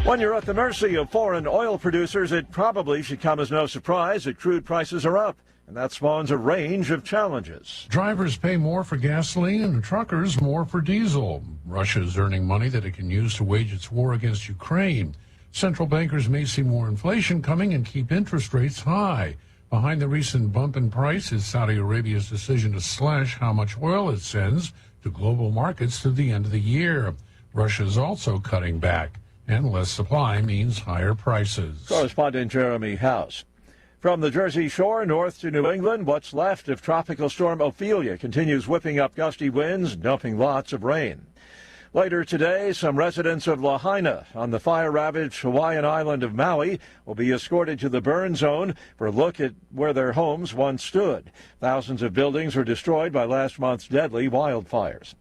When you're at the mercy of foreign oil producers, it probably should come as no surprise that crude prices are up, and that spawns a range of challenges. Drivers pay more for gasoline and truckers more for diesel. Russia's earning money that it can use to wage its war against Ukraine. Central bankers may see more inflation coming and keep interest rates high. Behind the recent bump in price is Saudi Arabia's decision to slash how much oil it sends to global markets through the end of the year. Russia's also cutting back, and less supply means higher prices. Correspondent Jeremy House. From the Jersey Shore north to New England, what's left of Tropical Storm Ophelia continues whipping up gusty winds, dumping lots of rain. Later today, some residents of Lahaina on the fire-ravaged Hawaiian island of Maui will be escorted to the burn zone for a look at where their homes once stood. Thousands of buildings were destroyed by last month's deadly wildfires.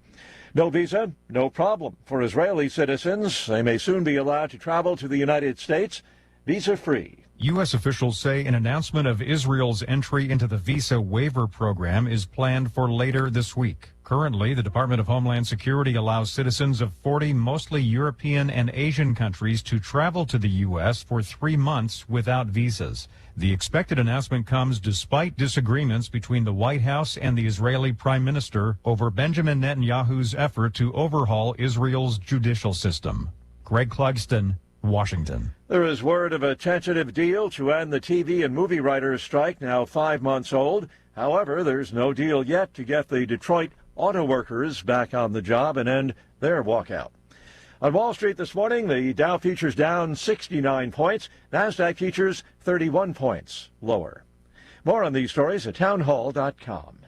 No visa, no problem for Israeli citizens. They may soon be allowed to travel to the United States visa-free. U.S. officials say an announcement of Israel's entry into the visa waiver program is planned for later this week. Currently, the Department of Homeland Security allows citizens of 40 mostly European and Asian countries to travel to the U.S. for 3 months without visas. The expected announcement comes despite disagreements between the White House and the Israeli Prime Minister over Benjamin Netanyahu's effort to overhaul Israel's judicial system. Greg Clugston, Washington. There is word of a tentative deal to end the TV and movie writers' strike, now 5 months old. However, there's no deal yet to get the Detroit auto workers back on the job and end their walkout. On Wall Street this morning, the Dow futures down 69 points. NASDAQ futures 31 points lower. More on these stories at townhall.com.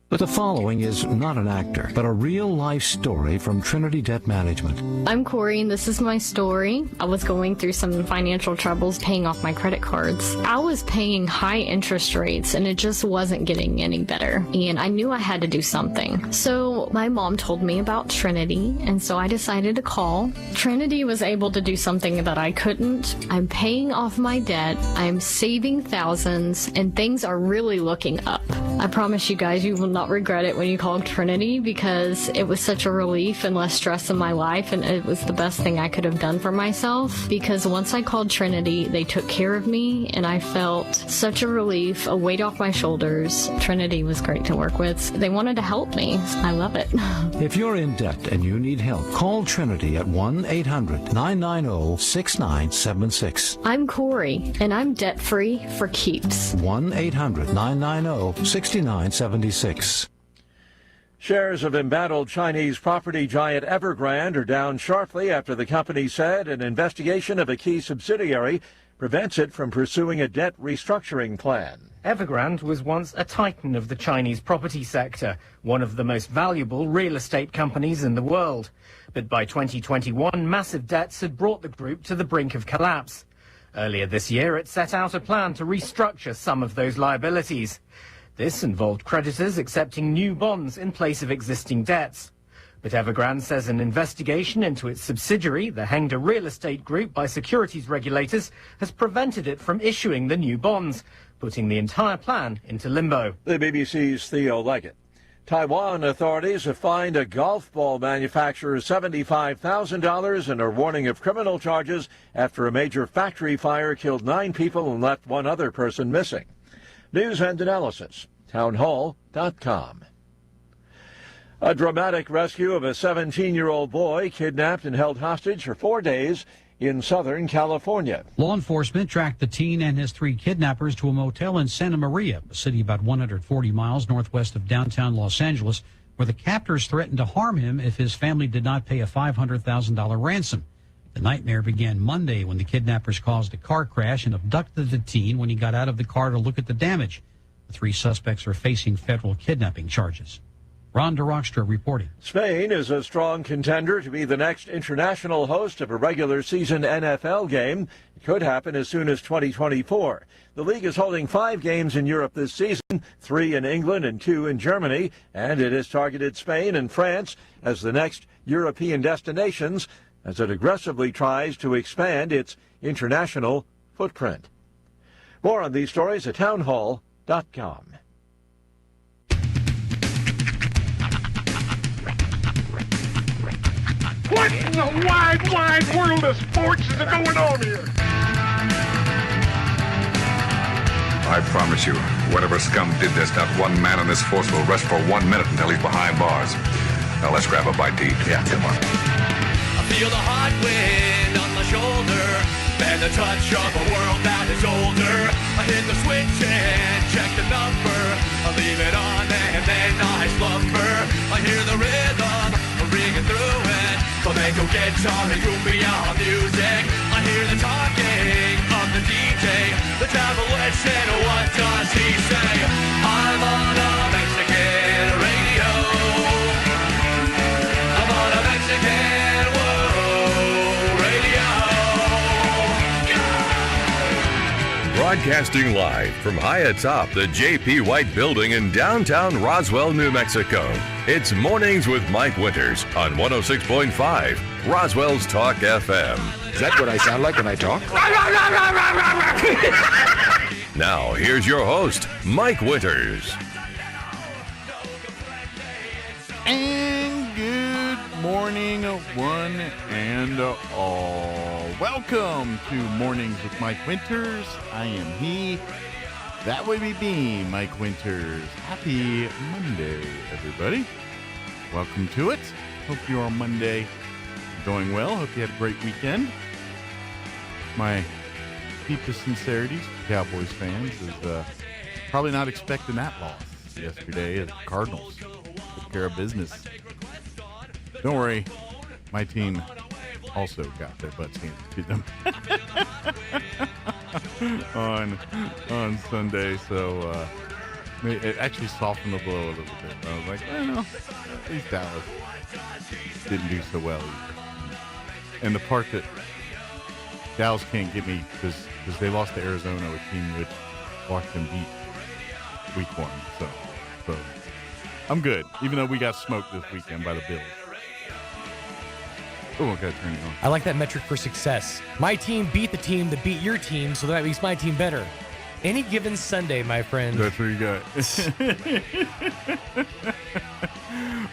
But the following is not an actor, but a real-life story from Trinity Debt Management. I'm Corey, and this is my story. I was going through some financial troubles paying off my credit cards. I was paying high interest rates, and it just wasn't getting any better. And I knew I had to do something. So my mom told me about Trinity, and so I decided to call. Trinity was able to do something that I couldn't. I'm paying off my debt. I'm saving thousands, and things are really looking up. I promise you guys, you will not regret it when you call Trinity, because it was such a relief and less stress in my life, and it was the best thing I could have done for myself, because once I called Trinity, they took care of me, and I felt such a relief, a weight off my shoulders. Trinity was great to work with. They wanted to help me. I love it. If you're in debt and you need help, call Trinity at 1-800-990-6976. I'm Corey, and I'm debt-free for keeps. 1-800-990-6976. Shares of embattled Chinese property giant Evergrande are down sharply after the company said an investigation of a key subsidiary prevents it from pursuing a debt restructuring plan. Evergrande was once a titan of the Chinese property sector, one of the most valuable real estate companies in the world. But by 2021, massive debts had brought the group to the brink of collapse. Earlier this year, it set out a plan to restructure some of those liabilities. This involved creditors accepting new bonds in place of existing debts. But Evergrande says an investigation into its subsidiary, the Hengda Real Estate Group, by securities regulators has prevented it from issuing the new bonds, putting the entire plan into limbo. The BBC's Theo Leggett. Taiwan authorities have fined a golf ball manufacturer $75,000 and are warning of criminal charges after a major factory fire killed 9 people and left 1 other person missing. News and analysis, townhall.com. A dramatic rescue of a 17-year-old boy kidnapped and held hostage for 4 days in Southern California. Law enforcement tracked the teen and his 3 kidnappers to a motel in Santa Maria, a city about 140 miles northwest of downtown Los Angeles, where the captors threatened to harm him if his family did not pay a $500,000 ransom. The nightmare began Monday when the kidnappers caused a car crash and abducted the teen when he got out of the car to look at the damage. The 3 suspects are facing federal kidnapping charges. Ron DeRockstra reporting. Spain is a strong contender to be the next international host of a regular season NFL game. It could happen as soon as 2024. The league is holding 5 games in Europe this season, 3 in England and 2 in Germany, and it has targeted Spain and France as the next European destinations as it aggressively tries to expand its international footprint. More on these stories at townhall.com. What in the wide, wide world the sports is going on here? I promise you, whatever scum did this, not one man in this force will rest for 1 minute until he's behind bars. Now let's grab a bite to eat. Yeah, come on. I feel the hot wind on my shoulder and the touch of a world that is older. I hit the switch and check the number. I leave it on and then I slumber. I hear the rhythm ringing through it. Flamenco guitar and cumbia music. I hear the talking of the DJ. The tablet said, what does he say? I'm on a Mexican radio. I'm on a Mexican radio. Broadcasting live from high atop the J.P. White Building in downtown Roswell, New Mexico. It's Mornings with Mike Winters on 106.5 Roswell's Talk FM. Is that what I sound like when I talk? Now, here's your host, Mike Winters. And good morning, one and all. Welcome to Mornings with Mike Winters. I am he. That would be me, Mike Winters. Happy Monday, everybody. Welcome to it. Hope your Monday going well. Hope you had a great weekend. My deepest sincerities to Cowboys fans is probably not expecting that loss yesterday as the Cardinals took care of business. Don't worry, my team also got their butts handed to them on Sunday, so it actually softened the blow a little bit. I was like, at least Dallas didn't do so well either. And the part that Dallas can't get me because they lost to Arizona, a team which Washington beat week 1. So I'm good, even though we got smoked this weekend by the Bills. Oh, I gotta turn it on. I like that metric for success. My team beat the team that beat your team, so that makes my team better. Any given Sunday, my friend. That's what you got.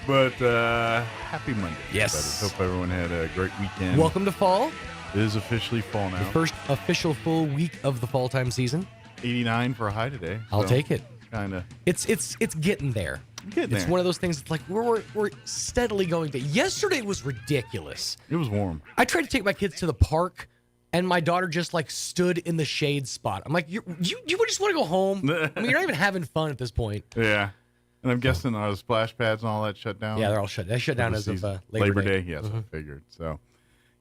But happy Monday, yes. everybody. Hope everyone had a great weekend. Welcome to fall. It is officially fall now. The first official full week of the fall time season. 89 for a high today. I'll take it. Kind of. It's getting there. It's one of those things that's like we're steadily going to. Yesterday was ridiculous. It was warm. I tried to take my kids to the park, and my daughter just like stood in the shade spot. I'm like, you just want to go home? I mean, you're not even having fun at this point. Yeah. And I'm guessing the splash pads and all that shut down. Yeah, they're all shut. They shut down as of Labor Day. Yes, I figured. So,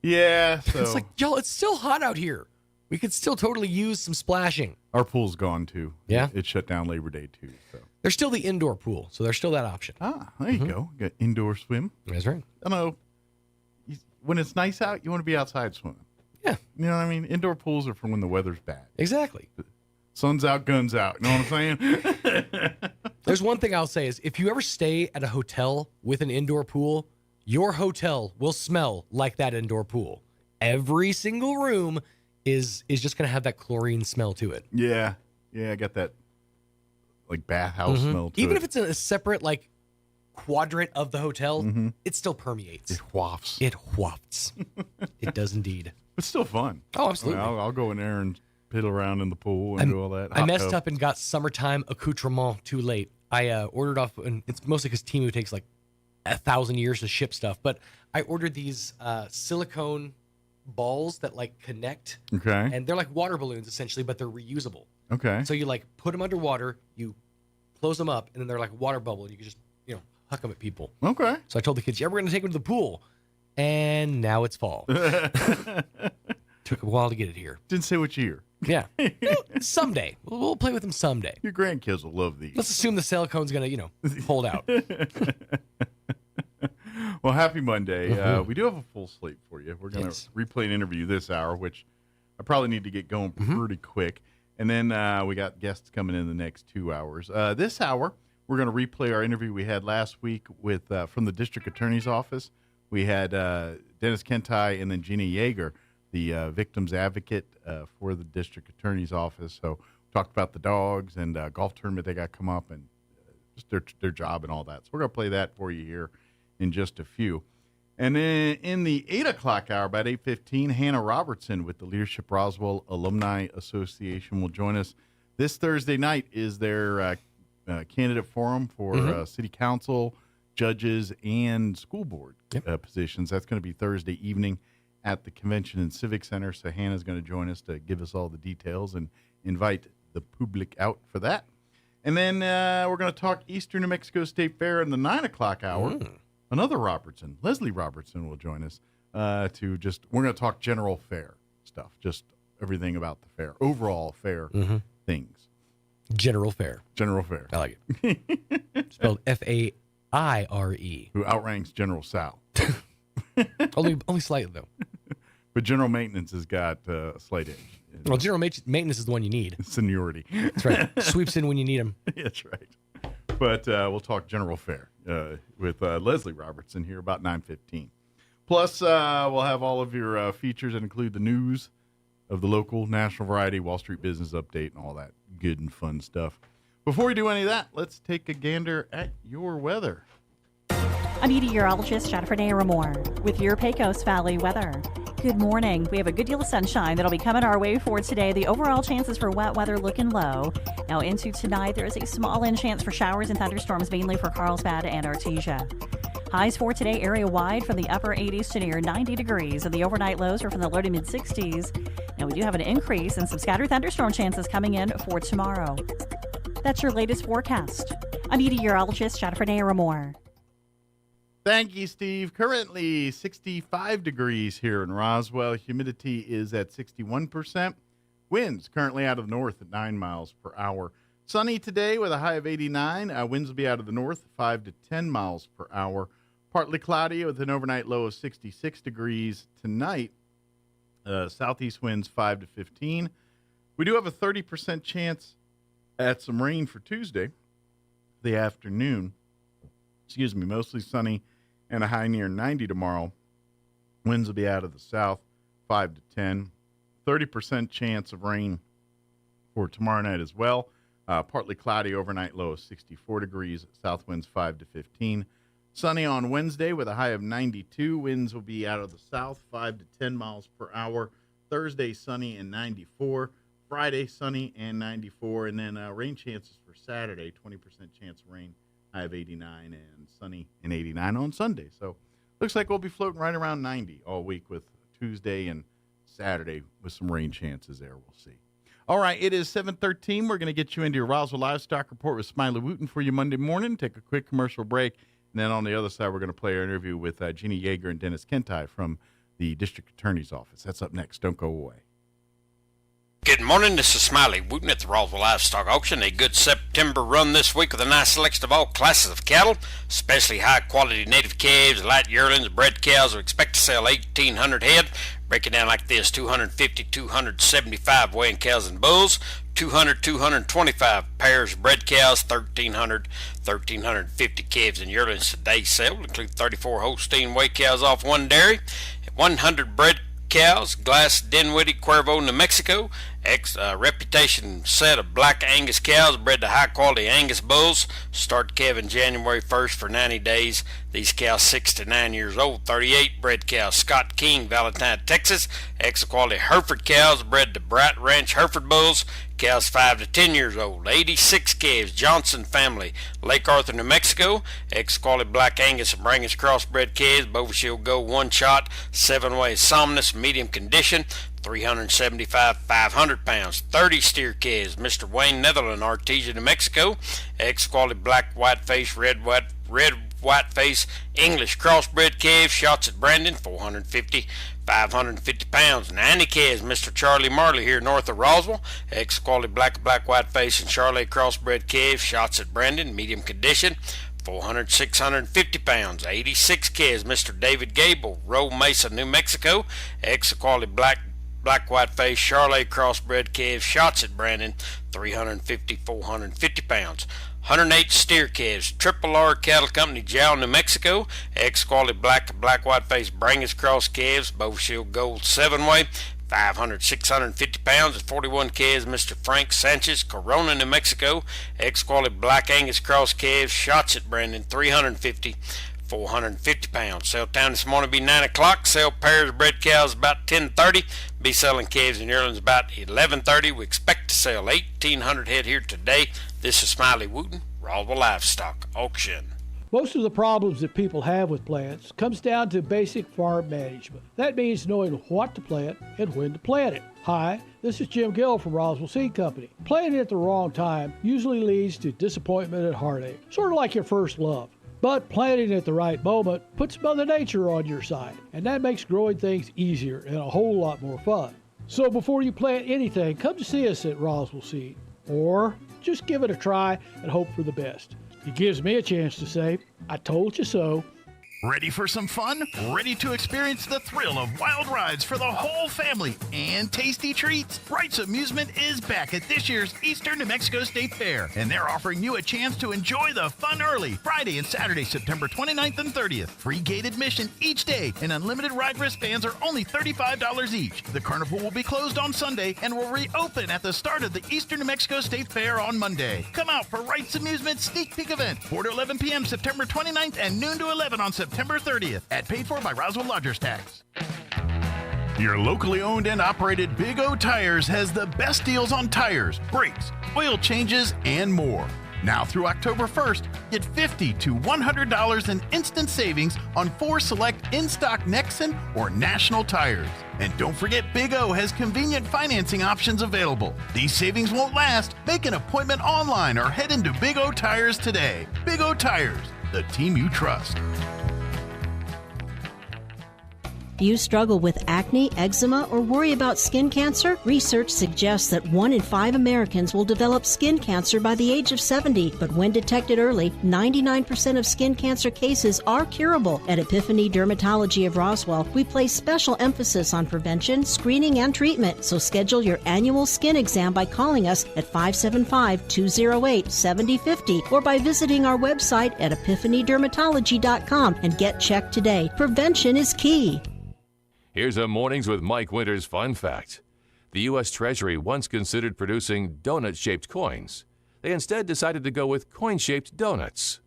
yeah. So it's like, y'all, it's still hot out here. We could still totally use some splashing. Our pool's gone too. Yeah, it shut down Labor Day too. So there's still the indoor pool, so there's still that option. Ah, there you go. Got indoor swim. That's right. I know. When it's nice out, you want to be outside swimming. Yeah. You know what I mean? Indoor pools are for when the weather's bad. Exactly. Sun's out, guns out. You know what I'm saying? There's one thing I'll say is if you ever stay at a hotel with an indoor pool, your hotel will smell like that indoor pool. Every single room is just going to have that chlorine smell to it. Yeah. Yeah, I got that like bathhouse smell to it. Even if it's in a separate like quadrant of the hotel, it still permeates. It wafts. It wafts. It does indeed. It's still fun. Oh, absolutely. I mean, I'll go in there and piddle around in the pool and do all that. I messed up and got summertime accoutrement too late. I ordered off, and it's mostly because Temu takes like 1,000 years to ship stuff, but I ordered these silicone balls that like connect. Okay. And they're like water balloons essentially, but they're reusable. Okay. So you like put them underwater, you close them up, and then they're like water bubble, and you can just, huck them at people. Okay. So I told the kids, yeah, we're going to take them to the pool. And now it's fall. Took a while to get it here. Didn't say which year. Yeah. Someday. We'll play with them someday. Your grandkids will love these. Let's assume the silicone's going to, hold out. Well, happy Monday. We do have a full slate for you. We're going to replay an interview this hour, which I probably need to get going pretty quick. And then we got guests coming in the next 2 hours. This hour, we're going to replay our interview we had last week with from the District Attorney's Office. We had Dennis Kentai and then Jeannie Yeager, the victim's advocate for the District Attorney's Office. So we talked about the dogs and golf tournament they got come up and just their job and all that. So we're going to play that for you here in just a few. And then in the 8 o'clock hour, about 8:15, Hannah Robertson with the Leadership Roswell Alumni Association will join us. This Thursday night is their candidate forum for city council, judges, and school board positions. That's going to be Thursday evening at the Convention and Civic Center. So Hannah's going to join us to give us all the details and invite the public out for that. And then we're going to talk Eastern New Mexico State Fair in the 9 o'clock hour. Another Robertson, Leslie Robertson, will join us we're going to talk general fair stuff, just everything about the fair, overall fair things. General fair. General fair. I like it. Spelled F-A-I-R-E. Who outranks General Sal. only slightly, though. But general maintenance has got a slight edge. Well, general maintenance is the one you need. Seniority. That's right. Sweeps in when you need them. That's right. But we'll talk general fair with Leslie Robertson here about 9:15. Plus, we'll have all of your features that include the news of the local, national variety, Wall Street business update, and all that good and fun stuff. Before we do any of that, let's take a gander at your weather. I'm meteorologist Jennifer Naramore with your Pecos Valley weather. Good morning. We have a good deal of sunshine that'll be coming our way for today. The overall chances for wet weather looking low. Now into tonight, there is a small chance for showers and thunderstorms, mainly for Carlsbad and Artesia. Highs for today area-wide from the upper 80s to near 90 degrees, and the overnight lows are from the low to mid-60s. Now we do have an increase in some scattered thunderstorm chances coming in for tomorrow. That's your latest forecast. I'm meteorologist Jennifer Naramore. Thank you, Steve. Currently 65 degrees here in Roswell. Humidity is at 61%. Winds currently out of the north at 9 miles per hour. Sunny today with a high of 89. Winds will be out of the north 5 to 10 miles per hour. Partly cloudy with an overnight low of 66 degrees. Tonight, southeast winds 5 to 15. We do have a 30% chance at some rain for Tuesday, the afternoon. Mostly sunny and a high near 90 tomorrow. Winds will be out of the south, 5 to 10. 30% chance of rain for tomorrow night as well. Partly cloudy, overnight low of 64 degrees. South winds 5 to 15. Sunny on Wednesday with a high of 92. Winds will be out of the south, 5 to 10 miles per hour. Thursday, sunny and 94. Friday, sunny and 94. And then rain chances for Saturday, 20% chance of rain. High of 89 and sunny and 89 on Sunday. So looks like we'll be floating right around 90 all week with Tuesday and Saturday with some rain chances there. We'll see. All right, it is 7:13. We're going to get you into your Roswell Livestock Report with Smiley Wooten for you Monday morning. Take a quick commercial break. And then on the other side, we're going to play our interview with Jeannie Yeager and Dennis Kentai from the District Attorney's Office. That's up next. Don't go away. Good morning, this is Smiley Wooten at the Roswell Livestock Auction. A good September run this week with a nice selection of all classes of cattle, especially high-quality native calves, light yearlings, bred cows. We expect to sell 1,800 head. Break it down like this: 250, 275 weighing cows and bulls, 200, 225 pairs of bred cows, 1,300, 1,350 calves and yearlings. Today's sale will include 34 Holstein weigh cows off one dairy, 100 bred cows, Glass, Dinwiddie, Cuervo, New Mexico. Reputation set of black Angus cows bred to high-quality Angus bulls. Start calving January 1st for 90 days. These cows 6 to 9 years old. 38 bred cows, Scott King, Valentine, Texas. Extra-quality Hereford cows bred to Bright Ranch Hereford bulls. Cows 5 to 10 years old. 86 calves, Johnson family, Lake Arthur, New Mexico. Extra-quality black Angus and Brangus crossbred calves. Bovinshield Go one shot, 7-way Somnus, medium condition. 375, 500 pounds. 30 steer calves, Mr. Wayne Netherland, Artesia, New Mexico. Ex-quality black, white face, red, white face, English crossbred calves, shots at Brandon, 450, 550 pounds. 90 calves, Mr. Charlie Marley here north of Roswell. Ex-quality black, white face, and Charlotte crossbred calves, shots at Brandon, medium condition. 400, 650 pounds. 86 calves, Mr. David Gable, Roe Mesa, New Mexico. Ex-quality black, white face, Charolais crossbred calves, shots at Brandon, 350, 450 pounds. 108 steer calves, Triple R Cattle Company, Jowl, New Mexico. Ex-quality black, white face, Brangus cross calves, Bovinshield Gold 7-way. 500, 650 pounds and 41 calves, Mr. Frank Sanchez, Corona, New Mexico. Ex-quality black Angus cross calves, shots at Brandon, 350, 450 pounds. Sale time this morning will be 9 o'clock. Sell pairs of bred cows about 10:30. Be selling calves and yearlings about 11:30. We expect to sell 1,800 head here today. This is Smiley Wooten, Roswell Livestock Auction. Most of the problems that people have with plants comes down to basic farm management. That means knowing what to plant and when to plant it. Hi, this is Jim Gill from Roswell Seed Company. Planting at the wrong time usually leads to disappointment and heartache, sort of like your first love. But planting at the right moment puts Mother Nature on your side, and that makes growing things easier and a whole lot more fun. So before you plant anything, come to see us at Roswell Seed, or just give it a try and hope for the best. It gives me a chance to say, I told you so. Ready for some fun? Ready to experience the thrill of wild rides for the whole family and tasty treats? Wright's Amusement is back at this year's Eastern New Mexico State Fair, and they're offering you a chance to enjoy the fun early, Friday and Saturday, September 29th and 30th. Free gate admission each day, and unlimited ride wristbands are only $35 each. The carnival will be closed on Sunday and will reopen at the start of the Eastern New Mexico State Fair on Monday. Come out for Wright's Amusement Sneak Peek event, 4 to 11 p.m. September 29th and noon to 11 on September 30th, at paid for by Roswell Lodgers Tax. Your locally owned and operated Big O Tires has the best deals on tires, brakes, oil changes, and more. Now through October 1st, get $50 to $100 in instant savings on 4 select in-stock Nexen or National tires. And don't forget, Big O has convenient financing options available. These savings won't last. Make an appointment online or head into Big O Tires today. Big O Tires, the team you trust. Do you struggle with acne, eczema, or worry about skin cancer? Research suggests that 1 in 5 Americans will develop skin cancer by the age of 70, but when detected early, 99% of skin cancer cases are curable. At Epiphany Dermatology of Roswell, we place special emphasis on prevention, screening, and treatment, so schedule your annual skin exam by calling us at 575-208-7050 or by visiting our website at epiphanydermatology.com and get checked today. Prevention is key. Here's a Mornings with Mike Winters fun fact. The U.S. Treasury once considered producing donut-shaped coins. They instead decided to go with coin-shaped donuts.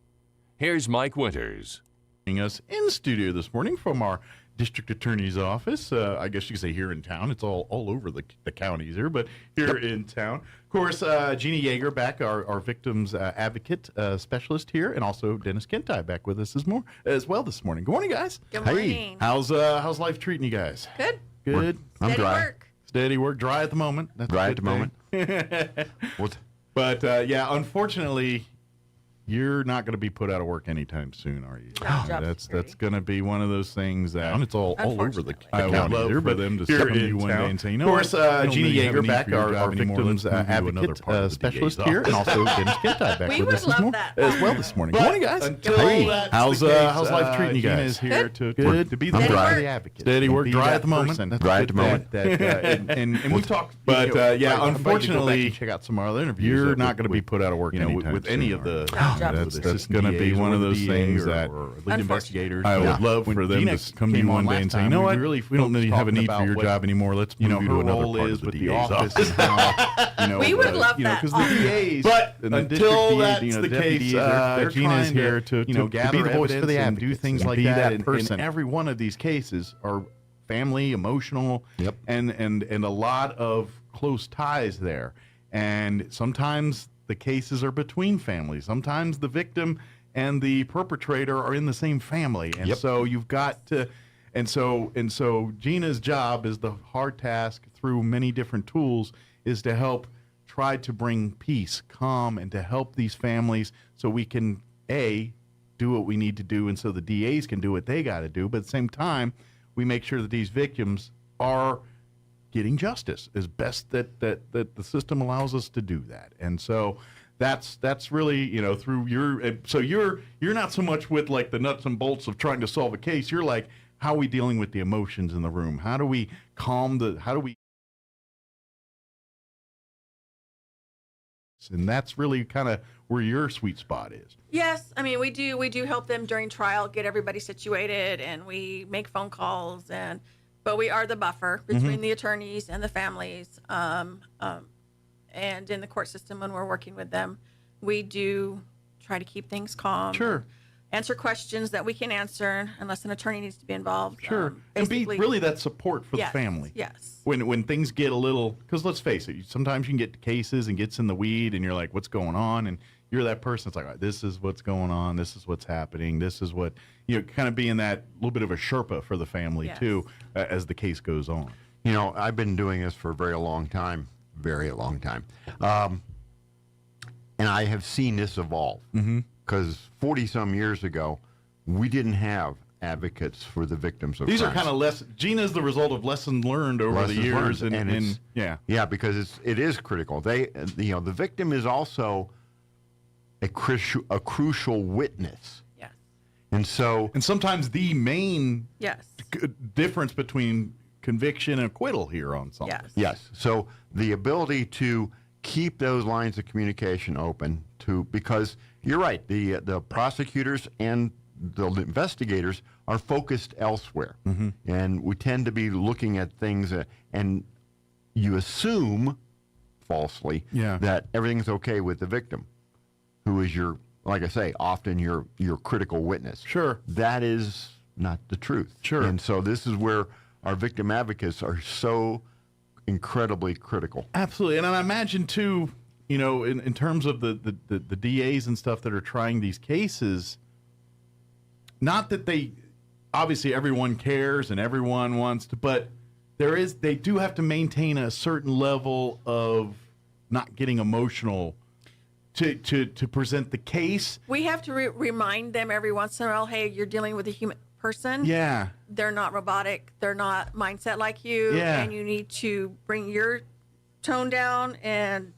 Here's Mike Winters. Joining us in studio this morning from our district attorney's office. I guess you could say here in town. It's all over the counties here, but here in town. Of course, Jeannie Yeager back, our victims advocate specialist here, and also Dennis Kentai back with us as well this morning. Good morning, guys. Good morning. Hey, how's life treating you guys? Good. Good. I'm dry. Work. Steady work. Dry at the moment. That's dry at the moment. But yeah, unfortunately, you're not going to be put out of work anytime soon, are you? That's going to be one of those things that it's all over the county. I would love for them to step you one day and say, you know what? Of course, Jeannie Yeager back, our victims advocate specialist here, and also Dennis Kentai back with us as well this morning. Good morning, guys. Hey, how's life treating you guys? Here to be the advocate. Steady work, dry at the moment. Dry at the moment. And we've talked, but yeah, unfortunately, check out some of our other interviews. You're not going to be put out of work anytime with any of the. That's going to be one of those things that lead investigators. I would love for them to come to you one day and say, you know what, we don't really have a need for your job anymore. Let's move you to another part of the DA's office. We would love that. Because the DAs, but until that's the case, Gina's here to gather the voice for the advocates, do things like that. And every one of these cases are family, emotional, and a lot of close ties there. And sometimes the cases are between families. Sometimes the victim and the perpetrator are in the same family. And so you've got to, and so Gina's job is the hard task through many different tools is to help try to bring peace, calm, and to help these families so we can, do what we need to do and so the DAs can do what they got to do. But at the same time, we make sure that these victims are getting justice as best that the system allows us to do that. And so that's really, through you're not so much with like the nuts and bolts of trying to solve a case. You're like, how are we dealing with the emotions in the room? How do we and that's really kind of where your sweet spot is. Yes, I mean we do help them during trial, get everybody situated, and we make phone calls but we are the buffer between the attorneys and the families. And in the court system, when we're working with them, we do try to keep things calm. Sure. answer questions that we can answer unless an attorney needs to be involved. Sure. And be really that support for Yes, the family. yes. When things get a little, because let's face it, sometimes you can get cases and gets in the weed and you're like, what's going on? And you're that person that's like, all right, this is what's going on. This is what's happening. This is what, kind of being that little bit of a Sherpa for the family Yes. too, as the case goes on. You know, I've been doing this for a very long time. And I have seen this evolve. Because 40-some years ago, we didn't have advocates for the victims of These crimes. are kind of Gina's the result of lessons learned over the years. Yeah, because it is critical. The victim is also a crucial witness. Yes. And sometimes the main Yes. difference between conviction and acquittal here on something. Yes. So the ability to keep those lines of communication open because you're right, the prosecutors and the investigators are focused elsewhere. And we tend to be looking at things and you assume falsely that everything's okay with the victim, who is like I say, often your critical witness. Sure. That is not the truth. Sure. And so this is where our victim advocates are so incredibly critical. Absolutely. And I imagine, too, in terms of the DAs and stuff that are trying these cases, not that obviously everyone cares and everyone wants to, but they do have to maintain a certain level of not getting emotional to present the case. We have to remind them every once in a while, hey, you're dealing with a human person. Yeah. They're not robotic. They're not mindset like you. Yeah. And you need to bring your tone down and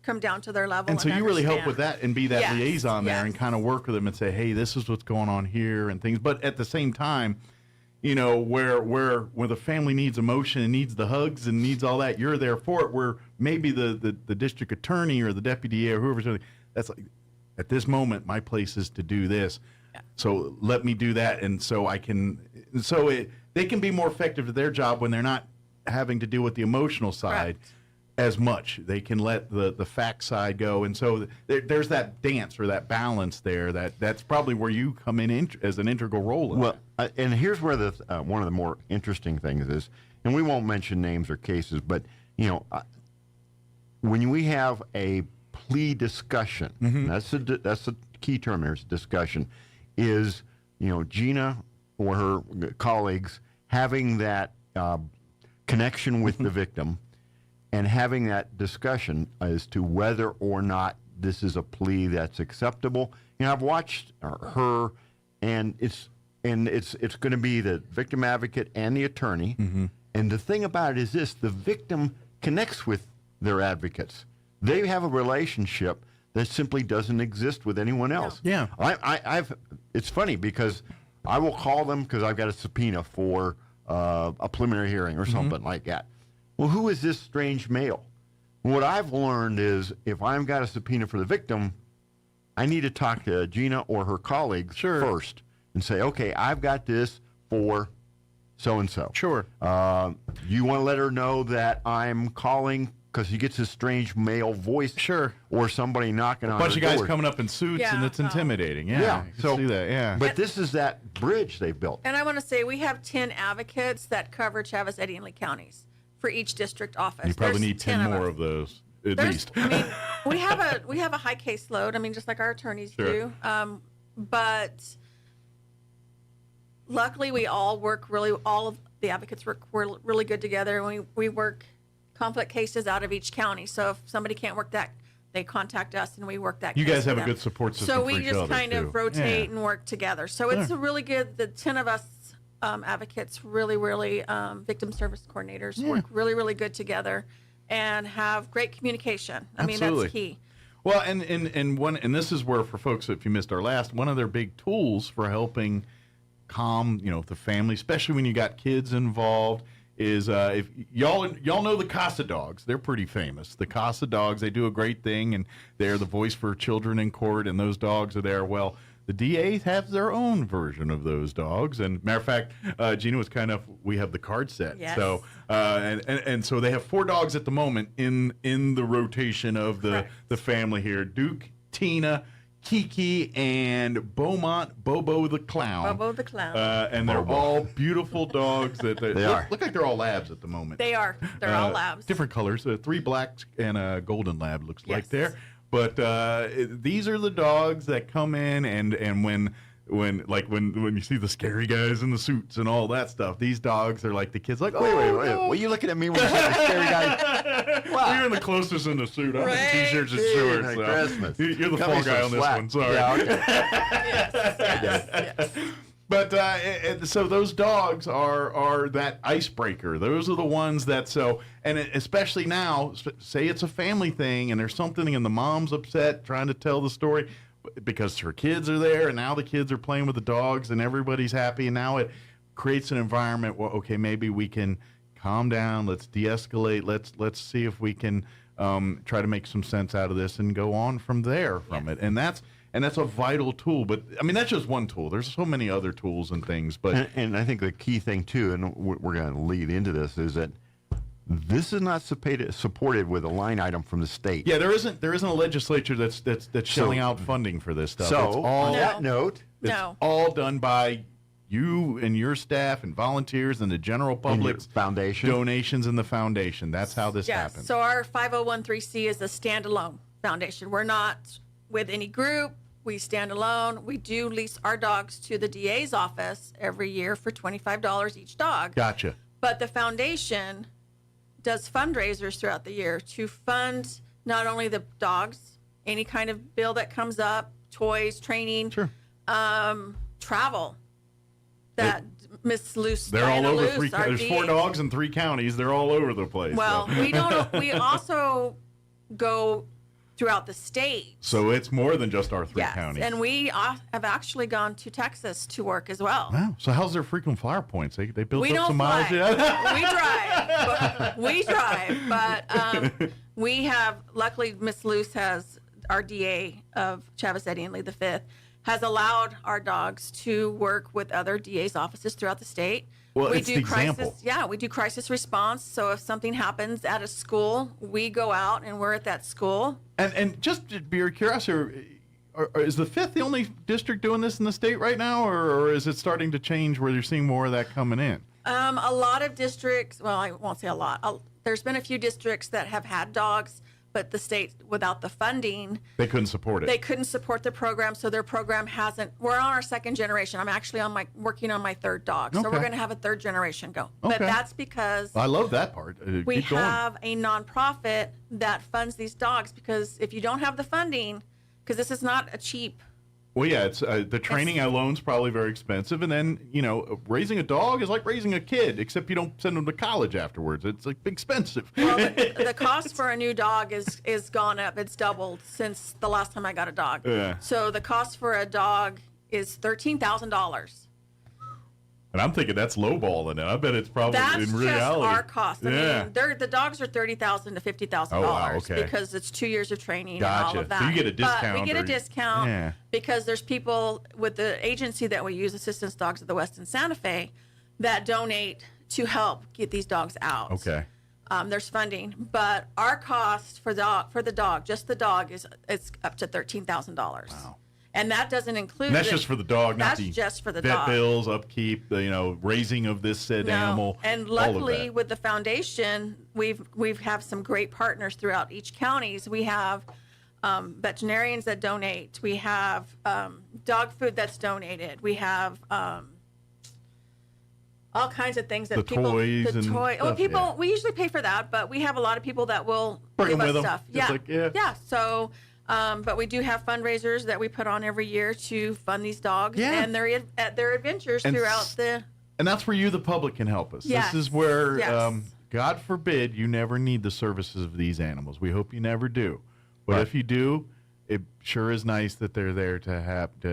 come down to their level. And so you really help with that and be that Yes, liaison there yes. and kind of work with them and say, hey, this is what's going on here and things. But at the same time, where the family needs emotion and needs the hugs and needs all that, you're there for it. Where maybe the district attorney or the deputy or whoever's doing that's like, at this moment, my place is to do this. Yeah. So let me do that, and so I can. They can be more effective at their job when they're not having to deal with the emotional side as much. They can let the fact side go, and so there's that dance or that balance there. That's probably where you come in as an integral role in that. And here's where one of the more interesting things is, and we won't mention names or cases, but when we have a plea discussion, that's the key term there, is discussion, is Gina or her colleagues having that connection with the victim and having that discussion as to whether or not this is a plea that's acceptable. I've watched her, and it's going to be the victim advocate and the attorney. And the thing about it is this: the victim connects with their advocates. They have a relationship that simply doesn't exist with anyone else. Yeah. It's funny because I will call them because I've got a subpoena for a preliminary hearing or something like that. Well, who is this strange male? What I've learned is if I've got a subpoena for the victim, I need to talk to Gina or her colleagues first and say, okay, I've got this for so-and-so. Sure. You want to let her know that I'm calling because he gets this strange male voice. Sure. Or somebody knocking on her door. A bunch of guys coming up in suits, and it's intimidating. Yeah. I can see that, yeah. But this is that bridge they've built. And I want to say we have 10 advocates that cover Travis, Eddy, and Lee counties for each district office. You probably There's need 10 more of those, at least. I mean, we have a high caseload. I mean, just like our attorneys do. But luckily, we all of the advocates work really good together. We work conflict cases out of each county. So if somebody can't work that, they contact us and we work that You case guys have for a them. good support system So for we each just other, kind too. of rotate and work together. So it's a really good, the 10 of us advocates, really victim service coordinators work really good together and have great communication. I mean, that's key. Well, and this is where, for folks, if you missed our last, one of their big tools for helping calm, the family, especially when you got kids involved, is if y'all know the Casa Dogs. They're pretty famous. The Casa Dogs, they do a great thing, and they're the voice for children in court, and those dogs are there. Well, the DAs have their own version of those dogs. And matter of fact, Gina was we have the card set. Yes. So and so they have 4 dogs at the moment in the rotation of the family here: Duke, Tina, Kiki and Beaumont Bobo the Clown. Bobo the Clown. And they're all beautiful dogs. That They are. look like they're all labs at the moment. They are. They're all labs. Different colors. 3 blacks and a golden lab looks like there. But these are the dogs that come in and when you see the scary guys in the suits and all that stuff, these dogs are like the kids like, Wait. no. Were you looking at me when you said the scary guy? Wow. You're the closest in the suit. I'm in T-shirts and Gee, shorts. like So. Christmas. You're the Cut fall me guy some on this slack. one. Sorry. Yeah, okay. Yes. But so those dogs are that icebreaker. Those are the ones that and especially now, say it's a family thing and there's something and the mom's upset trying to tell the story because her kids are there and now the kids are playing with the dogs and everybody's happy and now it creates an environment where, okay, maybe we can calm down, let's de-escalate, let's see if we can try to make some sense out of this and go on from there from it. And that's a vital tool. But I mean, that's just one tool. There's so many other tools and things. But and I think the key thing too, and we're going to lead into this, is that this is not supported with a line item from the state. yeah, there isn't a legislature that's shelling out funding for this stuff. So it's all, on that note, it's all done by you and your staff and volunteers and the general public's foundation donations in the foundation. That's how this happens. So our 5013C is a standalone foundation. We're not with any group. We stand alone. We do lease our dogs to the DA's office every year for $25 each dog. Gotcha. But the foundation does fundraisers throughout the year to fund not only the dogs, any kind of bill that comes up, toys, training, travel. That Miss Luce, They're all Diana over Luce, our There's 4 DA. dogs in 3 counties. They're all over the place. Well, so. we don't. We also go throughout the state. So it's more than just our 3 counties. And we have actually gone to Texas to work as well. Wow. So how's their frequent flyer points? They built We up don't some miles fly. yet? We drive, but we have, luckily, Miss Luce has, our DA of Chavez Eddy and Lee the Fifth, has allowed our dogs to work with other DA's offices throughout the state. Well, we it's do the crisis. example. Yeah, we do crisis response. So if something happens at a school, we go out and we're at that school. And just to be curious, is the 5th the only district doing this in the state right now, or is it starting to change where you're seeing more of that coming in? A lot of districts, well, I won't say a lot. There's been a few districts that have had dogs, but the state, without the funding, They couldn't support it. they couldn't support the program, so their program hasn't. We're on our 2nd generation. I'm actually working on my 3rd dog, so Okay. we're going to have a 3rd generation go. But Okay. that's because I love that part. we Keep going. have a nonprofit that funds these dogs. Because if you don't have the funding, because this is not a cheap. Well, yeah, it's the training alone's probably very expensive, and then raising a dog is like raising a kid, except you don't send them to college afterwards. It's like expensive. Well, the cost for a new dog is gone up. It's doubled since the last time I got a dog. Yeah. So the cost for a dog is $13,000. And I'm thinking that's lowballing it. I bet it's probably That's in just reality. our cost. I Yeah. mean, the dogs are $30,000 to $50,000 Oh, wow, okay. because it's 2 years of training Gotcha. and all of that. So you get a But discount we get a or- discount Yeah. because there's people with the agency that we use, Assistance Dogs of the West in Santa Fe, that donate to help get these dogs out. Okay. There's funding, but our cost for the dog, just the dog, is up to $13,000. Wow. And that doesn't include. And that's just for the dog, not That's the just for the vet dog. bills, upkeep, raising of this said animal. And all of luckily, that. with the foundation, we've have some great partners throughout each counties. We have veterinarians that donate. We have dog food that's donated. We have all kinds of things that The people. toys and Well, stuff, people. yeah. We usually pay for that, but we have a lot of people that will Bring give them us with 'em. stuff. Just Yeah, like- yeah. So. But we do have fundraisers that we put on every year to fund these dogs Yeah. and their adventures And throughout the. And that's where you, the public, can help us. Yes. This is where, Yes. God forbid, you never need the services of these animals. We hope you never do. But if you do, it sure is nice that they're there to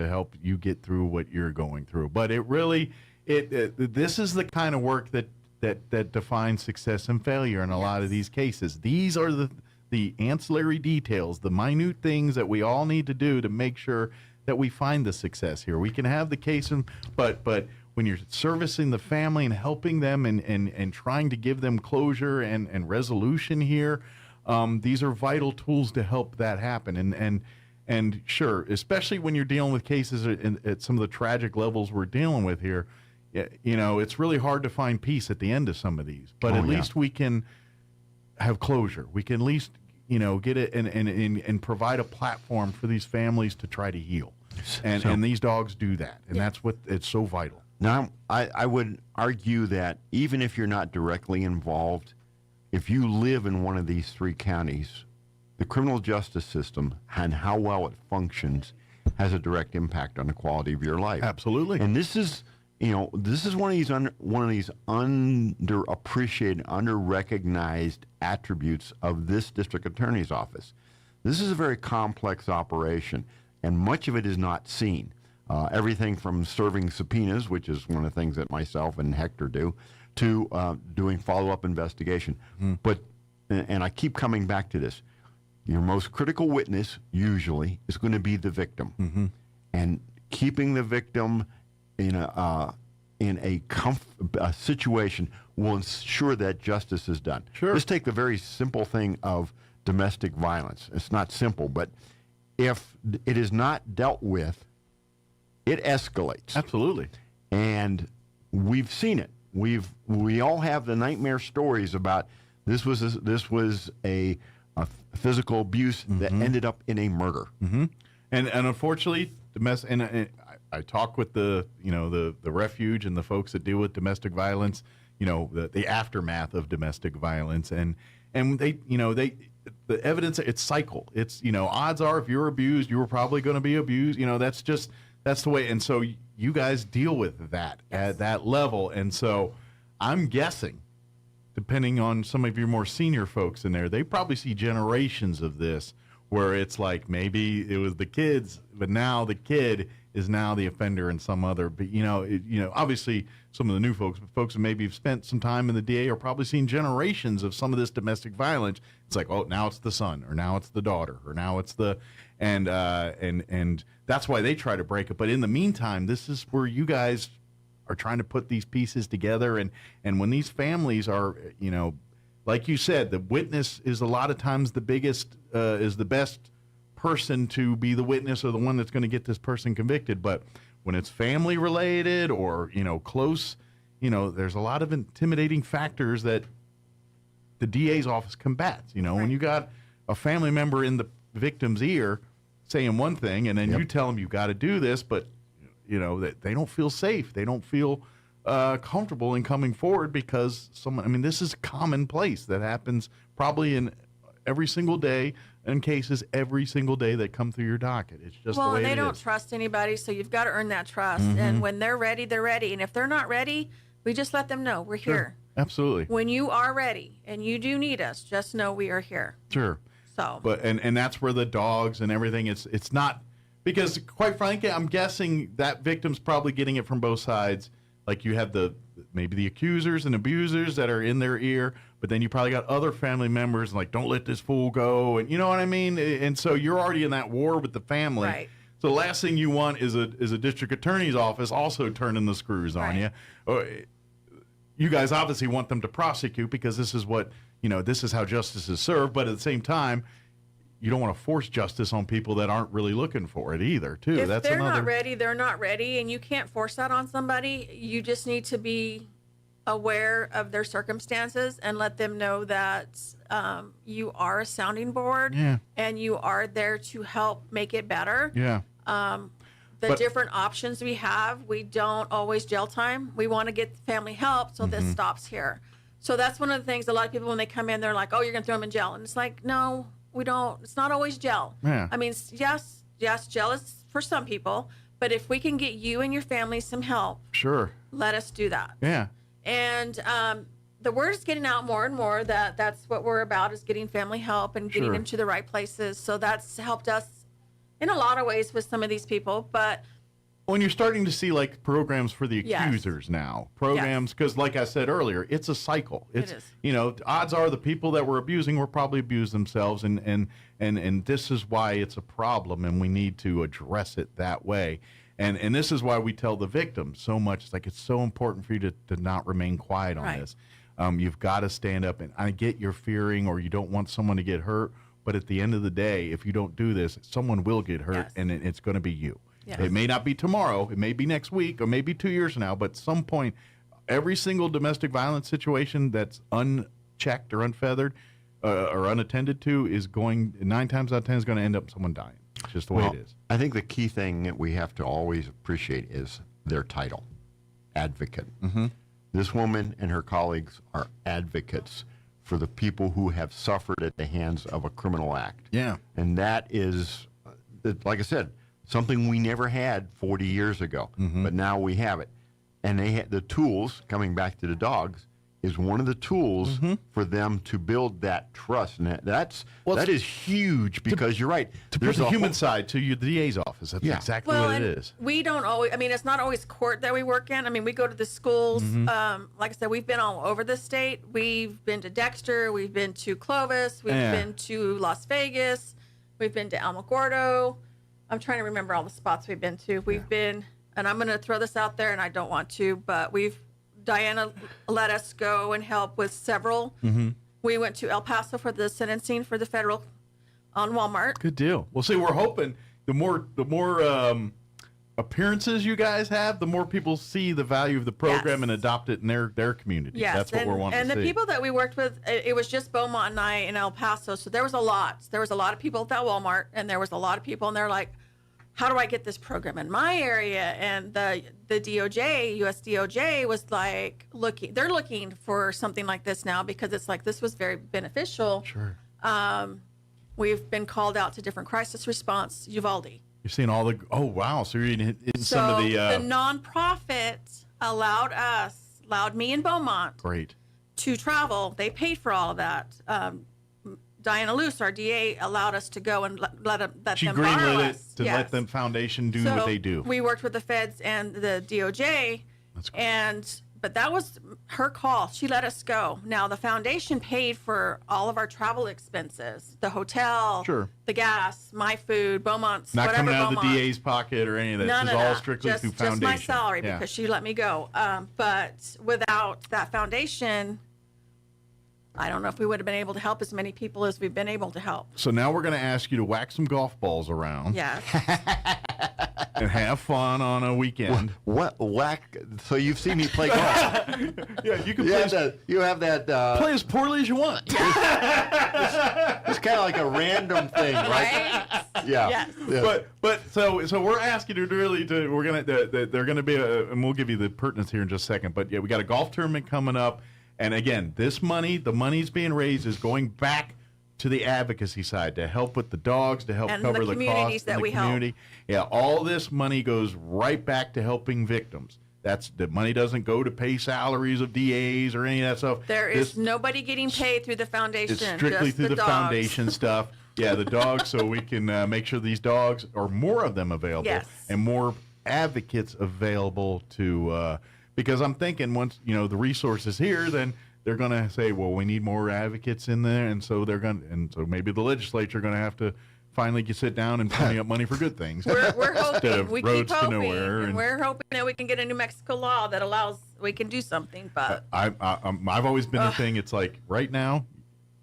help you get through what you're going through. But it really, this is the kind of work that defines success and failure in a lot of these cases. These are the ancillary details, the minute things that we all need to do to make sure that we find the success here. We can have the case, but when you're servicing the family and helping them and trying to give them closure and resolution here, these are vital tools to help that happen. And sure, especially when you're dealing with cases at some of the tragic levels we're dealing with here, you know, it's really hard to find peace at the end of some of these. But at least we can have closure. We can at least, you know, get it and provide a platform for these families to try to heal. And these dogs do that. And that's what it's so vital. Now, I would argue that even if you're not directly involved, if you live in one of these 3 counties, the criminal justice system and how well it functions has a direct impact on the quality of your life. Absolutely. And this is, you know, one of these underappreciated, underrecognized attributes of this district attorney's office. This is a very complex operation, and much of it is not seen. Everything from serving subpoenas, which is one of the things that myself and Hector do, to doing follow-up investigation. But, and I keep coming back to this, your most critical witness usually is going to be the victim. And keeping the victim in a situation will ensure that justice is done. Sure. Let's take the very simple thing of domestic violence. It's not simple, but if it is not dealt with, it escalates. Absolutely. And we've seen it. We all have the nightmare stories about this was a physical abuse that ended up in a murder. And unfortunately, I talk with the refuge and the folks that deal with domestic violence, you know, the aftermath of domestic violence, and they, you know, the evidence, it's cycle. It's, you know, odds are if you're abused, you were probably going to be abused. You know, that's the way. And so you guys deal with that at that level. And so I'm guessing, depending on some of your more senior folks in there, they probably see generations of this where it's like maybe it was the kids, but now the kid is now the offender in some other. But obviously some of the new folks who maybe have spent some time in the DA are probably seen generations of some of this domestic violence. It's like, oh, now it's the son, or now it's the daughter, or now it's the and that's why they try to break it. But in the meantime, this is where you guys are trying to put these pieces together, and when these families are, you know, like you said, the witness is a lot of times the biggest, is the best person to be the witness or the one that's going to get this person convicted. But when it's family related or, you know, close, you know, there's a lot of intimidating factors that the DA's office combats. You know, when you got a family member in the victim's ear saying one thing, and then you tell them you got to do this, but you know that they don't feel safe, they don't feel comfortable in coming forward because someone. I mean, this is commonplace that happens probably in every single day, in cases every single day that come through your docket. It's just the way they it don't is. trust anybody, so you've got to earn that trust. And when they're ready, they're ready. And if they're not ready, we just let them know we're here. Absolutely. When you are ready and you do need us, just know we are here. Sure. So, but and that's where the dogs and everything. It's not, because quite frankly, I'm guessing that victim's probably getting it from both sides. Like you have maybe the accusers and abusers that are in their ear, but then you probably got other family members like, don't let this fool go, and you know what I mean. And so you're already in that war with the family. Right. So the last thing you want is a district attorney's office also turning the screws on you. You guys obviously want them to prosecute because this is what, you know, this is how justice is served. But at the same time, you don't want to force justice on people that aren't really looking for it either, too. If they're not ready, they're not ready, and you can't force that on somebody. You just need to be aware of their circumstances and let them know that you are a sounding board and you are there to help make it better. The different options we have, we don't always jail time. We want to get family help, so this stops here. So that's one of the things, a lot of people, when they come in, they're like, oh, you're going to throw them in jail. And it's like, no, we don't. It's not always jail. I mean, yes, jail is for some people, but if we can get you and your family some help, let us do that. And the word is getting out more and more that that's what we're about, is getting family help and getting them to the right places. So that's helped us in a lot of ways with some of these people. But when you're starting to see like programs for the accusers now, programs, because like I said earlier, it's a cycle. It is. You know, odds are the people that were abusing were probably abused themselves, and this is why it's a problem, and we need to address it that way. And this is why we tell the victims so much. It's like, it's so important for you to not remain quiet on this. You've got to stand up, and I get you're fearing or you don't want someone to get hurt, but at the end of the day, if you don't do this, someone will get hurt, and it's going to be you. Yes. It may not be tomorrow, it may be next week, or maybe 2 years from now, but at some point, every single domestic violence situation that's unchecked or unfeathered or unattended to is 9 times out of 10 is going to end up someone dying. It's just the way it is. I think the key thing that we have to always appreciate is their title, advocate. Mm-hmm. This woman and her colleagues are advocates for the people who have suffered at the hands of a criminal act. Yeah. And that is, like I said, something we never had 40 years ago, but now we have it. And they the tools, coming back to the dogs, is one of the tools for them to build that trust. And that is huge, because you're right. To put the human side to the DA's office, that's exactly what it is. We don't always, it's not always court that we work in. We go to the schools. Like I said, we've been all over the state. We've been to Dexter. We've been to Clovis. We've been to Las Vegas. We've been to Alamogordo. I'm trying to remember all the spots we've been to. We've been, and I'm going to throw this out there, and I don't want to, but Diana let us go and help with several. We went to El Paso for the sentencing for the federal on Walmart. Good deal. Well, see, we're hoping the more appearances you guys have, the more people see the value of the program and adopt it in their community. Yes, that's what we're wanting to see. And the people that we worked with, it was just Beaumont and I in El Paso, so there was a lot. There was a lot of people at that Walmart, and there was a lot of people, and they're like, how do I get this program in my area? And the DOJ, US DOJ, was like they're looking for something like this now, because it's like, this was very beneficial. Sure. We've been called out to different crisis response, Uvalde. You're seeing all the, oh, wow. So you're in some of the nonprofit allowed me and Beaumont to travel. They paid for all of that. Diana Luce, our DA, allowed us to go and let them borrow us. She greenlit it to let them foundation do what they do. We worked with the feds and the DOJ, That's great. But that was her call. She let us go. Now, the foundation paid for all of our travel expenses, the hotel, the gas, my food, Beaumont's, not whatever coming out Beaumont. of the DA's pocket or any of that. None This of is all that. strictly through foundation. Just my salary, because she let me go. But without that foundation, I don't know if we would have been able to help as many people as we've been able to help. So now we're going to ask you to whack some golf balls around. Yes. And have fun on a weekend. What whack? So you've seen me play golf. Yeah, you can play. You have that. Play as poorly as you want. It's kind of like a random thing, right? Yeah. Yes. Yeah. But so we're asking you they're gonna be and we'll give you the pertinence here in just a second. But yeah, we got a golf tournament coming up, and again, the money's being raised is going back to the advocacy side to help with the dogs, to help cover the costs that in the community. Yeah, all this money goes right back to helping victims. The money doesn't go to pay salaries of DAs or any of that stuff. There is nobody getting paid through the foundation. It's strictly just through the dogs. foundation stuff. Yeah, the dogs, so we can make sure these dogs, or more of them available, and more advocates available to, because I'm thinking once, the resources here, then they're going to say, well, we need more advocates in there, and so so maybe the legislature are going to have to finally sit down and pony up money for good things. We're hoping. We keep hoping, nowhere, and we're hoping that we can get a New Mexico law that allows we can do something. But I've always been the thing. It's like right now,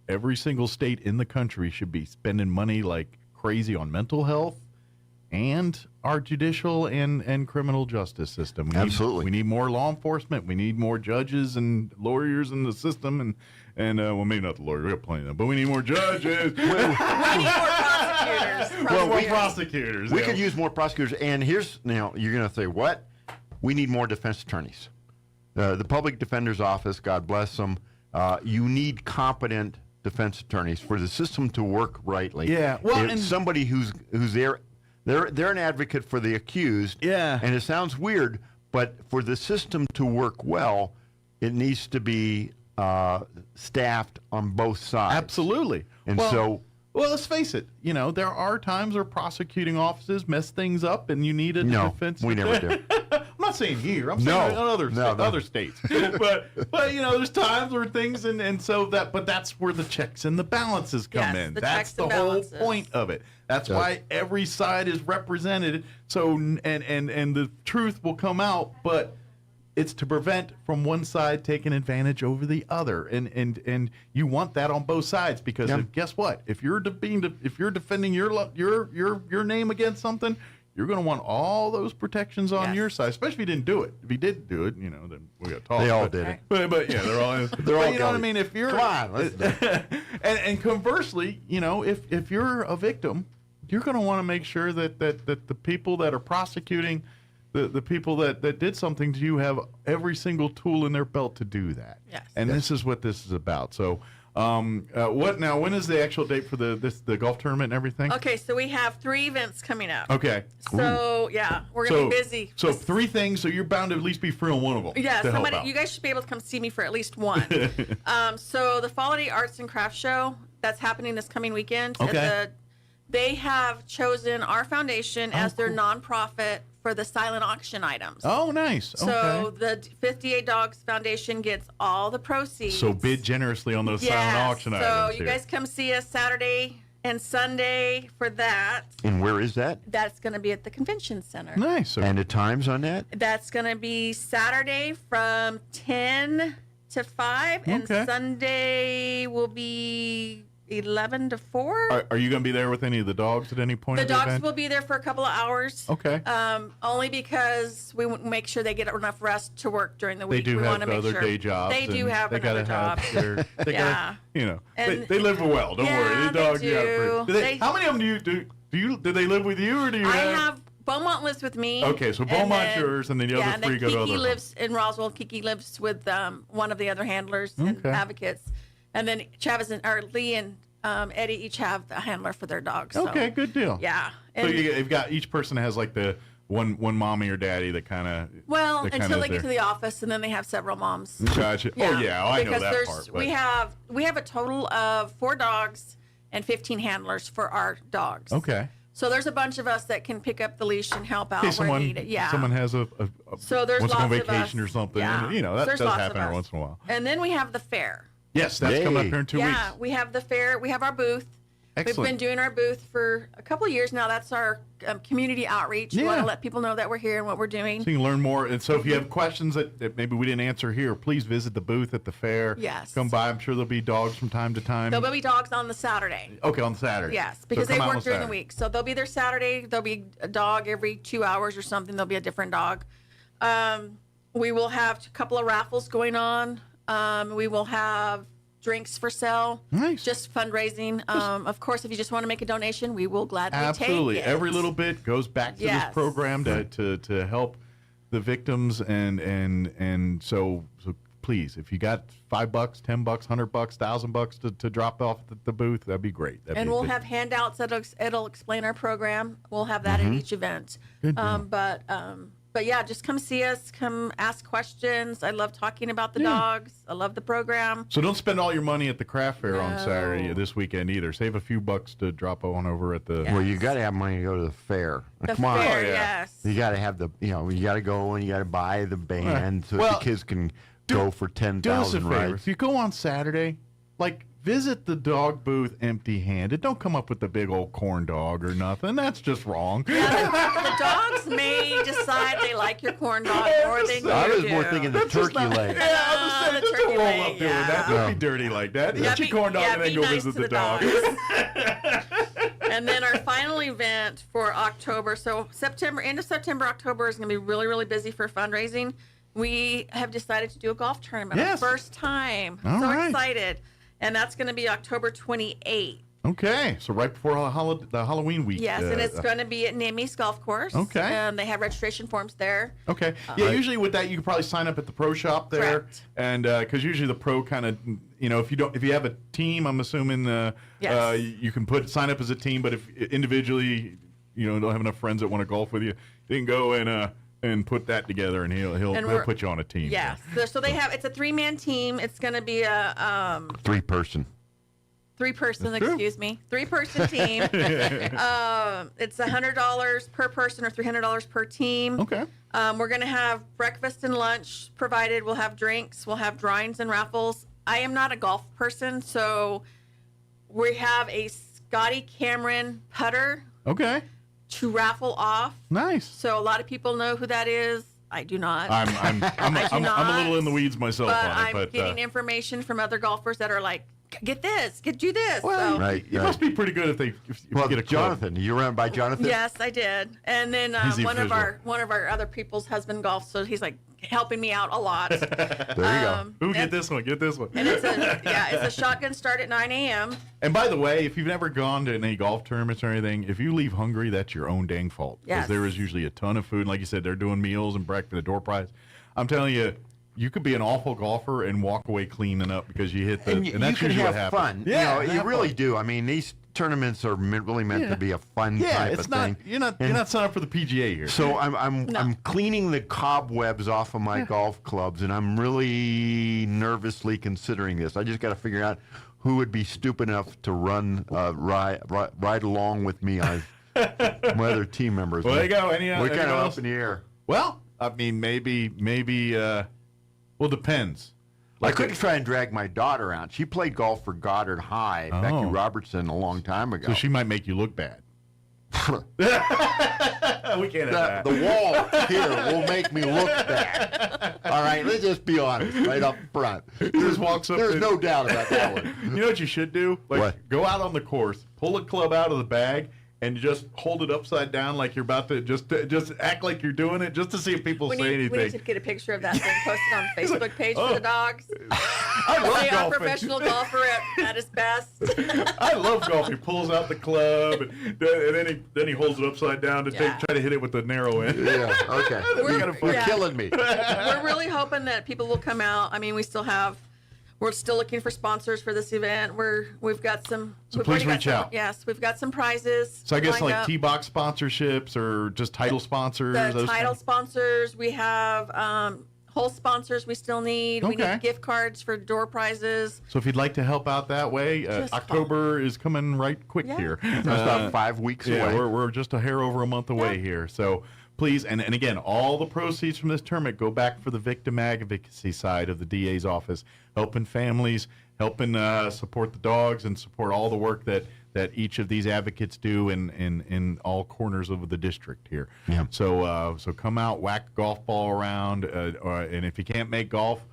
every single state in the country should be spending money like crazy on mental health and our judicial and criminal justice system. We need more law enforcement. We need more judges and lawyers in the system, and well, maybe not the lawyers. We have plenty of them, but we need more judges. we need more prosecutors. Well, prosecutors. We could use more prosecutors. And here's now you're going to say what? We need more defense attorneys. The public defender's office, God bless them. You need competent defense attorneys for the system to work rightly. Yeah. Well, and somebody who's there. They're an advocate for the accused. Yeah. And it sounds weird, but for the system to work well, it needs to be staffed on both sides. Absolutely. And well, let's face it. There are times where prosecuting offices mess things up, and you need a defense. No, we never do. I'm not saying here. I'm saying in other states. but there's times where things and so but that's where the checks and the balances come in. That's the whole point of it. That's why every side is represented. So and the truth will come out, but it's to prevent from one side taking advantage over the other, and you want that on both sides, because guess what? If you're defending your name against something, you're going to want all those protections on your side, especially if you didn't do it. If you did do it, then we got to talk. They all did it. But yeah, they're all. They're all. You know what I mean? If you're, come on, let's do it. and conversely, if you're a victim, you're going to want to make sure that the people that are prosecuting the people that did something to you have every single tool in their belt to do that. Yes. And this is what this is about. So, what now? When is the actual date for the golf tournament and everything? Okay, so we have 3 events coming up. Okay. So we're gonna be busy. So 3 things. So you're bound to at least be free on one of them. Yeah, you guys should be able to come see me for at least one. So the Fall Day Arts and Crafts Show, that's happening this coming weekend. Okay. They have chosen our foundation as their nonprofit for the silent auction items. Oh, nice. Okay. So the 58 Dogs Foundation gets all the proceeds. So bid generously on those silent auction items. So you guys come see us Saturday and Sunday for that. And where is that? That's going to be at the convention center. Nice. And the times on that? That's going to be Saturday from 10 to 5, and Sunday will be 11 to 4. Are you going to be there with any of the dogs at any point? The of the dogs event? will be there for a couple of hours. Okay. Only because we make sure they get enough rest to work during the week. They do we have want to make other sure. day jobs. They do have another job. They yeah. Gotta, they live well. Don't worry. The dogs. They do. How many of them do they live with you, or do you? I have Beaumont lives with me. Okay, so Beaumont's yours, and then the other 3 go to other. Kiki lives in Roswell. Kiki lives with one of the other handlers and advocates, and then Travis and Lee and Eddie each have a handler for their dogs. So. Okay, good deal. Yeah. So you've got each person has like the one mommy or daddy that kind of. Well, until they get to the office, and then they have several moms. Gotcha. Yeah. Oh yeah, I know that part. But. We have a total of 4 dogs and 15 handlers for our dogs. Okay. So there's a bunch of us that can pick up the leash and help out where needed. Yeah. Someone has so there's wants lots to go on vacation of us. or something. Yeah. And, that there's does lots happen of every us. once in a while. And then we have the fair. Yes, that's coming up here in 2 weeks. Yeah, we have the fair. We have our booth. Excellent. We've been doing our booth for a couple of years now. That's our community outreach. We want to let people know that we're here and what we're doing. So you can learn more. And so if you have questions that maybe we didn't answer here, please visit the booth at the fair. Yes. Come by. I'm sure there'll be dogs from time to time. There'll be dogs on the Saturday. Okay, on Saturday. Yes, because they work during the Saturday. week. So they'll be there Saturday. There'll be a dog every 2 hours or something. There'll be a different dog. We will have a couple of raffles going on. We will have drinks for sale. Nice. Just fundraising. Of course, if you just want to make a donation, we will gladly Absolutely. take it. Every little bit goes back to this program to help the victims, and so please, if you got $5, $10, $100, $1,000 to drop off at the booth, that'd be great. We'll have handouts that'll explain our program. We'll have that at each event. Good deal. But yeah, just come see us. Come ask questions. I love talking about the dogs. I love the program. So don't spend all your money at the craft fair on Saturday this weekend either. Save a few bucks to drop on over at the. Well, you got to have money to go to the fair. The Come on. fair, yes. You got to have you got to go and you got to buy the band so the kids can go for 10,000 Do us a favor. rides. If you go on Saturday, visit the dog booth empty-handed. Don't come up with the big old corn dog or nothing. That's just wrong. Yeah, the dogs may decide they like your corn dog more than you do. I was more thinking the turkey leg. Yeah, I was saying, just don't roll up doing that. Don't be dirty like that. Eat your corn dog and then go visit the dog. And then our final event for October. So end of September, October is going to be really, really busy for fundraising. We have decided to do a golf tournament. Yes. Our first time. All so right. excited. And that's going to be October 28th. Okay, so right before the Halloween week. Yes, and it's going to be at Nammy's Golf Course. Okay. They have registration forms there. Okay. Yeah, usually with that, you can probably sign up at the pro shop there. Correct. And because usually the pro kind of, if you have a team, I'm assuming you can sign up as a team. But if individually, don't have enough friends that want to golf with you, you can go and put that together, and he'll put you on a team. Yes. So they have, it's a 3-man team. It's going to be a 3-person. 3-person, excuse me. 3-person team. It's $100 per person or $300 per team. Okay. We're going to have breakfast and lunch provided. We'll have drinks. We'll have drawings and raffles. I am not a golf person, so we have a Scotty Cameron putter. Okay. To raffle off. Nice. So a lot of people know who that is. I do not. I'm a little in the weeds myself but on it. I'm But getting information from other golfers that are like, get this, do this. well, So- Right. you must be pretty good if you get a club. Jonathan, you ran by Jonathan? Yes, I did. And then He's the one of official. our other people's husband golfs, so he's like helping me out a lot. There you go. Ooh, get this one. Get this one. And it's a shotgun start at 9 a.m. And by the way, if you've never gone to any golf tournaments or anything, if you leave hungry, that's your own dang fault. Because Yes. there is usually a ton of food. And like you said, they're doing meals and breakfast, the door prize. I'm telling you, you could be an awful golfer and walk away cleaning up because you hit the. And, And that's you can usually have what happens. fun. Yeah, you have really fun. do. I mean, these tournaments are really meant to be a fun Yeah, type it's of not. thing. You're not signed up for the PGA here. So I'm cleaning the cobwebs off of my golf clubs, and I'm really nervously considering this. I just got to figure out who would be stupid enough to ride along with me on my other team members. Well, there you go. We're kind of up in the air. Well, I mean, maybe. Well, depends. I could try and drag my daughter out. She played golf for Goddard High, Becky Oh. Robertson, a long time ago. So she might make you look bad. We can't have that. The wall here will make me look bad. All right, let's just be honest, right up front. Just walks up. There's no doubt about that one. You know what you should do? Like, What? go out on the course, pull a club out of the bag, and just hold it upside down like you're about to just act like you're doing it, just to see if people say anything. We need to get a picture of that thing posted on the Facebook page for the dogs. I love Say a golfing. professional golfer at his best. I love golf. He pulls out the club, and then he holds it upside down to try to hit it with the narrow end. Yeah, okay. That's kind of fun. You're killing me. We're really hoping that people will come out. I mean, we're still looking for sponsors for this event. We've got some. So we've please already got reach some- out. Yes, we've got some prizes. So I guess lined like up. T-box sponsorships or just title sponsors. The those title kind sponsors. We have whole sponsors. We still need. We Okay. need gift cards for door prizes. So if you'd like to help out that way, Just October is coming right quick Yeah. here. That's about 5 weeks Yeah, away. we're just a hair over a month away here. So please, and again, all the proceeds from this tournament go back for the victim advocacy side of the DA's office, helping families, helping support the dogs, and support all the work that each of these advocates do in all corners of the district here. Yeah. So come out, whack a golf ball around, and if you can't make golf,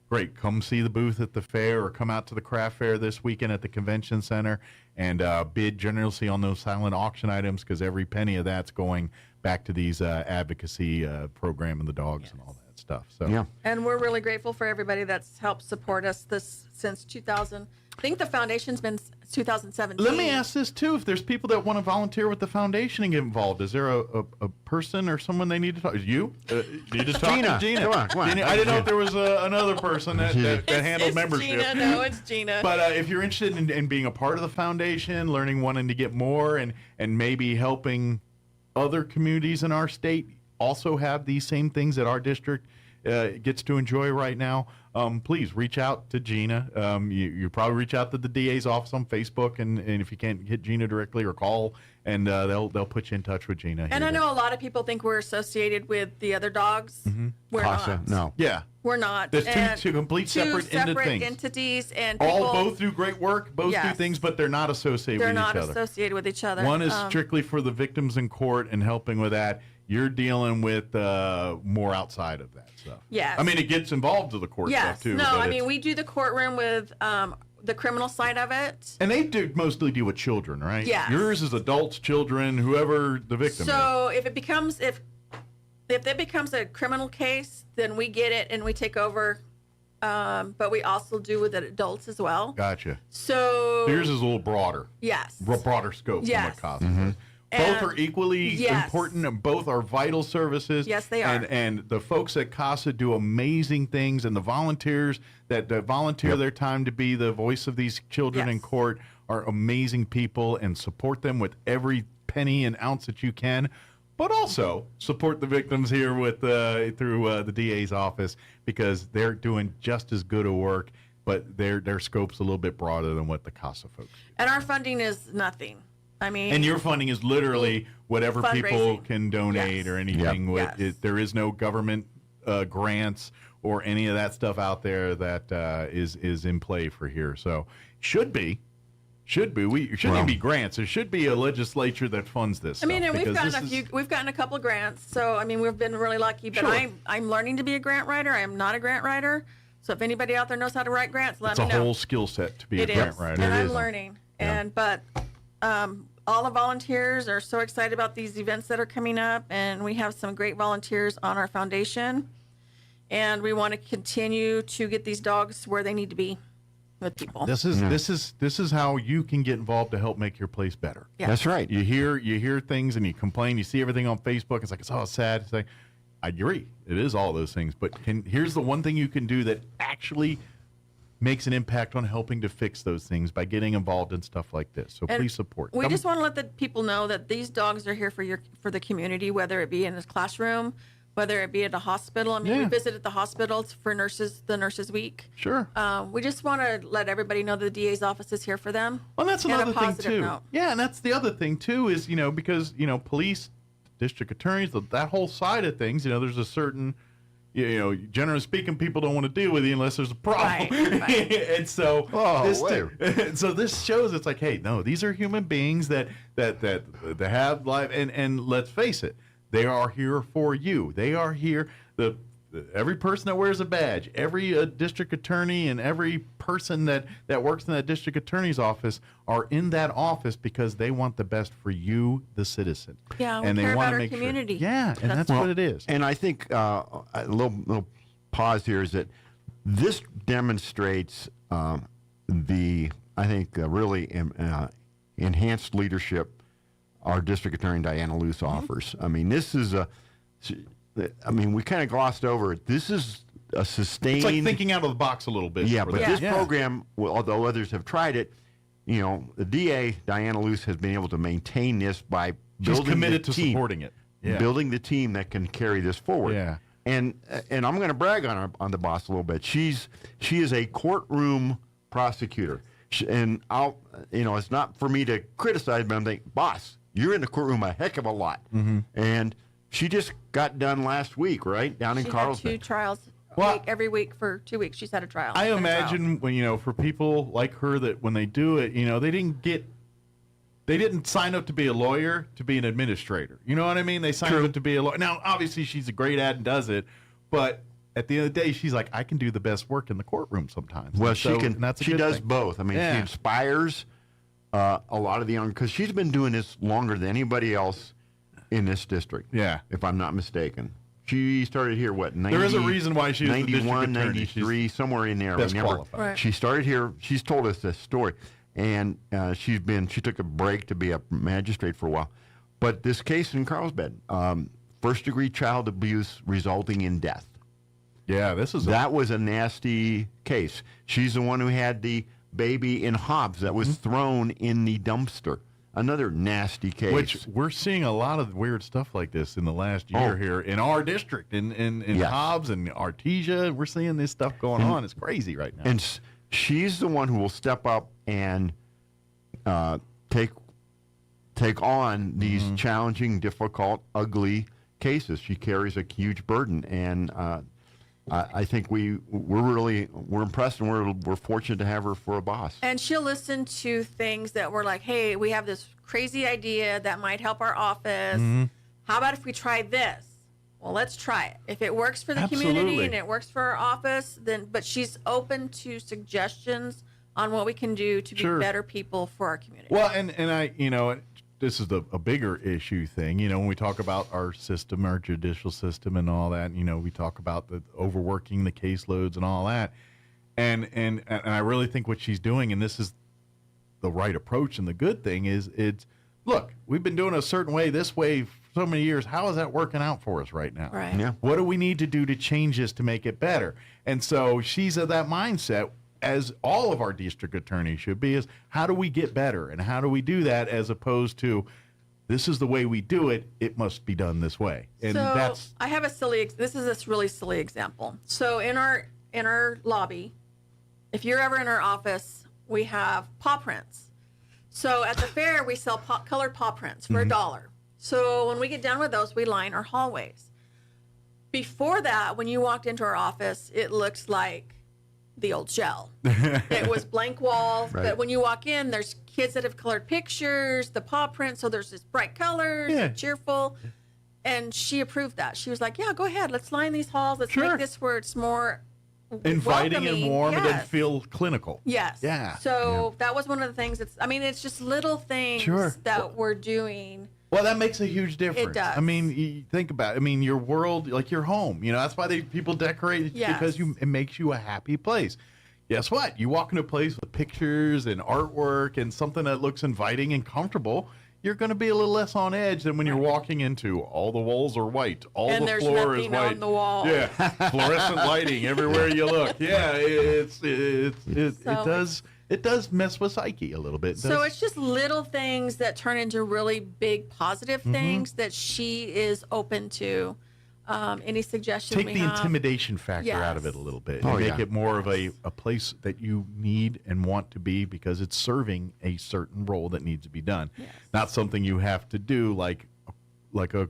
great. Come see the booth at the fair or come out to the craft fair this weekend at the convention center and bid generously on those silent auction items because every penny of that's going back to these advocacy program and the dogs and all that stuff. So Yeah. And we're really grateful for everybody that's helped support us since 2000. I think the foundation's been 2017. let me ask this too: if there's people that want to volunteer with the foundation and get involved, is there a person or someone they need to talk? You need to talk to Gina. Come on. Gina, I didn't know if there was another person that handled it's membership. Gina. No, it's Gina. But if you're interested in being a part of the foundation, wanting to get more, and maybe helping other communities in our state also have these same things that our district gets to enjoy right now, please reach out to Gina. You probably reach out to the DA's office on Facebook, and if you can't hit Gina directly or call, and they'll put you in touch with Gina. And I know a lot of people think we're associated with the other dogs. Mm-hmm. We're Casa, not. no. Yeah. We're not. There's And two complete separate things. entities, and people, Both do great work, both do Yes. things, but they're not associated they're with not each other. associated with each other. One is strictly for the victims in court and helping with that. You're dealing with more outside of that stuff. Yes. I mean, it gets involved to the court Yes. stuff too. No, but I it's- mean, we do the courtroom with the criminal side of it. and they do mostly deal with children, right? Yes. Yours is adults, children, whoever the victim is. So if it becomes if that becomes a criminal case, then we get it and we take over. But we also do with adults as well. Gotcha. So Yours is a little broader. Yes. Broader scope Yes. than what CASA is. Both And- are equally Yes. important, and both are vital services. Yes, they are. And the folks at CASA do amazing things, and the volunteers that volunteer their time to be the voice of these children in Yes. court are amazing people, and support them with every penny and ounce that you can. But also support the victims here with through the DA's office, because they're doing just as good a work, but their scope's a little bit broader than what the CASA folks do. and our funding is nothing. I mean, And your funding is literally whatever people Fundraising. can donate Yes. or anything. Yep. Yes. There is no government grants or any of that stuff out there that is in play for here. So should be, Should be. It shouldn't even be grants. There should be a legislature that funds this. I mean, stuff, and because we've gotten a couple of grants. So, I mean, we've been really lucky. But Sure. I'm learning to be a grant writer. I am not a grant writer. So if anybody out there knows how to write grants, let It's me a know. whole skill set to be a It grant is, writer. and It I'm is. learning. Yeah. But all the volunteers are so excited about these events that are coming up, and we have some great volunteers on our foundation, and we want to continue to get these dogs where they need to be with people. This is how you can get involved to help make your place better. Yeah. That's right. You hear things and you complain. You see everything on Facebook. It's like, it's all sad. It's like, I agree. It is all those things. But here's the one thing you can do that actually makes an impact on helping to fix those things by getting involved in stuff like this. So And please support. We just want to let the people know that these dogs are here for the community, whether it be in a classroom, whether it be at a hospital. I mean, we visited the hospitals for the Nurses Week. Sure. We just want to let everybody know the DA's office is here for them. Well, that's And a another thing positive too. note. Yeah, and that's the other thing too is, because, police, district attorneys, that whole side of things, there's a certain, generally speaking, people don't want to deal with you unless there's a problem. Right. And so wait. this shows it's like, hey, no, these are human beings that have life, and let's face it, they are here for you. They are here. Every person that wears a badge, every district attorney, and every person that works in that district attorney's office are in that office because they want the best for you, the citizen. Yeah, we and they care want about to our make community. Sure. Yeah, and that's what it is. And I think a little pause here is that this demonstrates really enhanced leadership our district attorney Diana Luce offers. I mean, this is we kind of glossed over it. This is a sustained. It's like thinking out of the box a little bit. Yeah, but this program, although others have tried it, the DA Diana Luce has been able to maintain this by building committed the to team, supporting it. Yeah. building the team that can carry this forward. Yeah. And I'm going to brag on the boss a little bit. She is a courtroom prosecutor, and it's not for me to criticize, but I'm thinking, boss, you're in the courtroom a heck of a lot. Mm-hmm. And she just got done last week, right, down in Carlsbad. She had 2 trials every week for 2 weeks. She's had a trial. I imagine when for people like her that when they do it, they didn't sign up to be a lawyer, to be an administrator. You know what I mean? They signed up to be a lawyer. Now, obviously, she's a great ad and does it, but at the end of the day, she's like, I can do the best work in the courtroom sometimes. Well, and she can. and that's a She good does thing. both. I mean, she inspires a lot of the young, because she's been doing this longer than anybody else in this district. Yeah, if I'm not mistaken. She started here, 90, there is a reason why she's 91, the 93, somewhere in there. Best qualified. Right. She started here. She's told us this story. And she took a break to be a magistrate for a while. But this case in Carlsbad, first-degree child abuse resulting in death. Yeah, that was a nasty case. She's the one who had the baby in Hobbs that was thrown in the dumpster. Another nasty case. Which we're seeing a lot of weird stuff like this in the last year here in our district, in Hobbs and Artesia. We're seeing this stuff going on. It's crazy right now. And she's the one who will step up and take on these challenging, difficult, ugly cases. She carries a huge burden, and I think we're impressed, and we're fortunate to have her for a boss. And she'll listen to things that we're like, hey, we have this crazy idea that might help our office. How about if we try this? Well, let's try it. If it works for the community and it works for our office, but she's open to suggestions on what we can do to be better people for our community. Well, and I, this is a bigger issue thing. When we talk about our system, our judicial system and all that, we talk about the overworking, the caseloads and all that. And I really think what she's doing, and this is the right approach and the good thing, is look, we've been doing a certain way, this way, for so many years. How is that working out for us right now? Right. Yeah. What do we need to do to change this to make it better? And so she's of that mindset, as all of our district attorneys should be, is how do we get better? And how do we do that, as opposed to, this is the way we do it, it must be done this way. And I have this is this really silly example. So in our lobby, if you're ever in our office, we have paw prints. So at the fair, we sell colored paw prints for $1. So when we get done with those, we line our hallways. Before that, when you walked into our office, it looks like the old shell. It was blank walls, but when you walk in, there's kids that have colored pictures, the paw print, so there's this bright colors, cheerful. And she approved that. She was like, yeah, go ahead. Let's line these halls. Let's make this where it's more inviting and warm, and then Yes. feel clinical. Yes. Yeah. So that was one of the things. It's just little things that we're doing. Well, that makes a huge difference. It does. I mean, you think about it. I mean, your world, like your home, that's why people decorate it, because it makes you a happy place. Guess what? You walk into a place with pictures and artwork and something that looks inviting and comfortable, you're going to be a little less on edge than when you're walking into all the walls are white, all And the there's floor is nothing white. on the wall. Yeah, fluorescent lighting everywhere you look. Yeah, it does mess with psyche a little bit. So it's just little things that turn into really big positive things that she is open to. Any suggestions Take we the have. intimidation factor out of it a little bit. Oh, And make yeah. it more of a place that you need and want to be, because it's serving a certain role that needs to be done. Not something you have to do like a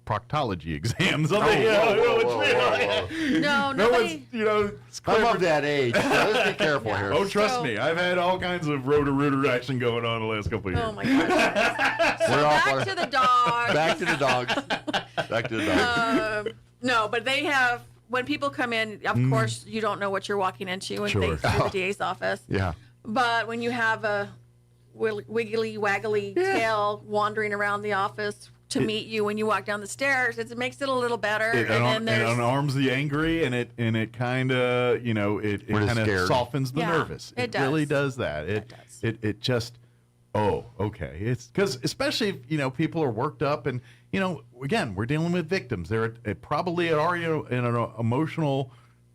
proctology exam. Something, No, no one's, I'm of that age, so let's be careful here. Oh, trust me, I've had all kinds of rotor-rooter action going on the last couple of years. Oh my gosh. So back to the dogs. Back to the dogs. Back to the dogs. No, but they have, when people come in, of course, you don't know what you're walking into when they through the DA's office. Yeah. But when you have a wiggly, waggly tail wandering around the office to meet you when you walk down the stairs, it makes it a little better. And unarms the angry, and it kind of it kind of softens the nervous. It does. Really does that. It just okay. It's because especially if people are worked up, and again, we're dealing with victims. They're probably already in an emotional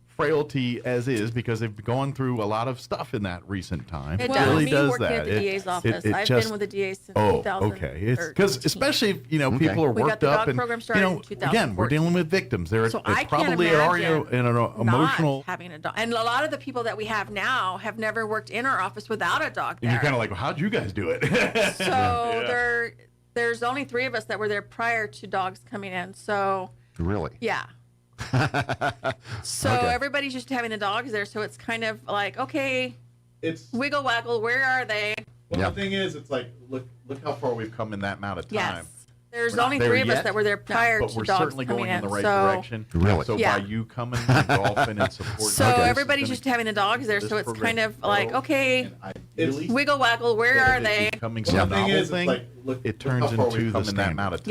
frailty as is, because they've gone through a lot of stuff in that recent time. It really does. does Working that. at the DA's office. I've been with the DA since 2000. Okay. It's because especially if people are We got worked the up, dog and program started in 2014. again, we're dealing with victims. They're So I can't probably already imagine in an emotional. not having a dog. And a lot of the people that we have now have never worked in our office without a dog there. And you're kind of like, well, how'd you guys do it? So there's only 3 of us that were there prior to dogs coming in. So really, yeah. So everybody's used to having the dogs there. So it's kind of like, okay, it's wiggle waggle. Where are they? Well, the thing is, it's like look how far we've come in that amount of time. Yes. There's We're not only there 3 of us yet, that were there prior but to we're dogs certainly coming going in the right so, direction. Really? So Yeah. by you coming and golfing and supporting, So everybody's used to having the dogs there. So it's kind of like, okay, wiggle waggle. Where are they? Becoming some novel thing. It turns into the standard. Amount of time.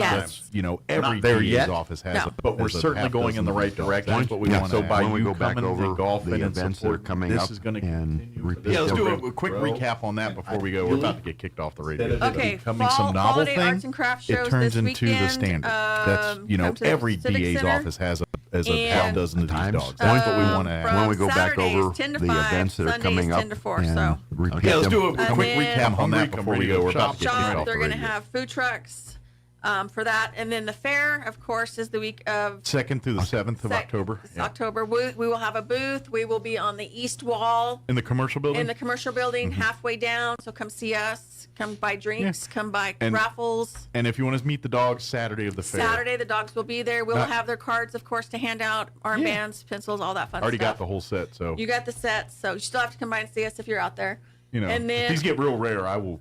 Yes. Every DA's office has it, but we're certainly going in the right direction. That's what we want to. So by when we you go back coming over and golfing the and events that are supporting, coming this up is going to and continue. repeat Yeah, let's do them. a quick recap on that before we go. We're about to get kicked off the radio. Okay, Becoming fall, some novel holiday thing. arts and craft shows It turns this into the weekend. standard. That's Come to the every Civic DA's Center. office has a And half dozen of these times. dogs. That's what we want to have. When we go back Saturdays, over 10 to the 5, events that are Sundays, coming 10 up to 4, and so. repeat Yeah, let's them. do a And quick then- recap on that before we go. We're about to get kicked Shop, off they're the going to radio. have food trucks for that. And then the fair, of course, is the week of 2nd through the 7th of October. It's October. We will have a booth. We will be on the east wall In the commercial building? in the commercial building, halfway down. So come see us. Come buy drinks. Come buy And- raffles. And if you want to meet the dogs, Saturday of the fair. Saturday, the dogs will be there. We'll have their cards, of course, to hand out, armbands, pencils, all that fun Already stuff. got the whole set, so You got the set, so you still have to come by and see us if you're out there. And if then these get real rare, I will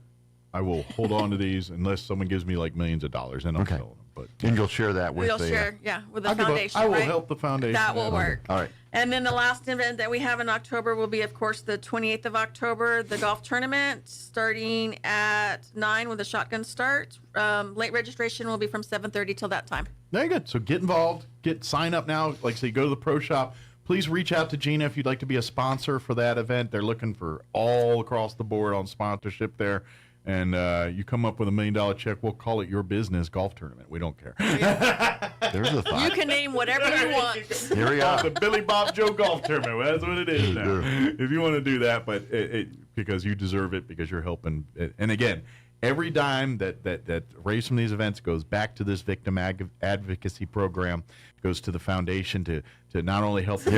hold on to these unless someone gives me like millions of dollars, and I'm selling them. But And you'll share that with we'll the share, with the I'll give a- foundation. I will right? help the foundation. That will out. work. All right. And then the last event that we have in October will be, of course, the 28th of October, the golf tournament, starting at 9 with a shotgun start. Late registration will be from 7:30 till that time. Very good. So get involved. Sign up now. Like I say, go to the pro shop. Please reach out to Gina if you'd like to be a sponsor for that event. They're looking for all across the board on sponsorship there. And you come up with $1 million check, we'll call it your business golf tournament. We don't care. There's a thought. You can name whatever you want. Here we are. The Billy Bob Joe golf tournament. Well, that's what it is now. If you want to do that, but because you deserve it, because you're helping. And again, every dime that raised from these events goes back to this victim advocacy program, goes to the foundation to not only help the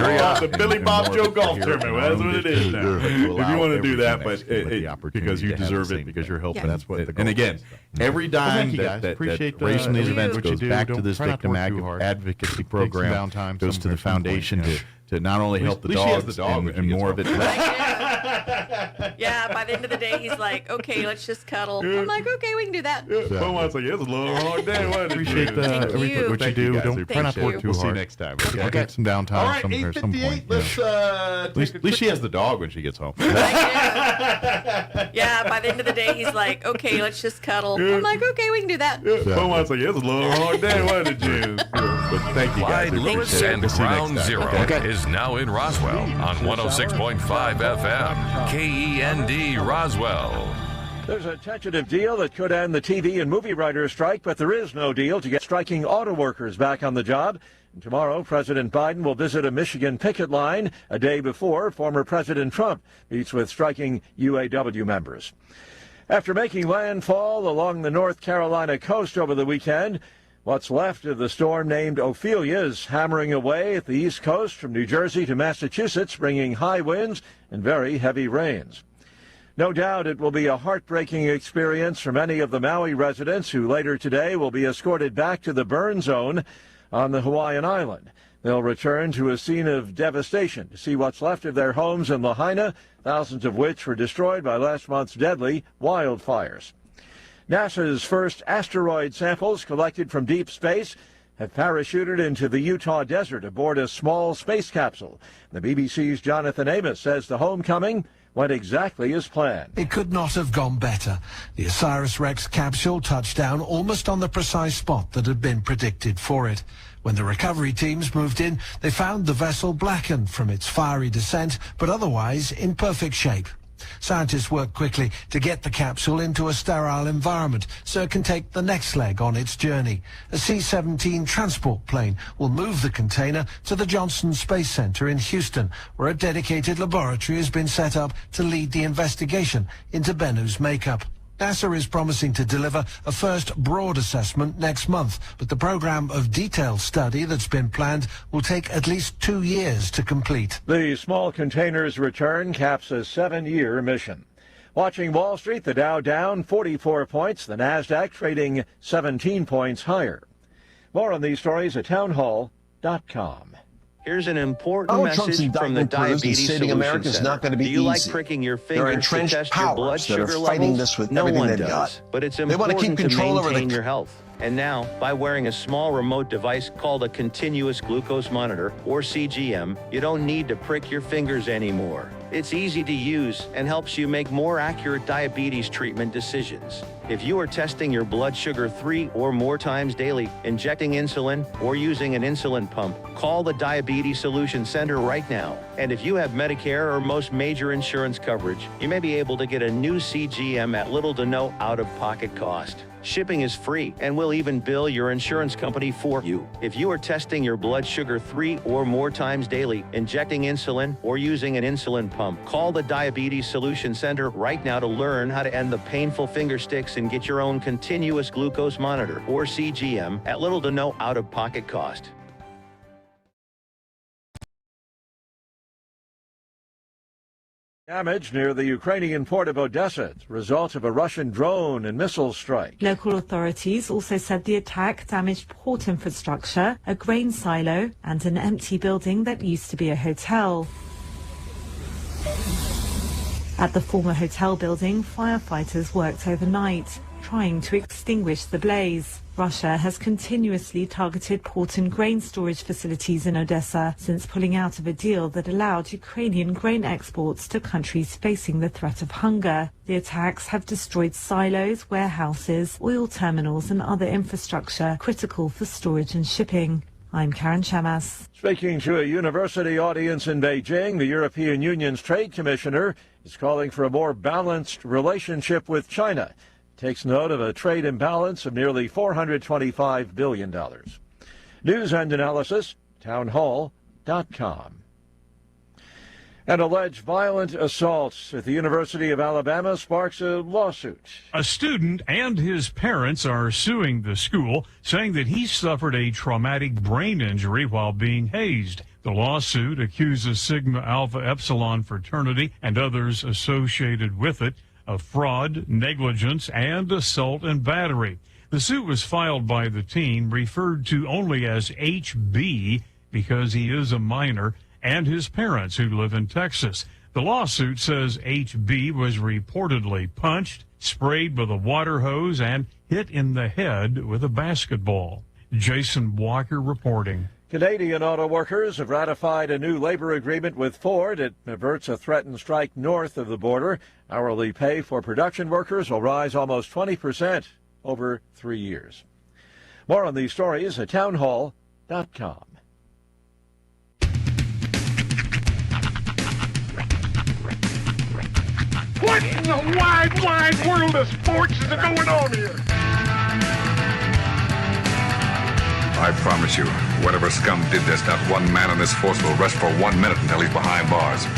Billy Bob Joe golf tournament. Well, that's what it is now. If you want to do that, but because you deserve it, because you're helping. That's what. And again, every dime that raised from these events goes back to this victim advocacy program, goes to the foundation to not only help the dogs and more of it. Yeah, by the end of the day, he's like, okay, let's just cuddle. I'm like, okay, we can do that. Someone's like, it was a little hard day. Appreciate everything what you do. Try not to work too hard. We'll see you next time. Okay. Get some downtime. All right, 8:58. Let's at least she has the dog when she gets home. Yeah, by the end of the day, he's like, okay, let's just cuddle. I'm like, okay, we can do that. Someone's like, it was a little hard day, wasn't it, Jim? But thank you, guys. Clyde Lewis and Ground Zero is now in Roswell on 106.5 FM, KEND Roswell. There's a tentative deal that could end the TV and movie writers' strike, but there is no deal to get striking auto workers back on the job. And tomorrow, President Biden will visit a Michigan picket line a day before former President Trump meets with striking UAW members. After making landfall along the North Carolina coast over the weekend, what's left of the storm named Ophelia is hammering away at the East Coast from New Jersey to Massachusetts, bringing high winds and very heavy rains. No doubt it will be a heartbreaking experience for many of the Maui residents who later today will be escorted back to the burn zone on the Hawaiian island. They'll return to a scene of devastation to see what's left of their homes in Lahaina, thousands of which were destroyed by last month's deadly wildfires. NASA's first asteroid samples collected from deep space have parachuted into the Utah desert aboard a small space capsule. The BBC's Jonathan Amos says the homecoming went exactly as planned. It could not have gone better. The OSIRIS-REx capsule touched down almost on the precise spot that had been predicted for it. When the recovery teams moved in, they found the vessel blackened from its fiery descent, but otherwise in perfect shape. Scientists worked quickly to get the capsule into a sterile environment so it can take the next leg on its journey. A C-17 transport plane will move the container to the Johnson Space Center in Houston, where a dedicated laboratory has been set up to lead the investigation into Bennu's makeup. NASA is promising to deliver a first broad assessment next month, but the program of detailed study that's been planned will take at least 2 years to complete. The small container's return caps a 7-year mission. Watching Wall Street, the Dow down 44 points, the NASDAQ trading 17 points higher. More on these stories at townhall.com. Here's an important message from the Diabetes Solution America is not going to be Do you easy. like pricking your There are fingers to entrenched test your blood powers that are sugar fighting levels? this with No everything one they've does, got. but it's They want to important keep control to over maintain the your health. And now, by wearing a small remote device called a continuous glucose monitor, or CGM, you don't need to prick your fingers anymore. It's easy to use and helps you make more accurate diabetes treatment decisions. If you are testing your blood sugar 3 or more times daily, injecting insulin, or using an insulin pump, call the Diabetes Solution Center right now. And if you have Medicare or most major insurance coverage, you may be able to get a new CGM at little to no out-of-pocket cost. Shipping is free, and we'll even bill your insurance company for you. If you are testing your blood sugar 3 or more times daily, injecting insulin, or using an insulin pump, call the Diabetes Solution Center right now to learn how to end the painful finger sticks and get your own continuous glucose monitor, or CGM, at little to no out-of-pocket cost. Damage near the Ukrainian port of Odessa as a result of a Russian drone and missile strike. Local authorities also said the attack damaged port infrastructure, a grain silo, and an empty building that used to be a hotel. At the former hotel building, firefighters worked overnight, trying to extinguish the blaze. Russia has continuously targeted port and grain storage facilities in Odessa since pulling out of a deal that allowed Ukrainian grain exports to countries facing the threat of hunger. The attacks have destroyed silos, warehouses, oil terminals and other infrastructure critical for storage and shipping. I'm Karen Chamas. Speaking to a university audience in Beijing, the European Union's trade commissioner is calling for a more balanced relationship with China. Takes note of a trade imbalance of nearly $425 billion. News and analysis, townhall.com. An alleged violent assault at the University of Alabama sparks a lawsuit. A student and his parents are suing the school, saying that he suffered a traumatic brain injury while being hazed. The lawsuit accuses Sigma Alpha Epsilon fraternity and others associated with it of fraud, negligence, and assault and battery. The suit was filed by the teen, referred to only as HB because he is a minor, and his parents who live in Texas. The lawsuit says HB was reportedly punched, sprayed with a water hose, and hit in the head with a basketball. Jason Walker reporting. Canadian auto workers have ratified a new labor agreement with Ford. It averts a threatened strike north of the border. Hourly pay for production workers will rise almost 20% over 3 years. More on these stories at townhall.com. What in the wide, wide world of sports is going on here? I promise you, whatever scum did this, not one man in this force will rest for 1 minute until he's behind bars.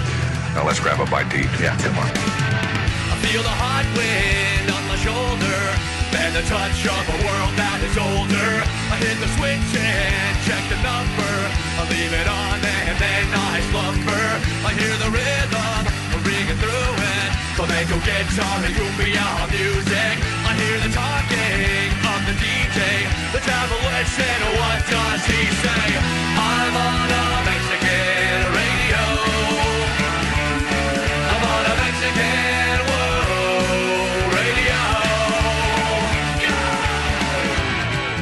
Now let's grab a bite to eat. Yeah, come on. I feel the hot wind on my shoulder and the touch of a world that is older. I hit the switch and check the number. I leave it on and then I slumber. I hear the rhythm ringing through it. Flamenco guitar and cumbia music. I hear the talking of the DJ. The travel listen, what does he say? I'm on a Mexican radio. I'm on a Mexican radio.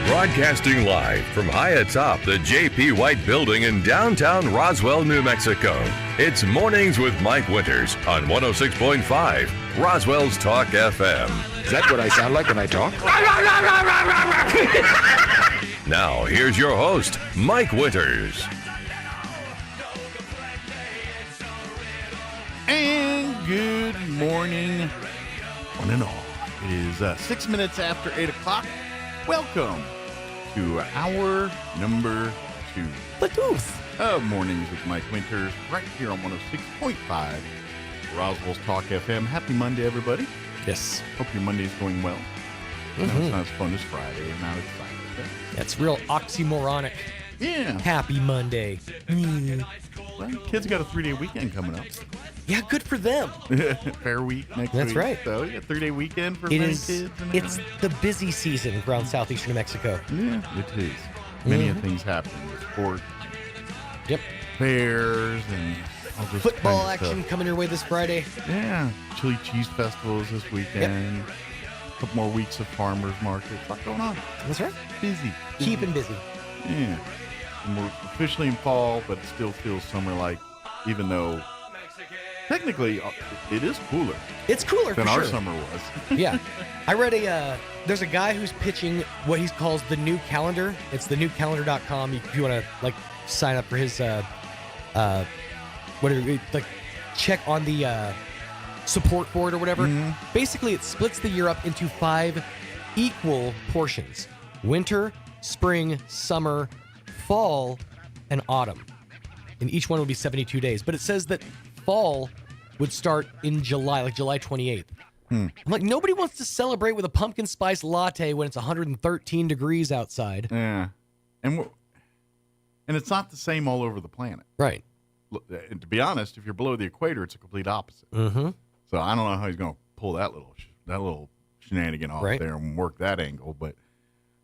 Broadcasting live from high atop the J.P. White Building in downtown Roswell, New Mexico. It's Mornings with Mike Winters on 106.5 Roswell's Talk FM. Is that what I sound like when I talk? Now, here's your host, Mike Winters. And good morning, one and all. It is 6 minutes after 8 o'clock. Welcome to hour number 2. The Deuce. Of Mornings with Mike Winters, right here on 106.5 Roswell's Talk FM. Happy Monday, everybody. Yes. Hope your Monday's going well. It's not as fun as Friday. I'm not excited. That's real oxymoronic. Yeah. Happy Monday. Well, kids got a 3-day weekend coming up. Yeah, good for them. Fair week next week. That's right. So you got a 3-day weekend for It many is. kids. And It's the busy season around southeastern New Mexico. Yeah, it is. Many things happen. Sport. Yep. Fairs and all this Football kind of action stuff. coming your way this Friday. Yeah. Chili Cheese Festivals this weekend. A couple more weeks of farmers markets. A lot going on. That's right. Busy. Keeping busy. Yeah. And we're officially in fall, but it still feels summer-like, even though technically it is cooler. It's cooler than for our sure. summer was. Yeah. I read there's a guy who's pitching what he calls the new calendar. It's thenewcalendar.com. If you want to sign up for his check on the support for it or whatever. Basically, it splits the year up into 5 equal portions: winter, spring, summer, fall, and autumn. And each one would be 72 days. But it says that fall would start in July, like July 28th. I'm like, nobody wants to celebrate with a pumpkin spice latte when it's 113 degrees outside. Yeah. And it's not the same all over the planet. Right. And to be honest, if you're below the equator, it's a complete opposite. Mm-hmm. So I don't know how he's going to pull that little shenanigan off there and work that angle. But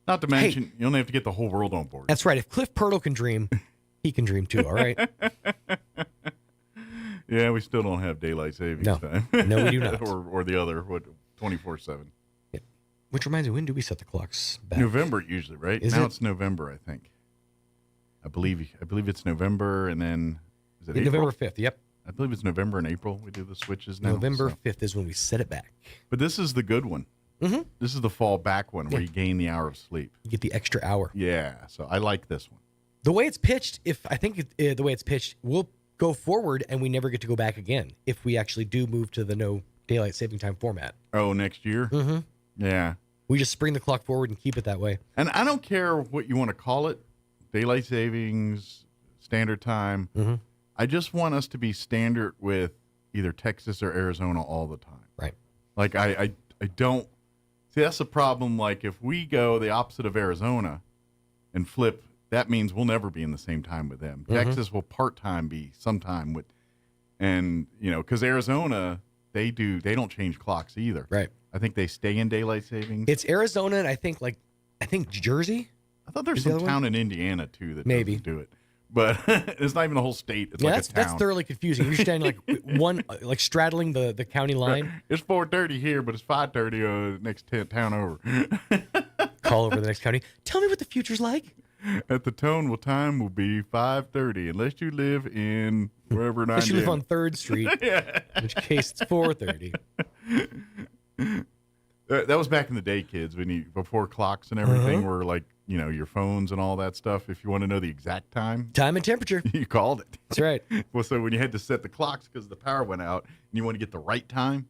not to mention, you only have to get the whole world on board. That's right. If Cliff Pirtle can dream, he can dream too, all right? Yeah, we still don't have daylight savings time. No, we do not. or the other, 24/7. Yeah. Which reminds me, when do we set the clocks back? November usually, right? Now it's November, I think. I believe it's November, and then is it November April? 5th, yep. I believe it's November and April. We do the switches now. November so. 5th is when we set it back. But this is the good one. Mm-hmm. This is the fall back one where you gain the hour of sleep. You get the extra hour. Yeah, so I like this one. The way it's pitched, the way it's pitched, we'll go forward and we never get to go back again if we actually do move to the no daylight saving time format. Oh, next year? Mm-hmm. Yeah. We just spring the clock forward and keep it that way. And I don't care what you want to call it, daylight savings, standard time. Mm-hmm. I just want us to be standard with either Texas or Arizona all the time. Right. Like I don't see, that's the problem. Like if we go the opposite of Arizona and flip, that means we'll never be in the same time with them. Mm-hmm. Texas will part-time be sometime with, and because Arizona, they don't change clocks either. Right. I think they stay in daylight savings. It's Arizona and I think Jersey. I thought there's some town in Indiana too that maybe doesn't do it. But it's not even a whole state. It's like a town. That's thoroughly confusing. You're standing like straddling the county line. It's 4:30 here, but it's 5:30 next town over. Call over the next county. Tell me what the future's like. At the tone, time will be 5:30, unless you live in wherever. Unless you live on 3rd Street, in which case it's 4:30. That was back in the day, kids, before clocks and everything were like, your phones and all that stuff. If you want to know the exact time and temperature, you called it. That's right. Well, so when you had to set the clocks because the power went out and you want to get the right time,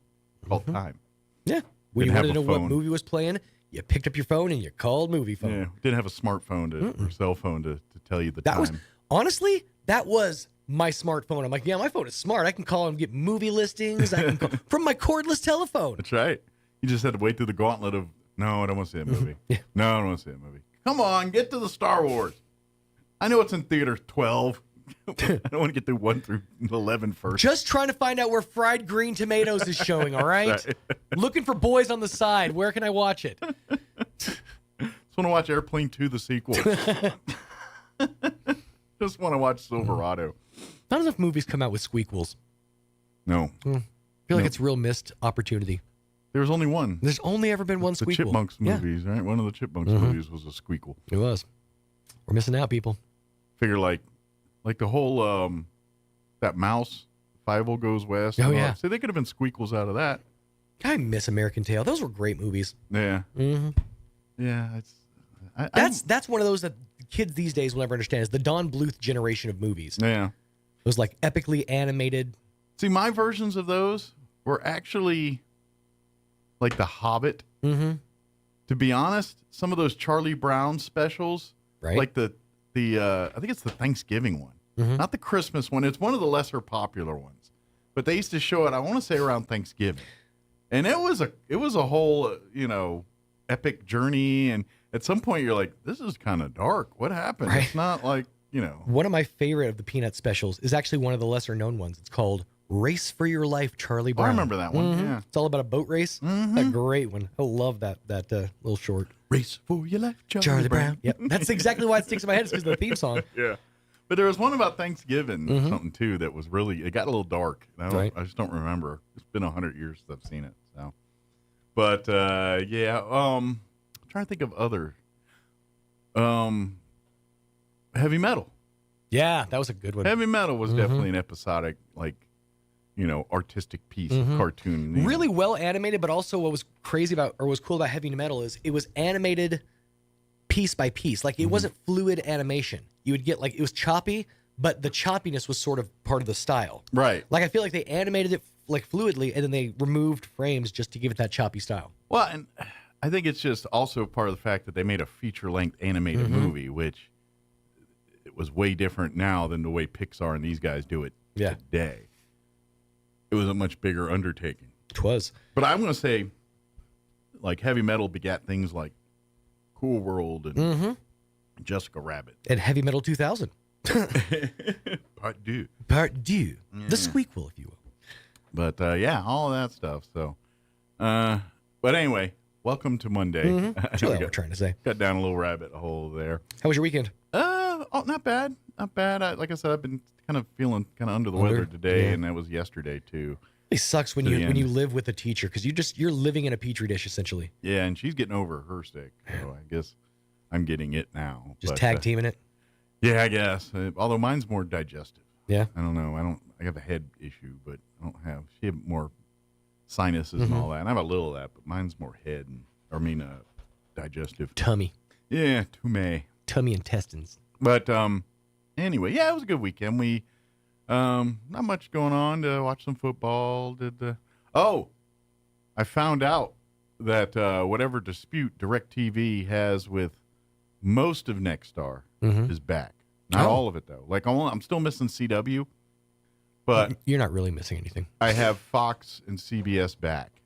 called time. Yeah. When you wanted to know what movie was playing, you picked up your phone and you called movie phone. Yeah. Didn't have a smartphone or cell phone to tell you the time. Honestly, that was my smartphone. I'm like, yeah, my phone is smart. I can call and get movie listings. I can call from my cordless telephone. That's right. You just had to wait through the gauntlet of, no, I don't want to see that movie. No, I don't want to see that movie. Come on, get to the Star Wars. I know it's in theaters 12. I don't want to get through 1 through 11 first. Just trying to find out where Fried Green Tomatoes is showing, all right? Looking for Boys on the Side. Where can I watch it? Just want to watch Airplane 2, the sequel. Just want to watch Silverado. Not enough movies come out with squeakquels. No. I feel like it's a real missed opportunity. There was only one. There's only ever been one the squeakquel. Chipmunks movies, right? One of the Chipmunks movies was a squeakquel. It was. We're missing out, people. Figure like the whole that mouse, Fievel Goes West. Oh, yeah. So they could have been squeakquels out of that. I miss American Tail. Those were great movies. Yeah. Yeah. That's one of those that kids these days will never understand. Is the Don Bluth generation of movies. Yeah. It was like epically animated. See, my versions of those were actually like The Hobbit. Mm-hmm. To be honest, some of those Charlie Brown specials, right? Like the I think it's the Thanksgiving one, not the Christmas one. It's one of the lesser popular ones, but they used to show it. I want to say around Thanksgiving, and it was a whole epic journey. And at some point, you're like, this is kind of dark. What happened? Right. It's not like One of my favorite of the Peanut specials is actually one of the lesser known ones. It's called Race for Your Life, Charlie Brown. I remember that one. Yeah, it's all about a boat race. A great one. I love that little short. Race for Your Life, Charlie Brown. Yep, that's exactly why it sticks in my head. It's because of the theme song. Yeah, but there was one about Thanksgiving or something too that was it got a little dark. I just don't remember. It's been 100 years since I've seen it. So, but I'm trying to think of other heavy metal. Yeah, that was a good one. Heavy metal was definitely an episodic, artistic piece of cartoon. Really well animated, but also what was crazy about, or was cool about heavy metal is it was animated piece by piece. Like it wasn't fluid animation. You would get it was choppy, but the choppiness was sort of part of the style. Right. Like I feel like they animated it fluidly, and then they removed frames just to give it that choppy style. Well, and I think it's just also part of the fact that they made a feature-length animated movie, which it was way different now than the way Pixar and these guys do it today. It was a much bigger undertaking. It was. But I'm going to say, heavy metal begat things like Cool World and Jessica Rabbit. And Heavy Metal 2000. Part 2. The squeakquel, if you will. But, all of that stuff. So, but anyway, welcome to Monday. That's what we're trying to say. Got down a little rabbit hole there. How was your weekend? Not bad. Not bad. Like I said, I've been kind of feeling kind of under the weather today, and that was yesterday too. It sucks when you live with a teacher because you're living in a petri dish essentially. Yeah, and she's getting over her stick, so I guess I'm getting it now. Just tag teaming it. Yeah, I guess. Although mine's more digestive. Yeah. I don't know. I have a head issue, but I don't have. She had more sinuses and all that, and I have a little of that, but mine's more head digestive. Tummy. Yeah, tummy intestines. But anyway, it was a good weekend. We not much going on to watch some football. I found out that whatever dispute DirecTV has with most of Nexstar is back. Not all of it though. I'm still missing CW, but you're not really missing anything. I have Fox and CBS back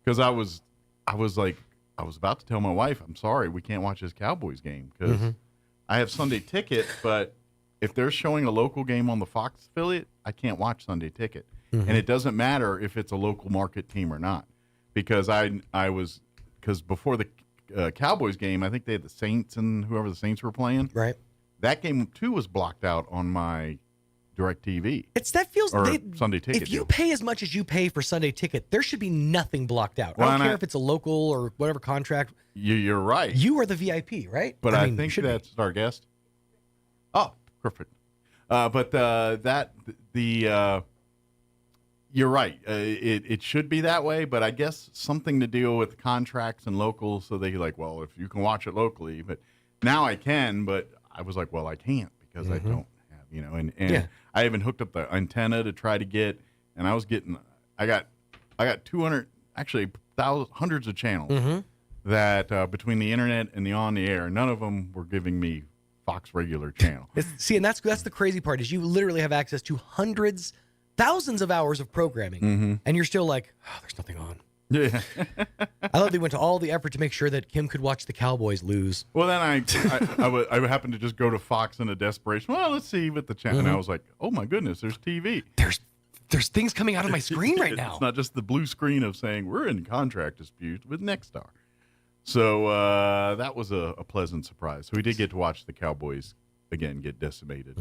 because I was about to tell my wife, I'm sorry, we can't watch this Cowboys game because I have Sunday Ticket, but if they're showing a local game on the Fox affiliate, I can't watch Sunday Ticket. And it doesn't matter if it's a local market team or not, because because before the Cowboys game, I think they had the Saints and whoever the Saints were playing. Right. that game too was blocked out on my DirecTV. That feels or Sunday Ticket. If you pay as much as you pay for Sunday Ticket, there should be nothing blocked out. I don't care if it's a local or whatever contract. You're right. You are the VIP, right? But I think that's our guest. Oh, perfect. You're right. It should be that way, but I guess something to deal with contracts and locals. So they like, well, if you can watch it locally, but now I can. But I was like, well, I can't because I don't have, and I even hooked up the antenna to try to get, and I got 200, actually hundreds of channels that between the internet and the on the air, none of them were giving me Fox regular channel. And that's the crazy part is you literally have access to thousands of hours of programming, and you're still like, oh, there's nothing on. Yeah. I love they went to all the effort to make sure that Kim could watch the Cowboys lose. Well, then I happened to just go to Fox in a desperation. Well, let's see what the channel. And I was like, oh my goodness, there's TV. There's things coming out of my screen right now. It's not just the blue screen of saying we're in contract dispute with Nexstar. So that was a pleasant surprise. So we did get to watch the Cowboys again get decimated.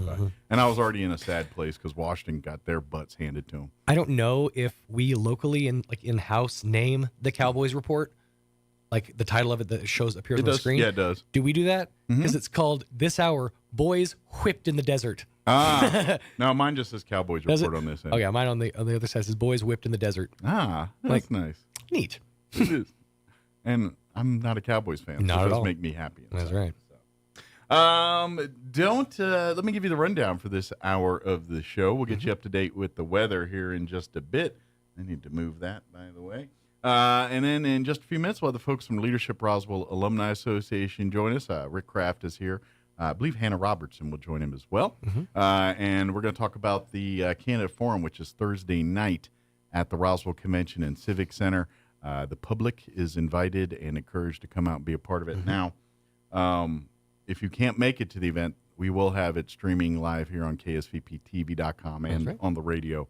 And I was already in a sad place because Washington got their butts handed to them. I don't know if we locally in-house name the Cowboys report, like the title of it that appears on the screen. Yeah, it does. Do we do that? Because it's called This Hour, Boys Whipped in the Desert. No, mine just says Cowboys report on this end. Oh yeah, mine on the other side says Boys Whipped in the Desert. That's nice. Neat. It is. And I'm not a Cowboys fan. Not so at it does all. make me happy. That's right. Let me give you the rundown for this hour of the show. We'll get you up to date with the weather here in just a bit. I need to move that, by the way. And then in just a few minutes, we'll have the folks from Leadership Roswell Alumni Association join us. Rick Kraft is here. I believe Hannah Robertson will join him as well. And we're going to talk about the Candidate Forum, which is Thursday night at the Roswell Convention and Civic Center. The public is invited and encouraged to come out and be a part of it. Now, if you can't make it to the event, we will have it streaming live here on KSVPTV.com and on the radio,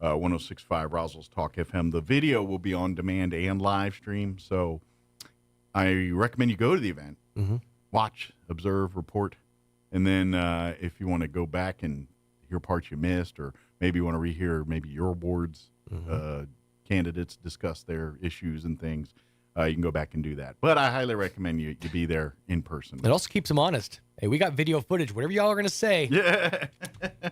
106.5 Roswell's Talk FM. The video will be on demand and live stream, so I recommend you go to the event, watch, observe, report, and then if you want to go back and hear parts you missed, or maybe you want to rehear maybe your board's candidates discuss their issues and things, you can go back and do that. But I highly recommend you be there in person. It also keeps them honest. Hey, we got video footage. Whatever y'all are going to say,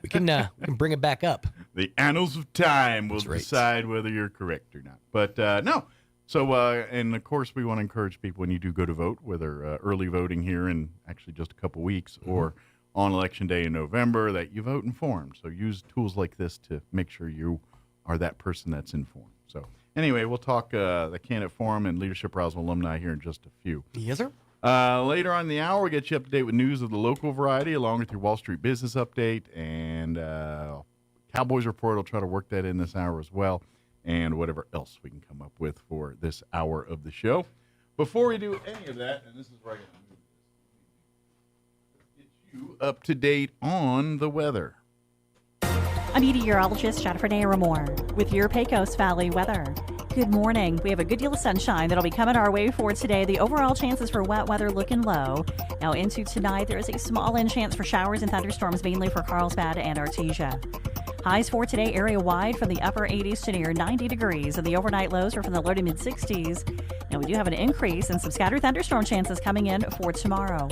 we can bring it back up. The annals of time will decide whether you're correct or not. But no. So, and of course, we want to encourage people when you do go to vote, whether early voting here in actually just a couple weeks or on Election Day in November, that you vote informed. So use tools like this to make sure you are that person that's informed. So anyway, we'll talk the Candidate Forum and Leadership Roswell alumni here in just a few. Yes, sir. Later on in the hour, we'll get you up to date with news of the local variety, along with your Wall Street business update. And Cowboys Report will try to work that in this hour as well. And whatever else we can come up with for this hour of the show. Before we do any of that, and this is where I'm going to move this, get you up to date on the weather. I'm meteorologist Jennifer Naramore with your Pecos Valley weather. Good morning. We have a good deal of sunshine that'll be coming our way for today. The overall chances for wet weather looking low. Now into tonight, there is a small chance for showers and thunderstorms, mainly for Carlsbad and Artesia. Highs for today area-wide from the upper 80s to near 90 degrees, and the overnight lows are from the low to mid-60s. Now, we do have an increase in some scattered thunderstorm chances coming in for tomorrow.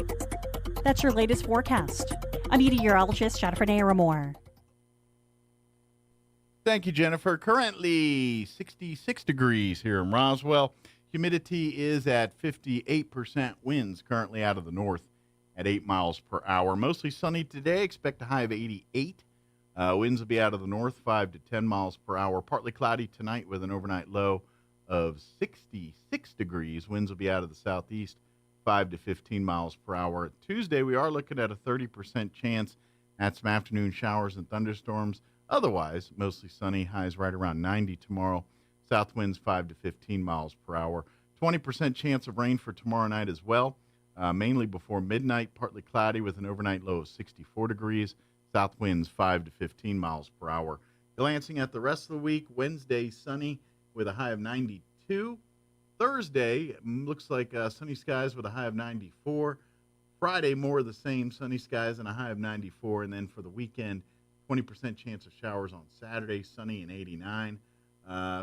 That's your latest forecast. I'm meteorologist Jennifer Naramore. Thank you, Jennifer. Currently 66 degrees here in Roswell. Humidity is at 58%. Winds currently out of the north at 8 miles per hour. Mostly sunny today. Expect a high of 88. Winds will be out of the north, 5 to 10 miles per hour. Partly cloudy tonight with an overnight low of 66 degrees. Winds will be out of the southeast, 5 to 15 miles per hour. Tuesday, we are looking at a 30% chance at some afternoon showers and thunderstorms. Otherwise, mostly sunny. Highs right around 90 tomorrow. South winds 5 to 15 miles per hour. 20% chance of rain for tomorrow night as well. Mainly before midnight, partly cloudy with an overnight low of 64 degrees. South winds 5 to 15 miles per hour. Glancing at the rest of the week, Wednesday sunny with a high of 92. Thursday looks like sunny skies with a high of 94. Friday, more of the same, sunny skies and a high of 94. And then for the weekend, 20% chance of showers on Saturday, sunny and 89.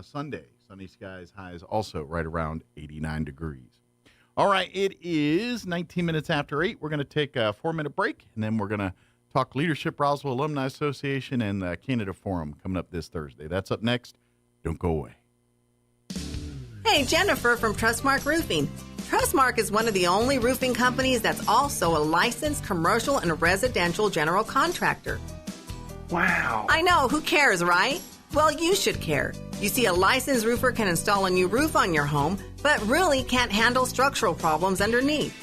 Sunday, sunny skies, highs also right around 89 degrees. All right, it is 19 minutes after 8. We're going to take a 4-minute break, and then we're going to talk Leadership Roswell Alumni Association and the Canada Forum coming up this Thursday. That's up next. Don't go away. Hey, Jennifer from Trustmark Roofing. Trustmark is one of the only roofing companies that's also a licensed commercial and residential general contractor. Wow. I know, who cares, right? Well, you should care. You see, a licensed roofer can install a new roof on your home, but really can't handle structural problems underneath.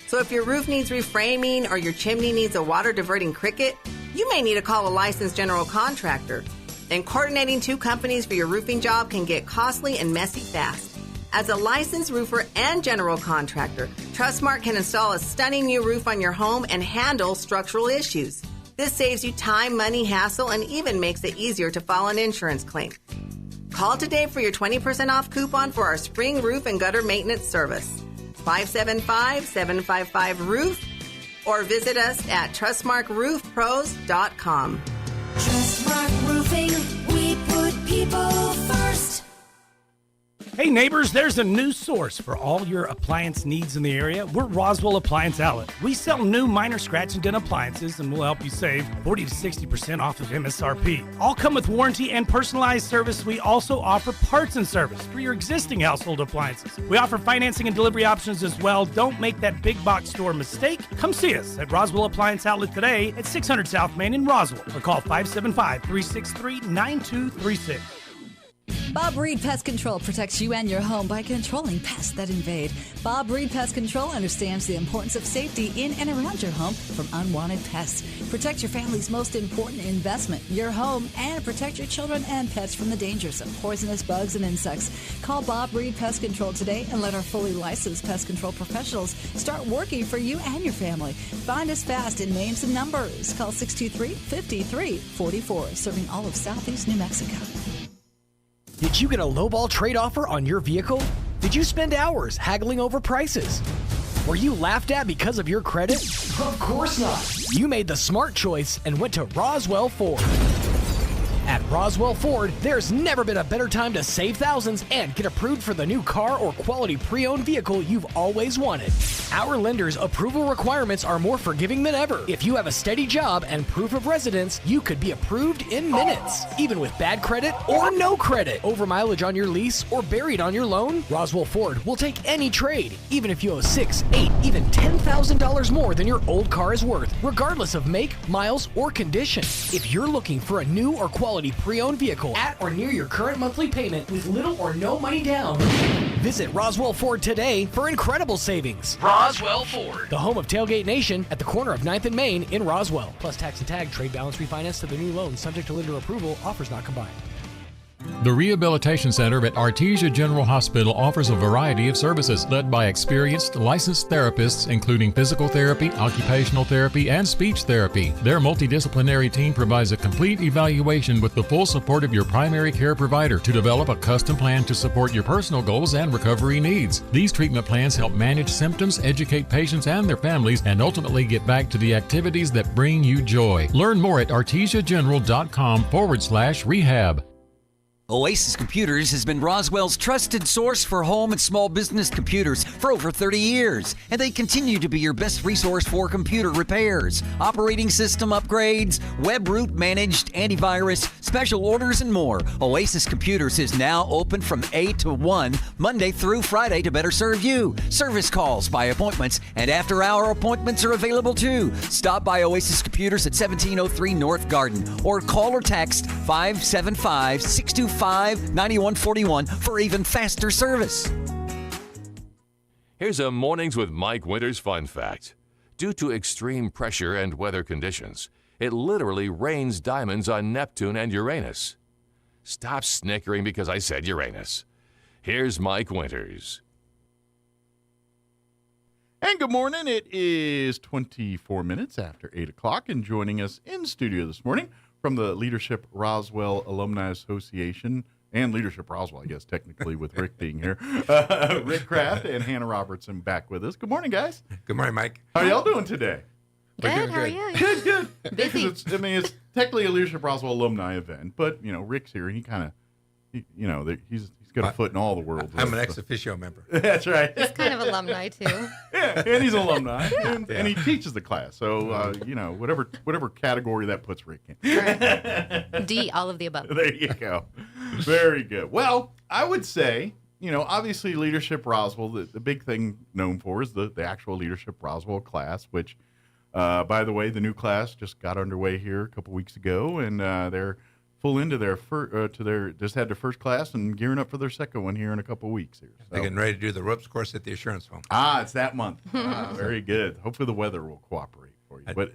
So if your roof needs reframing or your chimney needs a water-diverting cricket, you may need to call a licensed general contractor. And coordinating 2 companies for your roofing job can get costly and messy fast. As a licensed roofer and general contractor, Trustmark can install a stunning new roof on your home and handle structural issues. This saves you time, money, hassle, and even makes it easier to file an insurance claim. Call today for your 20% off coupon for our spring roof and gutter maintenance service. 575-755-ROOF or visit us at trustmarkroofpros.com. Trustmark Roofing, we put people first. Hey neighbors, there's a new source for all your appliance needs in the area. We're Roswell Appliance Outlet. We sell new minor scratch and dent appliances and we'll help you save 40 to 60% off of MSRP. All come with warranty and personalized service. We also offer parts and service for your existing household appliances. We offer financing and delivery options as well. Don't make that big box store mistake. Come see us at Roswell Appliance Outlet today at 600 South Main in Roswell or call 575-363-9236. Bob Reed Pest Control protects you and your home by controlling pests that invade. Bob Reed Pest Control understands the importance of safety in and around your home from unwanted pests. Protect your family's most important investment, your home, and protect your children and pets from the dangers of poisonous bugs and insects. Call Bob Reed Pest Control today and let our fully licensed pest control professionals start working for you and your family. Find us fast in names and numbers. Call 623-5344, serving all of Southeast New Mexico. Did you get a lowball trade offer on your vehicle? Did you spend hours haggling over prices? Were you laughed at because of your credit? Of course not. You made the smart choice and went to Roswell Ford. At Roswell Ford, there's never been a better time to save thousands and get approved for the new car or quality pre-owned vehicle you've always wanted. Our lenders' approval requirements are more forgiving than ever. If you have a steady job and proof of residence, you could be approved in minutes. Even with bad credit or no credit, over mileage on your lease, or buried on your loan, Roswell Ford will take any trade, even if you owe $6,000, $8,000, even $10,000 more than your old car is worth, regardless of make, miles, or condition. If you're looking for a new or quality pre-owned vehicle at or near your current monthly payment with little or no money down, visit Roswell Ford today for incredible savings. Roswell Ford, the home of Tailgate Nation at the corner of 9th and Main in Roswell. Plus tax and tag, trade balance refinance to the new loan, subject to lender approval, offers not combined. The Rehabilitation Center at Artesia General Hospital offers a variety of services led by experienced licensed therapists, including physical therapy, occupational therapy, and speech therapy. Their multidisciplinary team provides a complete evaluation with the full support of your primary care provider to develop a custom plan to support your personal goals and recovery needs. These treatment plans help manage symptoms, educate patients and their families, and ultimately get back to the activities that bring you joy. Learn more at artesiageneral.com/rehab. Oasis Computers has been Roswell's trusted source for home and small business computers for over 30 years, and they continue to be your best resource for computer repairs, operating system upgrades, web root managed, antivirus, special orders, and more. Oasis Computers is now open from 8 to 1, Monday through Friday to better serve you. Service calls by appointments and after-hour appointments are available too. Stop by Oasis Computers at 1703 North Garden or call or text 575-625-9141 for even faster service. Here's a Mornings with Mike Winters fun fact. Due to extreme pressure and weather conditions, it literally rains diamonds on Neptune and Uranus. Stop snickering because I said Uranus. Here's Mike Winters. And good morning. It is 24 minutes after 8 o'clock, and joining us in studio this morning from the Leadership Roswell Alumni Association, and Leadership Roswell, I guess, technically, with Rick being here. Rick Kraft and Hannah Robertson back with us. Good morning, guys. Good morning, Mike. How are y'all doing today? Good. How are you? Good. Busy. It's technically a Leadership Roswell alumni event, but Rick's here, and he kind of, he's got a foot in all the world. I'm an ex officio member. That's right. He's kind of alumni too. Yeah, and he's an alumni, and he teaches the class. So whatever category that puts Rick in. Right. D, all of the above. There you go. Very good. Well, I would say, obviously Leadership Roswell, the big thing known for is the actual Leadership Roswell class, which, by the way, the new class just got underway here a couple weeks ago, and they're full into their just had their first class and gearing up for their second one here in a couple weeks here. So. They're getting ready to do the ropes course at the assurance home. It's that month. Very good. Hopefully the weather will cooperate for you. But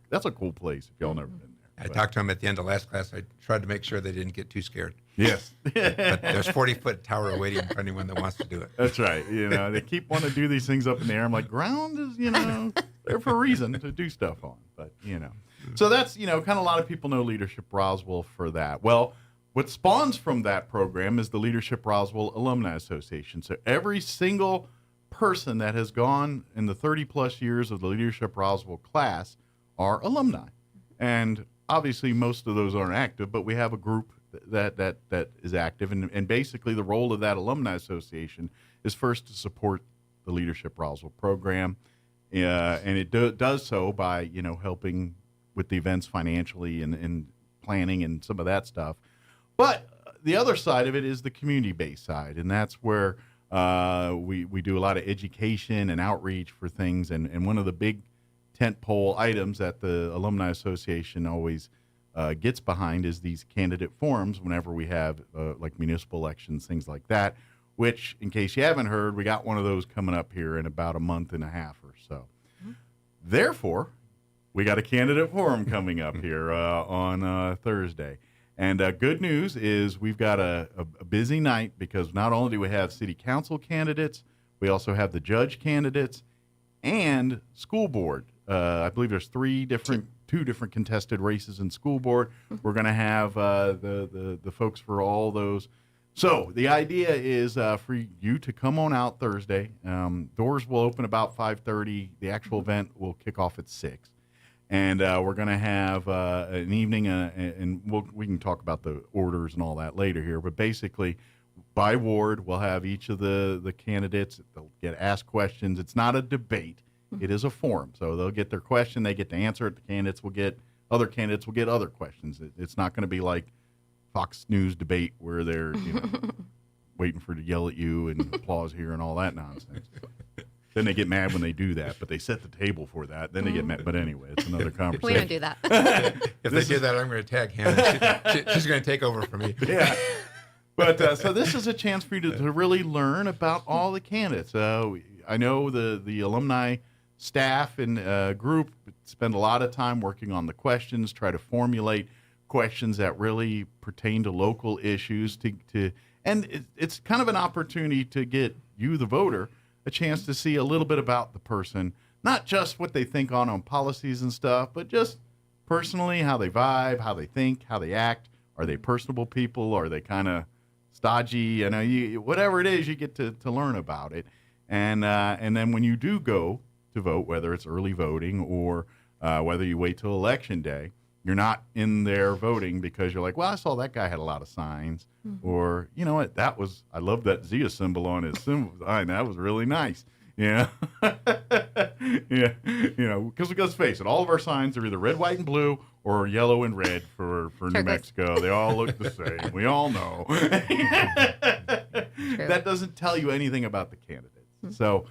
that's a cool place if y'all never been there. I talked to them at the end of last class. I tried to make sure they didn't get too scared. Yes. But there's 40-foot tower waiting for anyone that wants to do it. That's right. They keep wanting to do these things up in the air. I'm like, ground is, there for a reason to do stuff on. But, So that's, kind of a lot of people know Leadership Roswell for that. Well, what spawns from that program is the Leadership Roswell Alumni Association. So every single person that has gone in the 30-plus years of the Leadership Roswell class are alumni. And obviously most of those aren't active, but we have a group that is active. And basically the role of that Alumni Association is first to support the Leadership Roswell program. And it does so by, helping with the events financially and planning and some of that stuff. But the other side of it is the community-based side, and that's where we do a lot of education and outreach for things. And one of the big tentpole items that the Alumni Association always gets behind is these candidate forums whenever we have like municipal elections, things like that, which, in case you haven't heard, we got one of those coming up here in about a month and a half or so. Mm-hmm. Therefore, we got a candidate forum coming up here on Thursday. And good news is we've got a busy night because not only do we have city council candidates, we also have the judge candidates and school board. I believe there's two different contested races in school board. We're going to have the folks for all those. So the idea is for you to come on out Thursday. Doors will open about 5:30. The actual event will kick off at 6. And we're going to have an evening, and we can talk about the orders and all that later here. But basically, by ward, we'll have each of the candidates. They'll get asked questions. It's not a debate. It is a forum. So they'll get their question. They get to answer it. Other candidates will get other questions. It's not going to be like Fox News debate where they're waiting for to yell at you and applause here and all that nonsense. Then they get mad when they do that, but they set the table for that. Then they get mad. But anyway, it's another conversation. We don't do that. If they do that, I'm going to tag Hannah. She's going to take over for me. Yeah. But so this is a chance for you to really learn about all the candidates. I know the alumni staff and group spend a lot of time working on the questions, try to formulate questions that really pertain to local issues. And it's kind of an opportunity to get you, the voter, a chance to see a little bit about the person, not just what they think on policies and stuff, but just personally how they vibe, how they think, how they act. Are they personable people? Are they kind of stodgy? Whatever it is, you get to learn about it. And then when you do go to vote, whether it's early voting or whether you wait till election day, you're not in there voting because you're like, well, I saw that guy had a lot of signs. Mm-hmm. Or, you know what, I love that Zia symbol on his symbol sign. That was really nice. Yeah. Yeah. Because let's face it, all of our signs are either red, white, and blue or yellow and red for New Mexico. They all look the same. We all know. That doesn't tell you anything about the candidates. Mm-hmm. So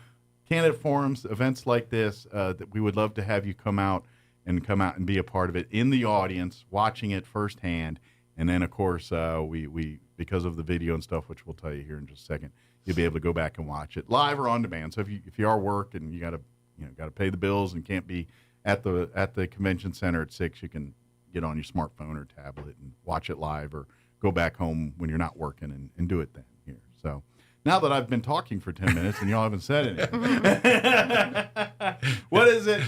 candidate forums, events like this, that we would love to have you come out and be a part of it in the audience, watching it firsthand. And then, of course, we because of the video and stuff, which we'll tell you here in just a second, you'll be able to go back and watch it live or on demand. So if you are work and you got to pay the bills and can't be at the convention center at 6, you can get on your smartphone or tablet and watch it live, or go back home when you're not working and do it then here. So now that I've been talking for 10 minutes and y'all haven't said anything, what is it?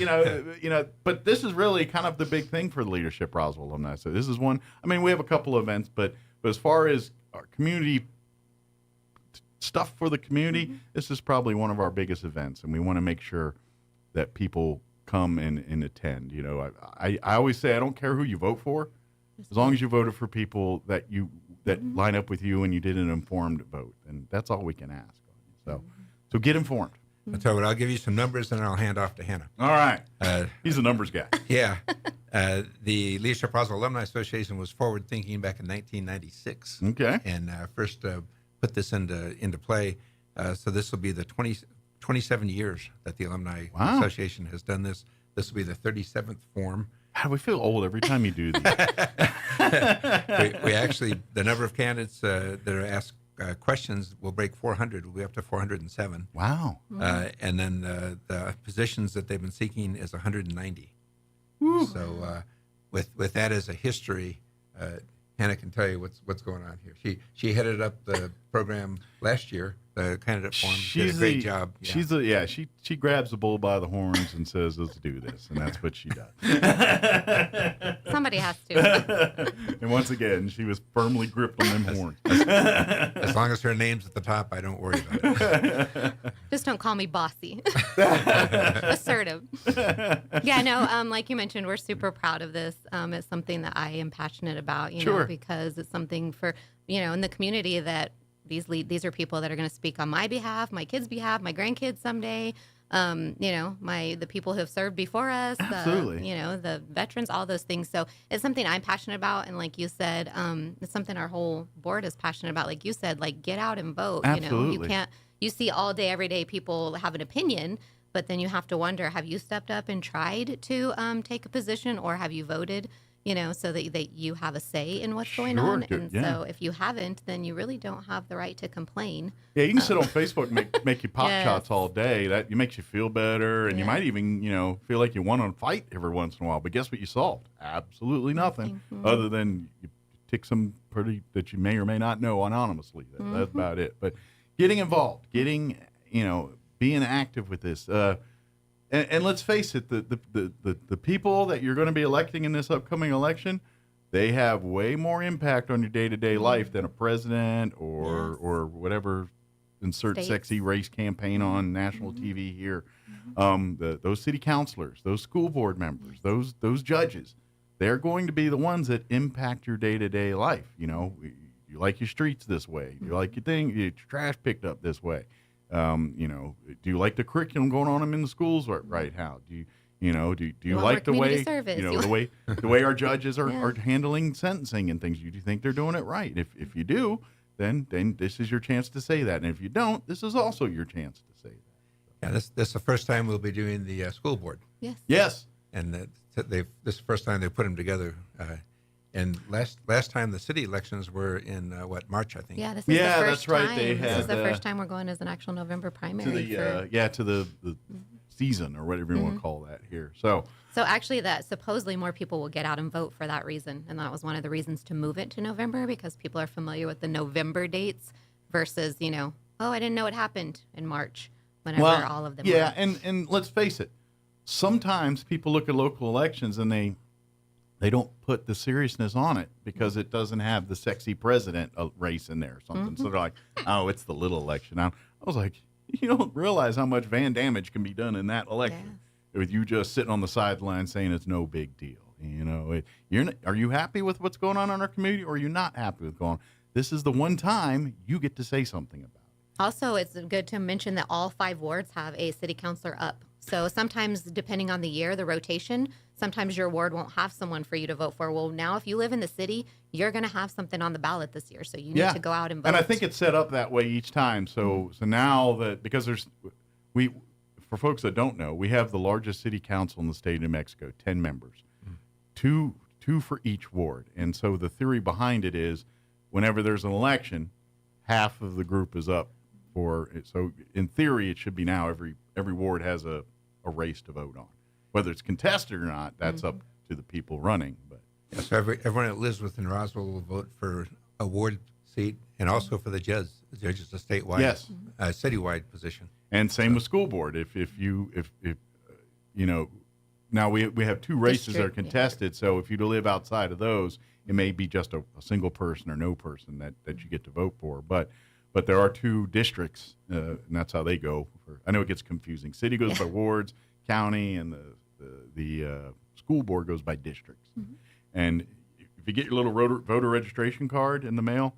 But this is really kind of the big thing for the Leadership Roswell alumni. So this is one. I mean, we have a couple of events, but as far as our community stuff for the community, this is probably one of our biggest events, and we want to make sure that people come and attend. You know, I always say I don't care who you vote for, as long as you voted for people that line up with you and you did an informed vote, and that's all we can ask. So get informed. I'll tell you what, I'll give you some numbers and I'll hand off to Hannah. All right. He's a numbers guy. Yeah. The Leadership Roswell Alumni Association was forward thinking back in 1996. Okay. And first put this into play. So this will be the 27 years that the Alumni Association has done this. This will be the 37th form. God, we feel old every time you do these. we actually, the number of candidates that are asked questions will break 400. We'll be up to 407. Wow. And then the positions that they've been seeking is 190. So with that as a history, Hannah can tell you what's going on here. She headed up the program last year, the candidate forum. She did a great job. Yeah. She grabs the bull by the horns and says, "Let's do this," and that's what she does. Somebody has to. And once again, she was firmly gripped on them horns. As long as her name's at the top, I don't worry about it. Just don't call me bossy. Assertive. Yeah, no, like you mentioned, we're super proud of this. It's something that I am passionate about, you know, because it's something for, you know, in the community that these are people that are going to speak on my behalf, my kids' behalf, my grandkids someday. You know, the people who have served before us, you know, the veterans, all those things. So it's something I'm passionate about. And like you said, it's something our whole board is passionate about. Like you said, like get out and vote. Absolutely. You know, you see all day, every day people have an opinion, but then you have to wonder, have you stepped up and tried to take a position, or have you voted? You know, so that you have a say in what's going on. And so if you haven't, then you really don't have the right to complain. Yeah, you can sit on Facebook and make you pop shots all day. That makes you feel better, and you might even, you know, feel like you won a fight every once in a while. But guess what you solved? Absolutely nothing. Other than you tick some pretty that you may or may not know anonymously. That's about it. But getting involved, being active with this. And let's face it, the people that you're going to be electing in this upcoming election, they have way more impact on your day-to-day life than a president or whatever insert sexy race campaign on national TV here. Those city councilors, those school board members, those judges, they're going to be the ones that impact your day-to-day life. You know, you like your streets this way. You like your trash picked up this way. You know, do you like the curriculum going on in the schools right now? Do you like the way the way our judges are handling sentencing and things? Do you think they're doing it right? If you do, then this is your chance to say that, and if you don't, this is also your chance to say that. Yeah, this is the first time we'll be doing the school board. Yes. And this is the first time they put them together. And last time the city elections were in March, I think. Yeah, this is the first that's right. time. This is the first time we're going as an actual November primary. To the season or whatever you want to call that here. So actually, that supposedly more people will get out and vote for that reason, and that was one of the reasons to move it to November, because people are familiar with the November dates versus, you know, I didn't know it happened in March. Whenever all of them. Yeah, and let's face it, sometimes people look at local elections and they don't put the seriousness on it because it doesn't have the sexy president race in there or something. So they're like, it's the little election. I was like, you don't realize how much van damage can be done in that election with you just sitting on the sideline saying it's no big deal. You know, are you happy with what's going on in our community, or are you not happy with going on? This is the one time you get to say something about it. Also, it's good to mention that all 5 wards have a city councilor up. So sometimes, depending on the year, the rotation, sometimes your ward won't have someone for you to vote for. Well, now if you live in the city, you're going to have something on the ballot this year. So you need to go out and vote. And I think it's set up that way each time. So now that, because for folks that don't know, we have the largest city council in the state of New Mexico, 10 members, two for each ward. And so the theory behind it is whenever there's an election, half of the group is up for it. So in theory, it should be now every ward has a race to vote on. Whether it's contested or not, that's up to the people running. But so everyone that lives within Roswell will vote for a ward seat, and also for the judge. The judge is a statewide, citywide position. And same with school board. If you know, now we have 2 races that are contested. So if you live outside of those, It may be just a single person or no person that you get to vote for. But there are 2 districts, and that's how they go. I know it gets confusing. City goes by wards, county, and the school board goes by districts. And if you get your little voter registration card in the mail,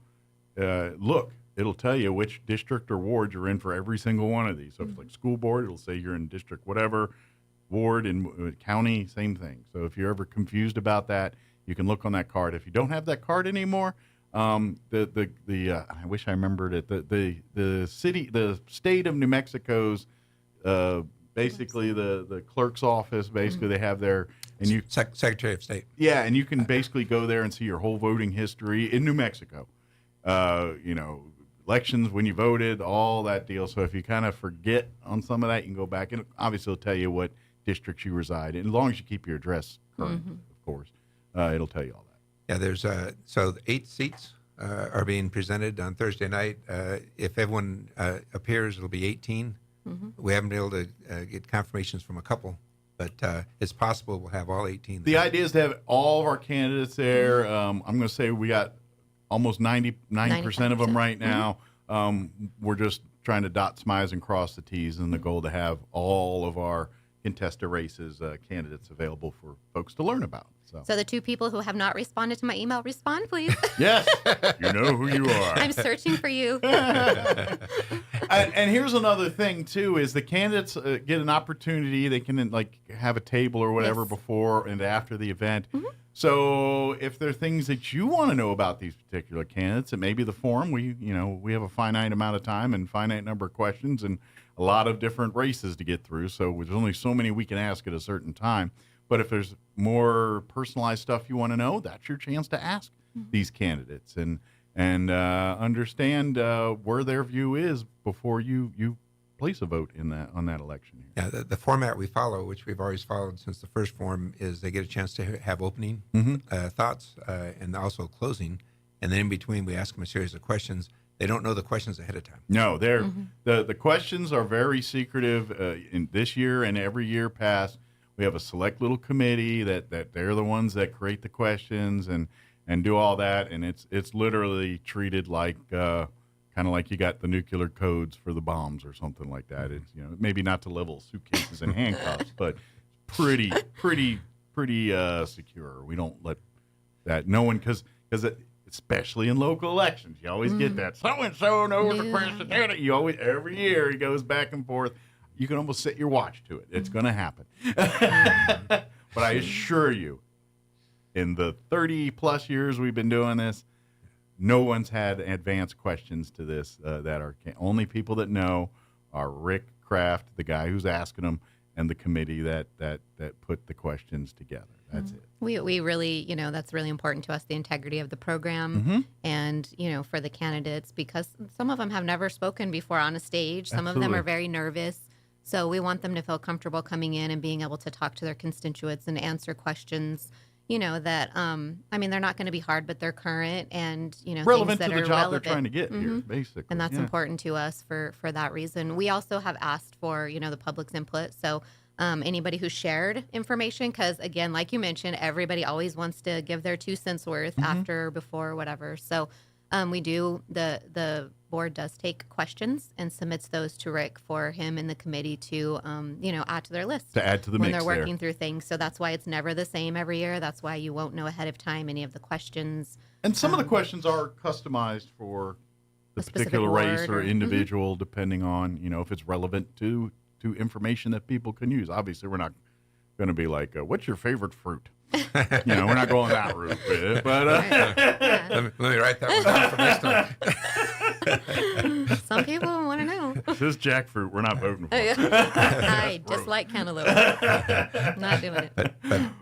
look, it'll tell you which district or ward you're in for every single one of these. So if it's like school board, it'll say you're in district whatever, ward and county, same thing. So if you're ever confused about that, you can look on that card. If you don't have that card anymore, I wish I remembered it. The state of New Mexico's basically the clerk's office. Basically, they have their Secretary of State. Yeah, and you can basically go there and see your whole voting history in New Mexico. Elections, when you voted, all that deal. So if you kind of forget on some of that, you can go back and obviously it'll tell you what districts you reside in, as long as you keep your address current, of course. It'll tell you all that. Yeah, there's so 8 seats are being presented on Thursday night. If everyone appears, it'll be 18. We haven't been able to get confirmations from a couple, but it's possible we'll have all 18. The idea is to have all of our candidates there. I'm going to say we got almost 99% of them right now. We're just trying to dot some I's and cross the T's, and the goal to have all of our contested races candidates available for folks to learn about. So the 2 people who have not responded to my email, respond, please. Yes, you know who you are. I'm searching for you. And here's another thing, too, is the candidates get an opportunity. They can have a table or whatever before and after the event. So if there are things that you want to know about these particular candidates, it may be the forum. We have a finite amount of time and finite number of questions and a lot of different races to get through. So there's only so many we can ask at a certain time. But if there's more personalized stuff you want to know, that's your chance to ask these candidates and understand where their view is before you place a vote on that election. Yeah, the format we follow, which we've always followed since the first forum, is they get a chance to have opening thoughts and also closing, and then in between we ask them a series of questions. They don't know the questions ahead of time. No, the questions are very secretive. In this year and every year past, we have a select little committee that they're the ones that create the questions and do all that, and it's literally treated like kind of like you got the nuclear codes for the bombs or something like that. It's maybe not to level suitcases and handcuffs, but pretty secure. We don't let that no one because especially in local elections, you always get that so and so knows the question. You always every year he goes back and forth. You can almost set your watch to it. It's going to happen. But I assure you, in the 30-plus years we've been doing this, no one's had advanced questions to this that are only people that know are Rick Kraft, the guy who's asking them, and the committee that put the questions together. That's it. We really, that's really important to us, the integrity of the program and, for the candidates, because some of them have never spoken before on a stage. Some of them are very nervous. So we want them to feel comfortable coming in and being able to talk to their constituents and answer questions, that, they're not going to be hard, but they're current and, relevant things that to the are job relevant. They're trying to get here, basically. And that's important to us for that reason. We also have asked for, the public's input. So anybody who shared information, because, again, like you mentioned, everybody always wants to give their 2 cents worth after, before, whatever. So we do, the board does take questions and submits those to Rick for him and the committee to, add to their list. To add to the when mix they're working through things. So that's why it's never the same every year. That's why you won't know ahead of time any of the questions. And some of the questions are customized for the particular race or individual, depending on, if it's relevant to information that people can use. Obviously, we're not going to be like, what's your favorite fruit? We're not going that route with it. But let me write that one down for next time. Some people want to know. This jackfruit, we're not voting for. I dislike cantaloupe. Not doing it.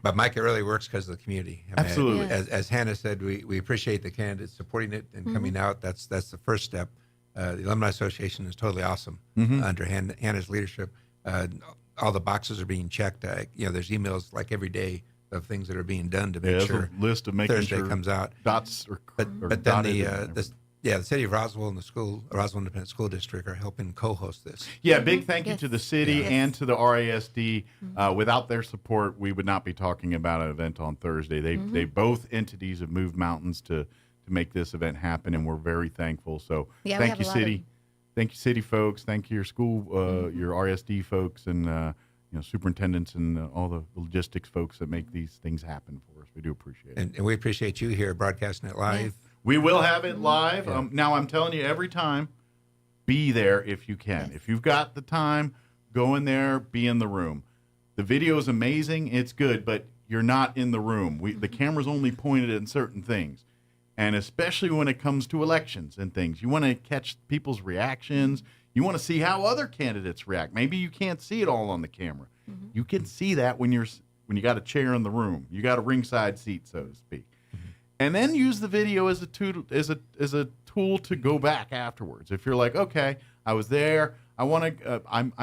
But Mike, it really works because of the community. Absolutely. As Hannah said, we appreciate the candidates supporting it and coming out. That's the first step. The Alumni Association is totally awesome under Hannah's leadership. All the boxes are being checked. There's emails like every day of things that are being done to make sure a list of making Thursday sure comes out. Dots but then Yeah, the city of Roswell and the Roswell Independent School District are helping co-host this. Yeah, big thank you to the city and to the RASD. Without their support, we would not be talking about an event on Thursday. They both entities have moved mountains to make this event happen, and we're very thankful. So thank you, city. Thank you, city folks. Thank you, your school, your RSD folks, and superintendents and all the logistics folks that make these things happen for us. We do appreciate it. And we appreciate you here broadcasting it live. Yes. We will have it live. Now, I'm telling you, every time, be there if you can. Yes. If you've got the time, go in there, be in the room. The video is amazing. It's good, but you're not in the room. The camera's only pointed at certain things. And especially when it comes to elections and things, you want to catch people's reactions. You want to see how other candidates react. Maybe you can't see it all on the camera. You can see that when you got a chair in the room. You got a ringside seat, so to speak. And then use the video as a tool to go back afterwards. If you're like, okay, I was there, I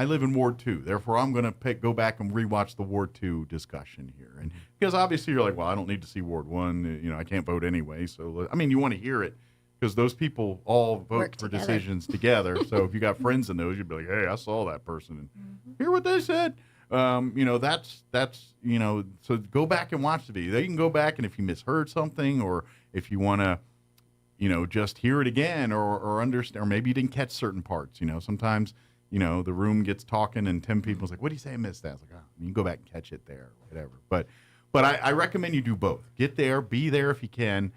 live in Ward 2, therefore I'm going to go back and rewatch the Ward 2 discussion here. And because obviously you're like, well, I don't need to see Ward 1, I can't vote anyway. So you want to hear it because those people all vote for decisions together. So if you got friends in those, you'd be like, hey, I saw that person and hear what they said. So go back and watch the video. You can go back, and if you misheard something, or if you want to, just hear it again, or understand, or maybe you didn't catch certain parts. Sometimes, the room gets talking, and 10 people's like, "What do you say? I missed that." It's like, you can go back and catch it there, or whatever. But I recommend you do both. Get there, be there if you can.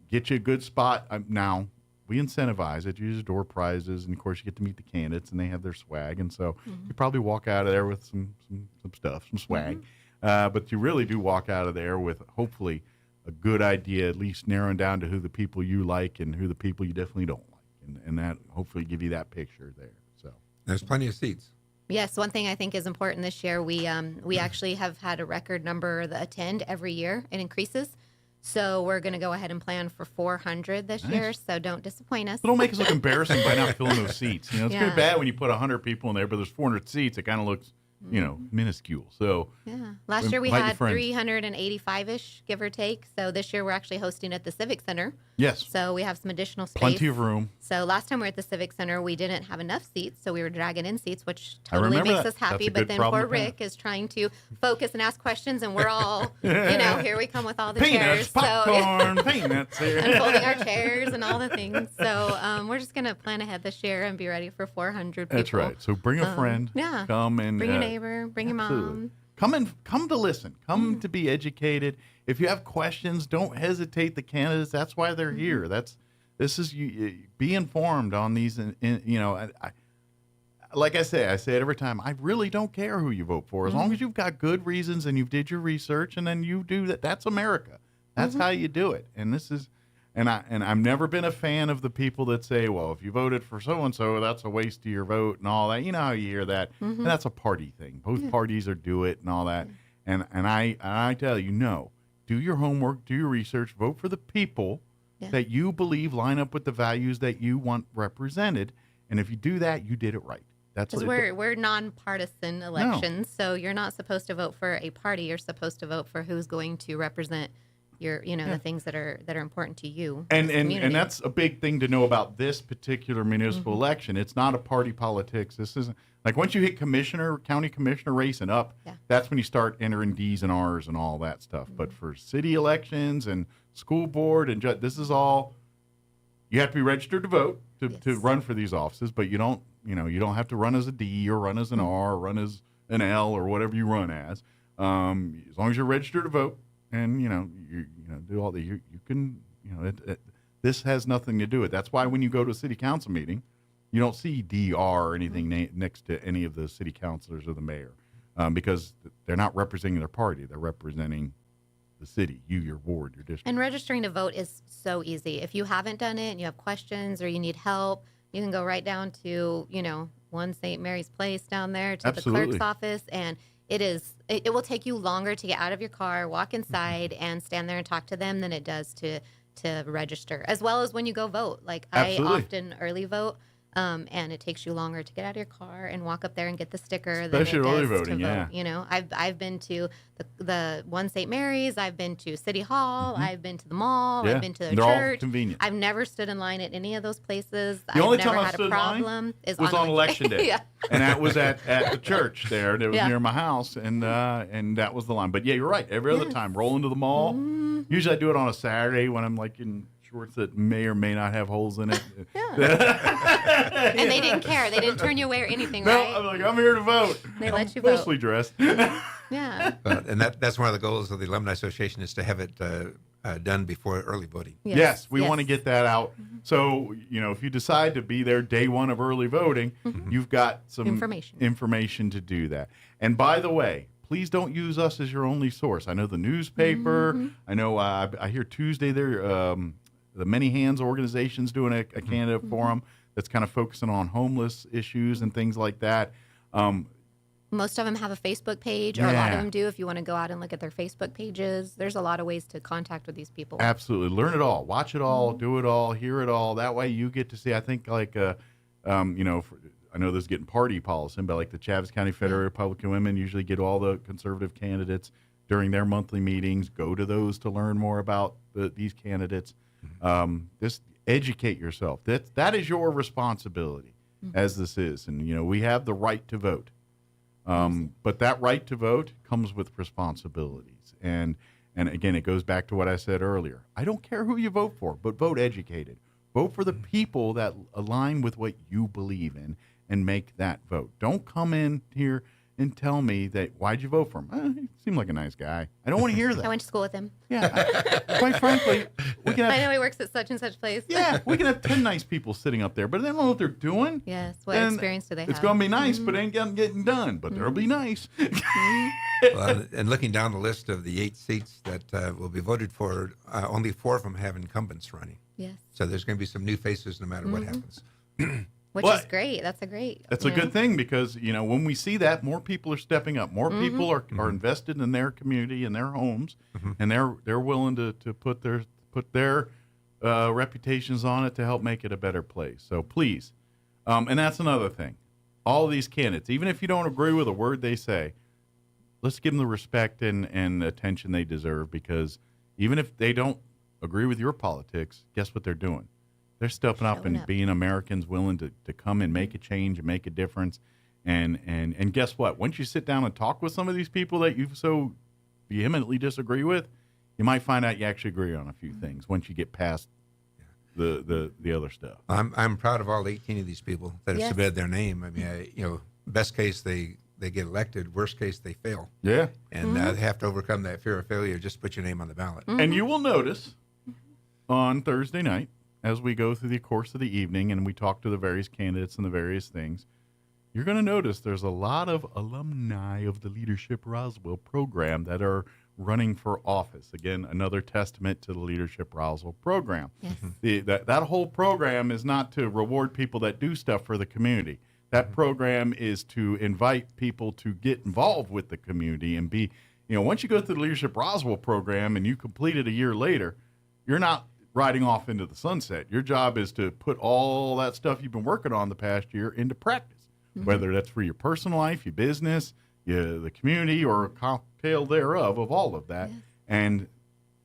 Get you a good spot. Now, we incentivize it. You use door prizes, and of course you get to meet the candidates, and they have their swag, and so you probably walk out of there with some stuff, some swag. But you really do walk out of there with hopefully a good idea, at least narrowing down to who the people you like and who the people you definitely don't like, and that hopefully give you that picture there. So there's plenty of seats. Yes, one thing I think is important this year, we actually have had a record number that attend every year. It increases. So we're going to go ahead and plan for 400 this year, so don't disappoint us. So don't make us look embarrassing by not filling those seats. It's pretty bad when you put 100 people in there, but there's 400 seats. It kind of looks, minuscule. So last year we had 385-ish, give or take. So this year we're actually hosting at the Civic Center. Yes. So we have some additional space. Plenty of room. So last time we were at the Civic Center, we didn't have enough seats, so we were dragging in seats, which totally makes us happy. But then poor Rick is trying to focus and ask questions, and we're all, here we come with all the peanuts, chairs. Popcorn, peanuts. Unfolding our chairs and all the things. So we're just going to plan ahead this year and be ready for 400 people. That's right. So bring a friend. Come and bring your neighbor, bring your mom. Come to listen. Come to be educated. If you have questions, don't hesitate. The candidates, that's why they're here. This is you. Be informed on these. Like I say it every time. I really don't care who you vote for, as long as you've got good reasons and you did your research, and then you do that. That's America. That's how you do it. And this is, and I've never been a fan of the people that say, well, if you voted for so and so, that's a waste of your vote and all that. You know how you hear that, and that's a party thing. Both parties do it and all that. And I tell you, no. Do your homework, do your research, vote for the people that you believe line up with the values that you want represented. And if you do that, you did it right. That's what we're nonpartisan elections, so you're not supposed to vote for a party. You're supposed to vote for who's going to represent your, the things that are important to you. And that's a big thing to know about this particular municipal election. It's not a party politics. This isn't like once you hit county commissioner race and up, that's when you start entering D's and R's and all that stuff. But for city elections and school board and this is all, you have to be registered to vote to run for these offices, but you don't have to run as a D or run as an R or run as an L or whatever you run as long as you're registered to vote. And you do all the you can this has nothing to do with it. That's why when you go to a city council meeting, you don't see DR or anything next to any of the city councilors or the mayor, because they're not representing their party. They're representing the city, your ward, your district. And registering to vote is so easy. If you haven't done it and you have questions or you need help, you can go right down to 1 St. Mary's Place down there to the clerk's office, and it will take you longer to get out of your car, walk inside, and stand there and talk to them than it does to register, as well as when you go vote. Like I often early vote and it takes you longer to get out of your car and walk up there and get the sticker. Especially than it early does voting, to vote. yeah. You know, I've been to the one St. Mary's, I've been to City Hall, I've been to the mall, Yeah, I've been to the they're all church. convenient. I've never stood in line at any of those places. The only I've time never I had stood a in line problem was on election day. Yeah. And that was at the church there. That was Yeah. near my house, and that was the line. But yeah, you're right. Every other time, rolling to the mall. Mm-hmm. Usually I do it on a Saturday when I'm like in shorts that may or may not have holes in it. And they didn't care. They didn't turn you away or anything, No, right? I'm like, I'm here to vote. They let you Mostly vote. dressed. Yeah. And that's one of the goals of the Alumni Association is to have it done before early voting. Yes, we want to get that out. So, if you decide to be there day one of early voting, you've got some information to do that. And by the way, please don't use us as your only source. I know the newspaper. I know I hear Tuesday there, the Many Hands organization's doing a candidate forum that's kind of focusing on homeless issues and things like that. Most of them have a Facebook page, or a lot of them do. If you want to go out and look at their Facebook pages, there's a lot of ways to contact with these people. Absolutely. Learn it all. Watch it all. Do it all. Hear it all. That way you get to see, I think, like, I know this is getting party policy, but like the Chaves County Federated Republican Women usually get all the conservative candidates during their monthly meetings. Go to those to learn more about these candidates. Just educate yourself. That is your responsibility, as this is. And, we have the right to vote. But that right to vote comes with responsibilities. And again, it goes back to what I said earlier. I don't care who you vote for, but vote educated. Vote for the people that align with what you believe in and make that vote. Don't come in here and tell me that, why'd you vote for him? He seemed like a nice guy. I don't want to hear that. I went to school with him. Yeah. Quite frankly, we can have... I know he works at such and such place. Yeah, we can have 10 nice people sitting up there, but they don't know what they're doing. Yes, what experience do they have? It's going to be nice, but it ain't getting done. But they'll be nice. Well, and looking down the list of the 8 seats that will be voted for, only 4 of them have incumbents running. Yes. So there's going to be some new faces no matter what happens. Which is great. That's a great. That's a good thing because, when we see that, more people are stepping up. More people are invested in their community and their homes, and they're willing to put their reputations on it to help make it a better place. So please, and that's another thing. All of these candidates, even if you don't agree with a word they say, let's give them the respect and attention they deserve, because even if they don't agree with your politics, guess what they're doing? They're stepping up and being Americans willing to come and make a change and make a difference. And guess what? Once you sit down and talk with some of these people that you so vehemently disagree with, you might find out you actually agree on a few things once you get past the other stuff. I'm proud of all 18 of these people that have submitted their name. I mean, best case they get elected. Worst case they fail. Yeah. And they have to overcome that fear of failure. Just put your name on the ballot. And you will notice on Thursday night, as we go through the course of the evening and we talk to the various candidates and the various things, you're going to notice there's a lot of alumni of the Leadership Roswell program that are running for office. Again, another testament to the Leadership Roswell program. Yes. That whole program is not to reward people that do stuff for the community. That program is to invite people to get involved with the community and be, once you go through the Leadership Roswell program and you complete it a year later, you're not riding off into the sunset. Your job is to put all that stuff you've been working on the past year into practice, whether that's for your personal life, your business, the community, or a cocktail thereof of all of that. Yes. And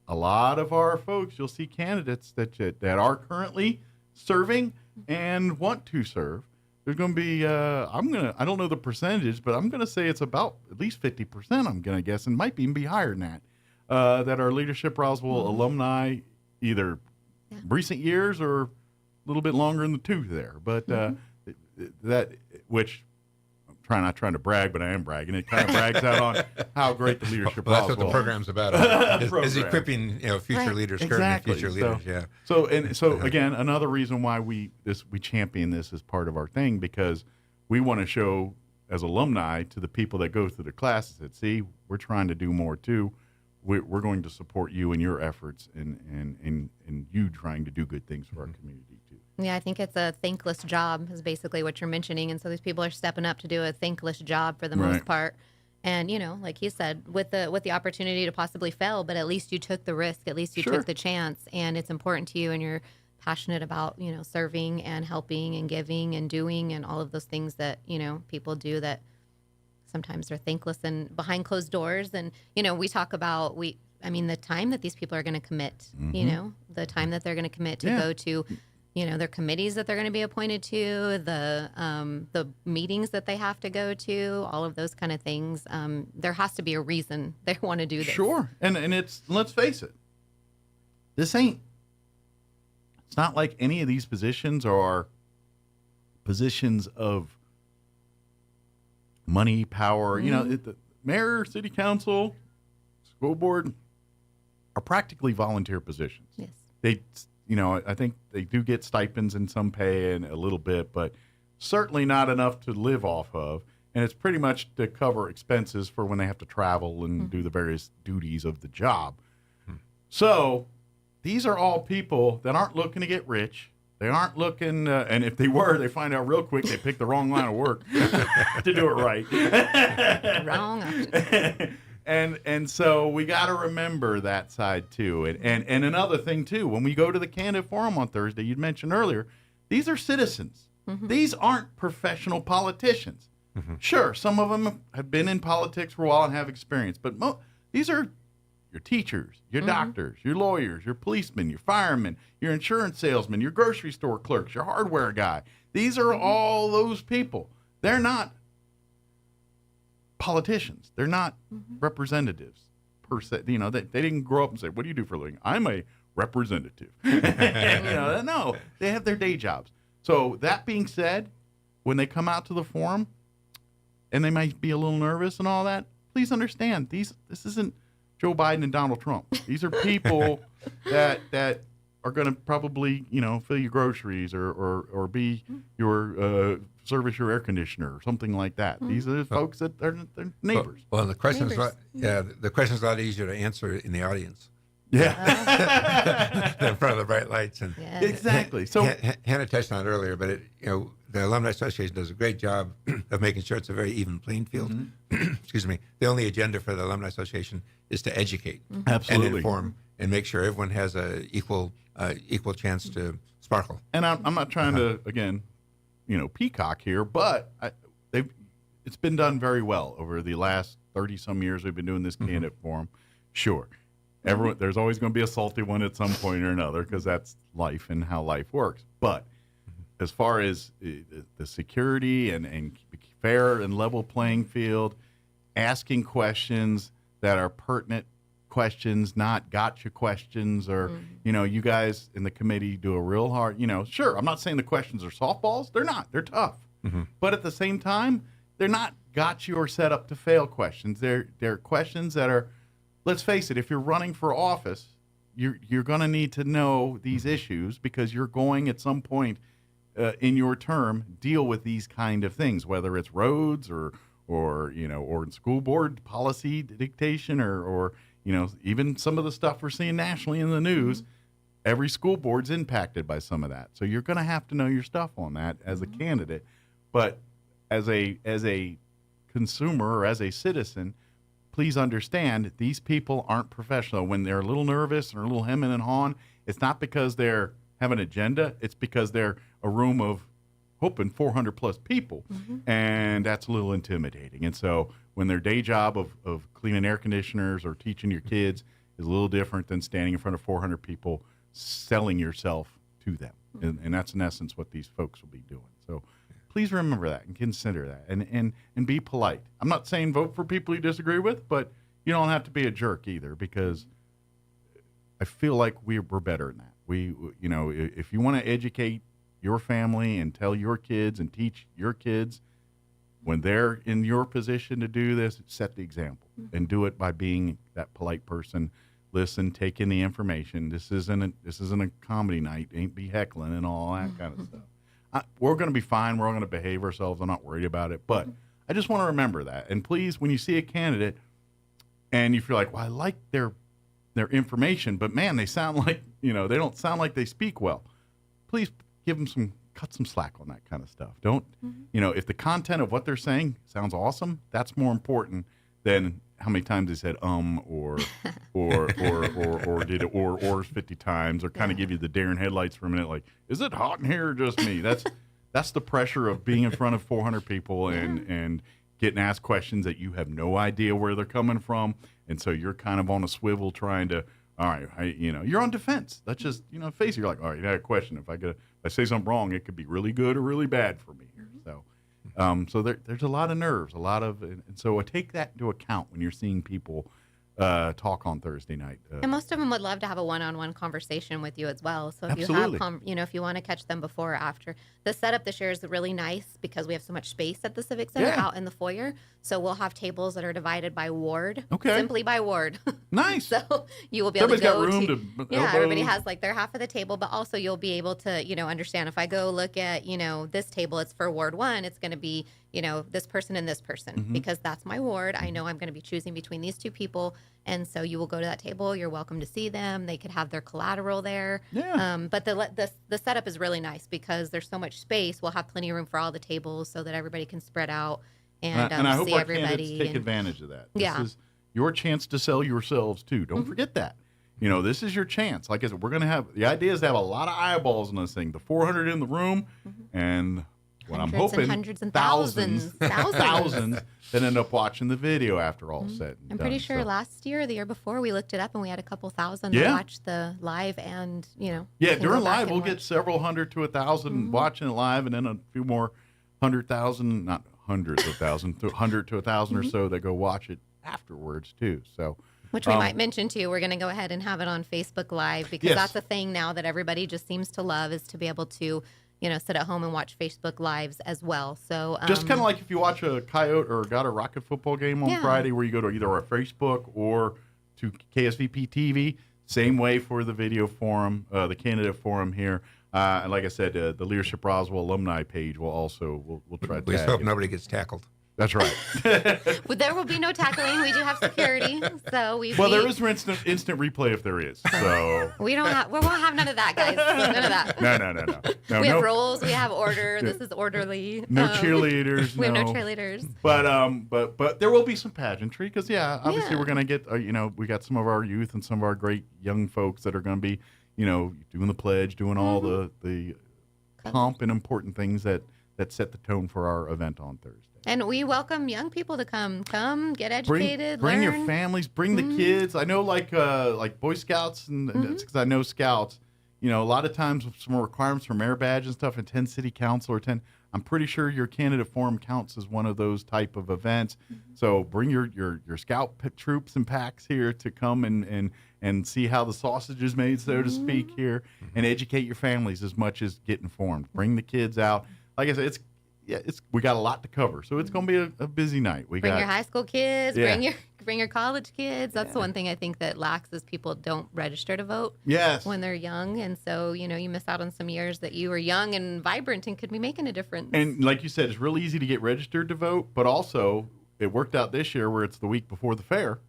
a lot of our folks, you'll see candidates that are currently serving and want to serve. There's going to be, I don't know the percentages, but I'm going to say it's about at least 50%, I'm going to guess, and might even be higher than that are Leadership Roswell alumni, either recent years or a little bit longer in the tooth there. But that, which I'm not trying to brag, but I am bragging. It kind of brags out on how great the Leadership Well, that's Roswell what the program's about. Is equipping future leaders, current and future leaders. So again, another reason why we champion this as part of our thing, because we want to show as alumni to the people that go through the classes that, see, we're trying to do more too. We're going to support you in your efforts and you trying to do good things for our community too. Yeah, I think it's a thankless job is basically what you're mentioning. And so these people are stepping up to do a thankless job for the most part. And, like you said, with the opportunity to possibly fail, but at least you took the risk, at least you took the chance. And it's important to you and passionate about, serving and helping and giving and doing and all of those things that, people do that sometimes are thankless and behind closed doors. And, we talk about, the time that these people are going to commit, the time that they're going to commit to go to, their committees that they're going to be appointed to, the meetings that they have to go to, all of those kind of things. There has to be a reason they want to do this. Sure. And it's, let's face it, it's not like any of these positions are positions of money, power. The mayor, city council, school board are practically volunteer positions. Yes. They, I think they do get stipends and some pay and a little bit, but certainly not enough to live off of. And it's pretty much to cover expenses for when they have to travel and do the various duties of the job. So these are all people that aren't looking to get rich. They aren't looking, and if they were, they find out real quick they picked the wrong line of work to do it right. Wrong option. And so we got to remember that side too. And another thing too, when we go to the candidate forum on Thursday, you'd mentioned earlier, these are citizens. These aren't professional politicians. Sure, some of them have been in politics for a while and have experience, but these are your teachers, your doctors, your lawyers, your policemen, your firemen, your insurance salesmen, your grocery store clerks, your hardware guy. These are all those people. They're not politicians. They're not representatives per se. They didn't grow up and say, "What do you do for a living?" "I'm a representative." No, they have their day jobs. So that being said, when they come out to the forum and they might be a little nervous and all that, please understand this isn't Joe Biden and Donald Trump. These are people that are going to probably, fill your groceries or be your service your air conditioner or something like that. These are the folks that are their neighbors. Well, the question's the question's a lot easier to answer in the audience. Yeah. In front of the bright lights. And exactly. So Hannah touched on it earlier, but the Alumni Association does a great job of making sure it's a very even playing field. Excuse me. The only agenda for the Alumni Association is to educate and inform and make sure everyone has a equal chance to sparkle. And I'm not trying to, again, peacock here, but it's been done very well over the last 30-some years we've been doing this candidate forum. Sure. There's always going to be a salty one at some point or another because that's life and how life works. But as far as the security and fair and level playing field, asking questions that are pertinent questions, not gotcha questions, or, you guys in the committee do a real hard, sure, I'm not saying the questions are softballs. They're not. They're tough. But at the same time, they're not gotcha or set up to fail questions. They're questions that are, let's face it, if you're running for office, you're going to need to know these issues because you're going at some point in your term deal with these kind of things, whether it's roads or school board policy dictation or even some of the stuff we're seeing nationally in the news. Every school board's impacted by some of that. So you're going to have to know your stuff on that as a candidate. But as a consumer or as a citizen, please understand these people aren't professional. When they're a little nervous or a little hemming and hawing, it's not because they're have an agenda. It's because they're a room of hoping 400 plus people, and that's a little intimidating. And so when their day job of cleaning air conditioners or teaching your kids is a little different than standing in front of 400 people selling yourself to them. And that's in essence what these folks will be doing. So please remember that and consider that and be polite. I'm not saying vote for people you disagree with, but you don't have to be a jerk either, because I feel like we're better than that. If you want to educate your family and tell your kids and teach your kids, when they're in your position to do this, set the example and do it by being that polite person. Listen, take in the information. This isn't a comedy night. Ain't be heckling and all that kind of stuff. We're going to be fine. We're all going to behave ourselves. I'm not worried about it. But I just want to remember that. And please, when you see a candidate and you feel like, well, I like their information, but man, they sound like, they don't sound like they speak well. Please cut some slack on that kind of stuff. Don't, if the content of what they're saying sounds awesome, that's more important than how many times they said or did it or 50 times, or kind of give you the deer in headlights for a minute, like, is it hot in here or just me? That's the pressure of being in front of 400 people and getting asked questions that you have no idea where they're coming from, and so you're kind of on a swivel trying to, all right, you're on defense. That's just, face it. You're like, all right, I got a question. If I say something wrong, it could be really good or really bad for me here. So there's a lot of nerves, and so I take that into account when you're seeing people talk on Thursday night. And most of them would love to have a one-on-one conversation with you as well. So if Absolutely. you have, if you want to catch them before or after, the setup this year is really nice because we have so much space at the Civic Center out in the foyer. So we'll have tables that are divided by ward, simply by ward. Nice. So you will be able to go got room to everybody has their half of the table, but also you'll be able to, understand if I go look at, this table, it's for Ward 1, it's going to be, this person and this person because that's my ward. I know I'm going to be choosing between these two people. And so you will go to that table. You're welcome to see them. They could have their collateral there. Yeah. But the setup is really nice because there's so much space. We'll have plenty of room for all the tables so that everybody can spread out and I hope see our everybody. candidates take advantage of that. Yeah. This is your chance to sell yourselves too. Don't forget that. This is your chance. Like I said, we're going to have, the idea is to have a lot of eyeballs on this thing. The 400 in the room and what I'm hoping, hundreds and thousands that end up watching the video after all said and I'm done. pretty sure last year or the year before we looked it up and we had a couple thousand that watched the live and, Yeah, during live we'll get several hundred to 1,000 watching it live, and then a few more 100,000, not hundreds of thousands, 100 to 1,000 or so that go watch it afterwards too. So, which we might mention too. We're going to go ahead and have it on Facebook Live because that's a thing now that everybody just seems to love, is to be able to, sit at home and watch Facebook Lives as well. So just kind of like if you watch a Coyote or got a Rocket football game on Friday, where you go to either our Facebook or to KSVP TV. Same way for the video forum, the candidate forum here. And like I said, the Leadership Roswell alumni page will also, we'll try to We just hope nobody gets tackled. That's right. But there will be no tackling. We do have security, so there is instant replay if there is. So we won't have none of that, guys. None of that. No. We have rules. We have order. This is orderly. No cheerleaders. We have no cheerleaders. But there will be some pageantry because obviously we're gonna get we got some of our youth and some of our great young folks that are gonna be doing the pledge, doing all the pomp and important things that set the tone for our event on Thursday. And we welcome young people to come, get educated, bring learn. your families, bring the kids. I know, like Boy Scouts, and because I know Scouts, a lot of times some requirements for merit badge and stuff, and 10 city council or 10. I'm pretty sure your candidate forum counts as one of those type of events. So bring your scout troops and packs here to come and see how the sausage is made, so to speak, here, and educate your families as much as get informed. Bring the kids out. Like I said, we got a lot to cover, so it's going to be a busy night. Bring your high school kids, bring your college kids. That's the one thing I think that lacks is people don't register to vote when they're young, and so you miss out on some years that you were young and vibrant and could be making a difference. And like you said, it's real easy to get registered to vote, but also it worked out this year where it's the week before the fair.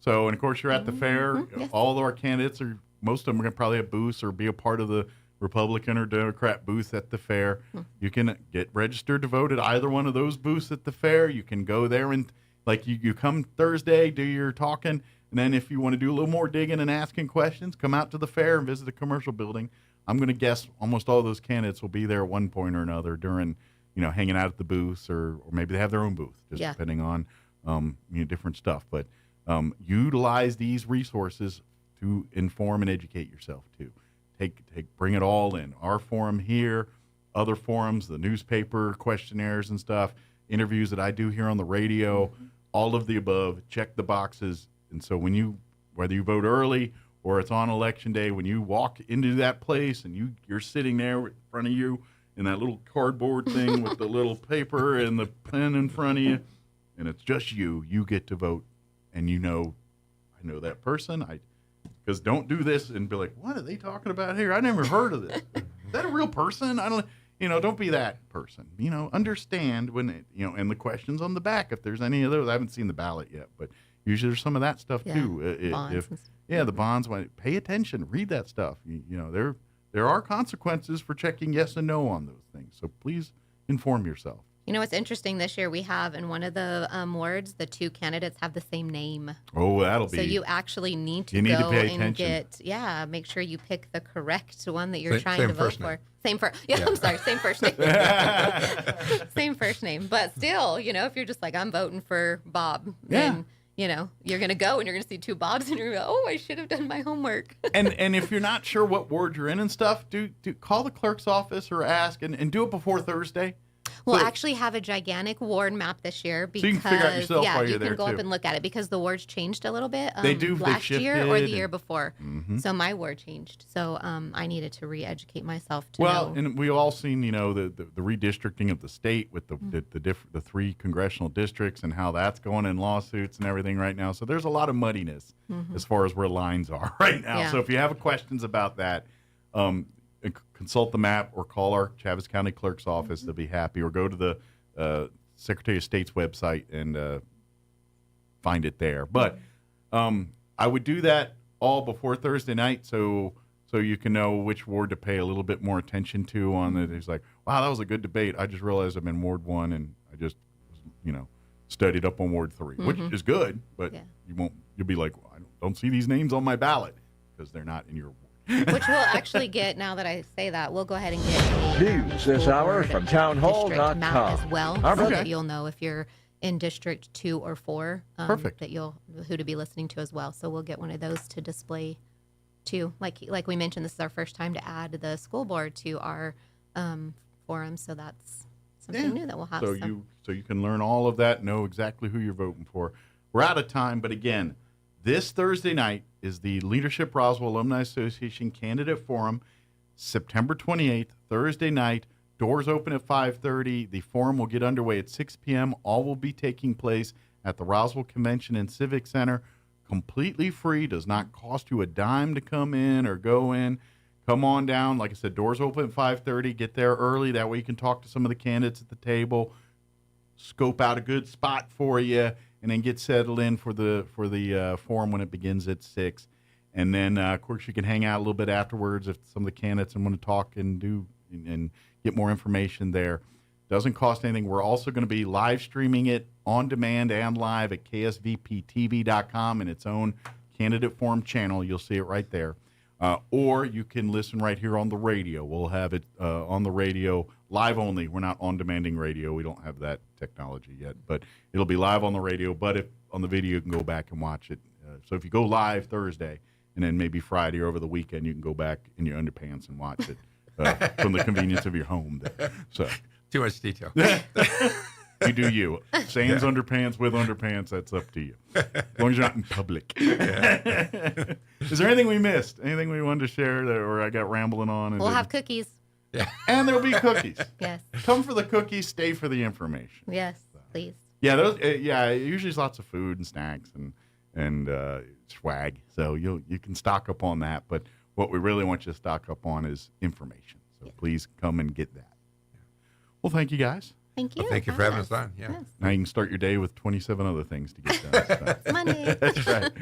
So, and of course, you're at the fair. Yes. All of our candidates most of them are going to probably have booths or be a part of the Republican or Democrat booth at the fair. You can get registered to vote at either one of those booths at the fair. You can go there and you come Thursday, do your talking, and then if you want to do a little more digging and asking questions, come out to the fair and visit the commercial building. I'm going to guess almost all those candidates will be there at one point or another during, hanging out at the booths, or maybe they have their own booth, just depending on different stuff. But utilize these resources to inform and educate yourself too. Bring it all in. Our forum here, other forums, the newspaper, questionnaires and stuff, interviews that I do here on the radio, all of the above. Check the boxes. And so whether you vote early or it's on election day, when you walk into that place and you're sitting there in front of you in that little cardboard thing with the little paper and the pen in front of you, and it's just you get to vote. And I know that person. Because don't do this and be like, what are they talking about here? I never heard of this. Is that a real person? Don't be that person. Understand when, and the questions on the back, if there's any of those. I haven't seen the ballot yet, but usually there's some of that stuff too. Bonds. The bonds, pay attention, read that stuff. There are consequences for checking yes and no on those things. So please inform yourself. You know what's interesting this year? We have in one of the wards, the two candidates have the same name. Oh, that'll be. So you actually need to go pay and attention. Make sure you pick the correct one that you're trying to vote for. Name. Same first. Yeah, I'm sorry. Same first name. Same first name. But still, if you're just like, I'm voting for Bob, then, you're going to go and you're going to see two Bobs and you're going to go, oh, I should have done my homework. and if you're not sure what ward you're in and stuff, do call the clerk's office or ask and do it before Thursday. We'll actually have a gigantic ward map this year because so you can figure out yourself while you you're can there go too. up and look at it because the wards changed a little bit. They do last year or the year and- before. Mhm. So my ward changed. So I needed to re-educate myself to Well, know. and we've all seen, the redistricting of the state with the three congressional districts and how that's going in lawsuits and everything right now. So there's a lot of muddiness as far as where lines are right now. Yeah. So if you have questions about that, consult the map or call our Chaves County Clerk's office. They'll be happy. Or go to the Secretary of State's website and find it there. But I would do that all before Thursday night so you can know which ward to pay a little bit more attention to on it. It's like, wow, that was a good debate. I just realized I'm in Ward 1 and I just, studied up on Ward 3, which is good, but you'll be like, well, I don't see these names on my ballot because they're not in your ward. Which we'll actually get, now that I say that, we'll go ahead and get a News this hour from district map townhall.com. as well, All so right. that you'll know if you're in District 2 or 4. Perfect. That who to be listening to as well. So we'll get one of those to display too. Like we mentioned, this is our first time to add the school board to our forum, so that's something new that we'll have. So you can learn all of that, know exactly who you're voting for. We're out of time, but again, this Thursday night is the Leadership Roswell Alumni Association Candidate Forum, September 28th, Thursday night. Doors open at 5:30. The forum will get underway at 6 p.m. All will be taking place at the Roswell Convention and Civic Center. Completely free, does not cost you a dime to come in or go in. Come on down. Like I said, doors open at 5:30. Get there early. That way you can talk to some of the candidates at the table, scope out a good spot for you, and then get settled in for the forum when it begins at 6. And then, of course, you can hang out a little bit afterwards if some of the candidates want to talk and get more information there. Doesn't cost anything. We're also going to be live streaming it on demand and live at ksvptv.com in its own candidate forum channel. You'll see it right there. Or you can listen right here on the radio. We'll have it on the radio live only. We're not on-demanding radio. We don't have that technology yet, but it'll be live on the radio. But if on the video, you can go back and watch it. So if you go live Thursday and then maybe Friday or over the weekend, you can go back in your underpants and watch it from the convenience of your home there. So too much detail. You do you. Sans underpants, with underpants, that's up to you. As long as you're not in public. Is there anything we missed? Anything we wanted to share or I got rambling on? We'll have cookies. Yeah. And there'll be cookies. Yes. Come for the cookies, stay for the information. Yes, please. Yeah, those. Usually it's lots of food and snacks and swag. So you can stock up on that. But what we really want you to stock up on is information. So please come and get that. Well, thank you guys. Thank you. Well, thank you for having us on. Yeah. Yes. Now you can start your day with 27 other things to get done. So. It's Monday. That's right.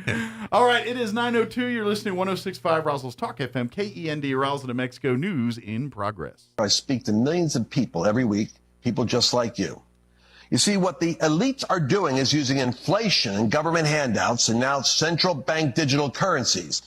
All right, it is 9:02. You're listening to 106.5 Roswell's Talk FM, KEND, Roswell, New Mexico. News in progress. I speak to millions of people every week, people just like you. You see, what the elites are doing is using inflation and government handouts and now central bank digital currencies.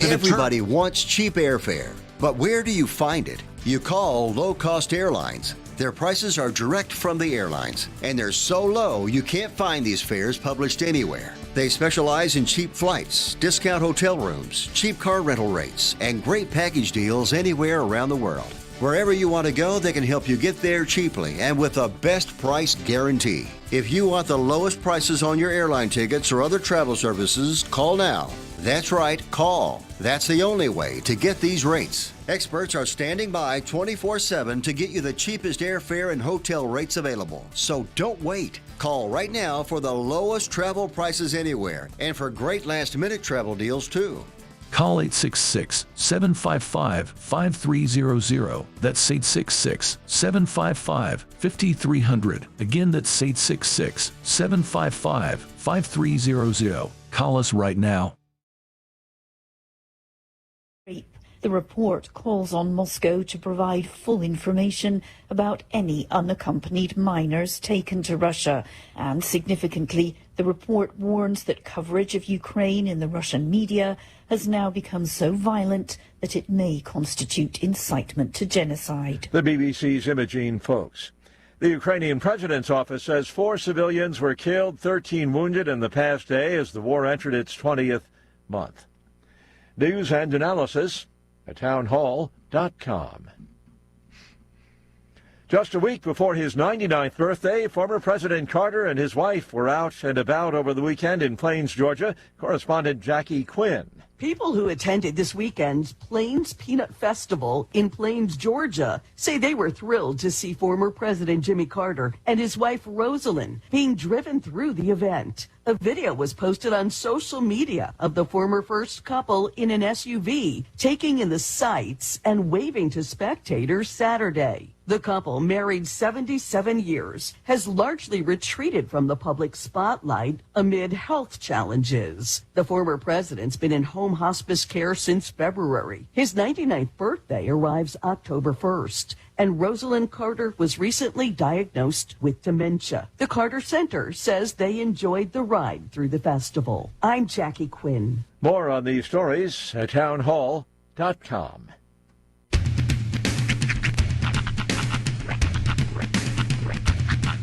Everybody wants cheap airfare, but where do you find it? You call low-cost airlines. Their prices are direct from the airlines, and they're so low you can't find these fares published anywhere. They specialize in cheap flights, discount hotel rooms, cheap car rental rates, and great package deals anywhere around the world. Wherever you want to go, they can help you get there cheaply and with a best price guarantee. If you want the lowest prices on your airline tickets or other travel services, call now. That's right, call. That's the only way to get these rates. Experts are standing by 24/7 to get you the cheapest airfare and hotel rates available. So don't wait. Call right now for the lowest travel prices anywhere and for great last-minute travel deals too. Call 866-755-5300. That's 866-755-5300. Again, that's 866-755-5300. Call us right now. The report calls on Moscow to provide full information about any unaccompanied minors taken to Russia. And significantly, the report warns that coverage of Ukraine in the Russian media has now become so violent that it may constitute incitement to genocide. The BBC's Imogene Folks. The Ukrainian president's office says 4 civilians were killed, 13 wounded in the past day as the war entered its 20th month. News and analysis at townhall.com. Just a week before his 99th birthday, former President Carter and his wife were out and about over the weekend in Plains, Georgia. Correspondent Jackie Quinn. People who attended this weekend's Plains Peanut Festival in Plains, Georgia, say they were thrilled to see former President Jimmy Carter and his wife Rosalind being driven through the event. A video was posted on social media of the former first couple in an SUV taking in the sights and waving to spectators Saturday. The couple, married 77 years, has largely retreated from the public spotlight amid health challenges. The former president's been in home hospice care since February. His 99th birthday arrives October 1st, and Rosalind Carter was recently diagnosed with dementia. The Carter Center says they enjoyed the ride through the festival. I'm Jackie Quinn. More on these stories at townhall.com.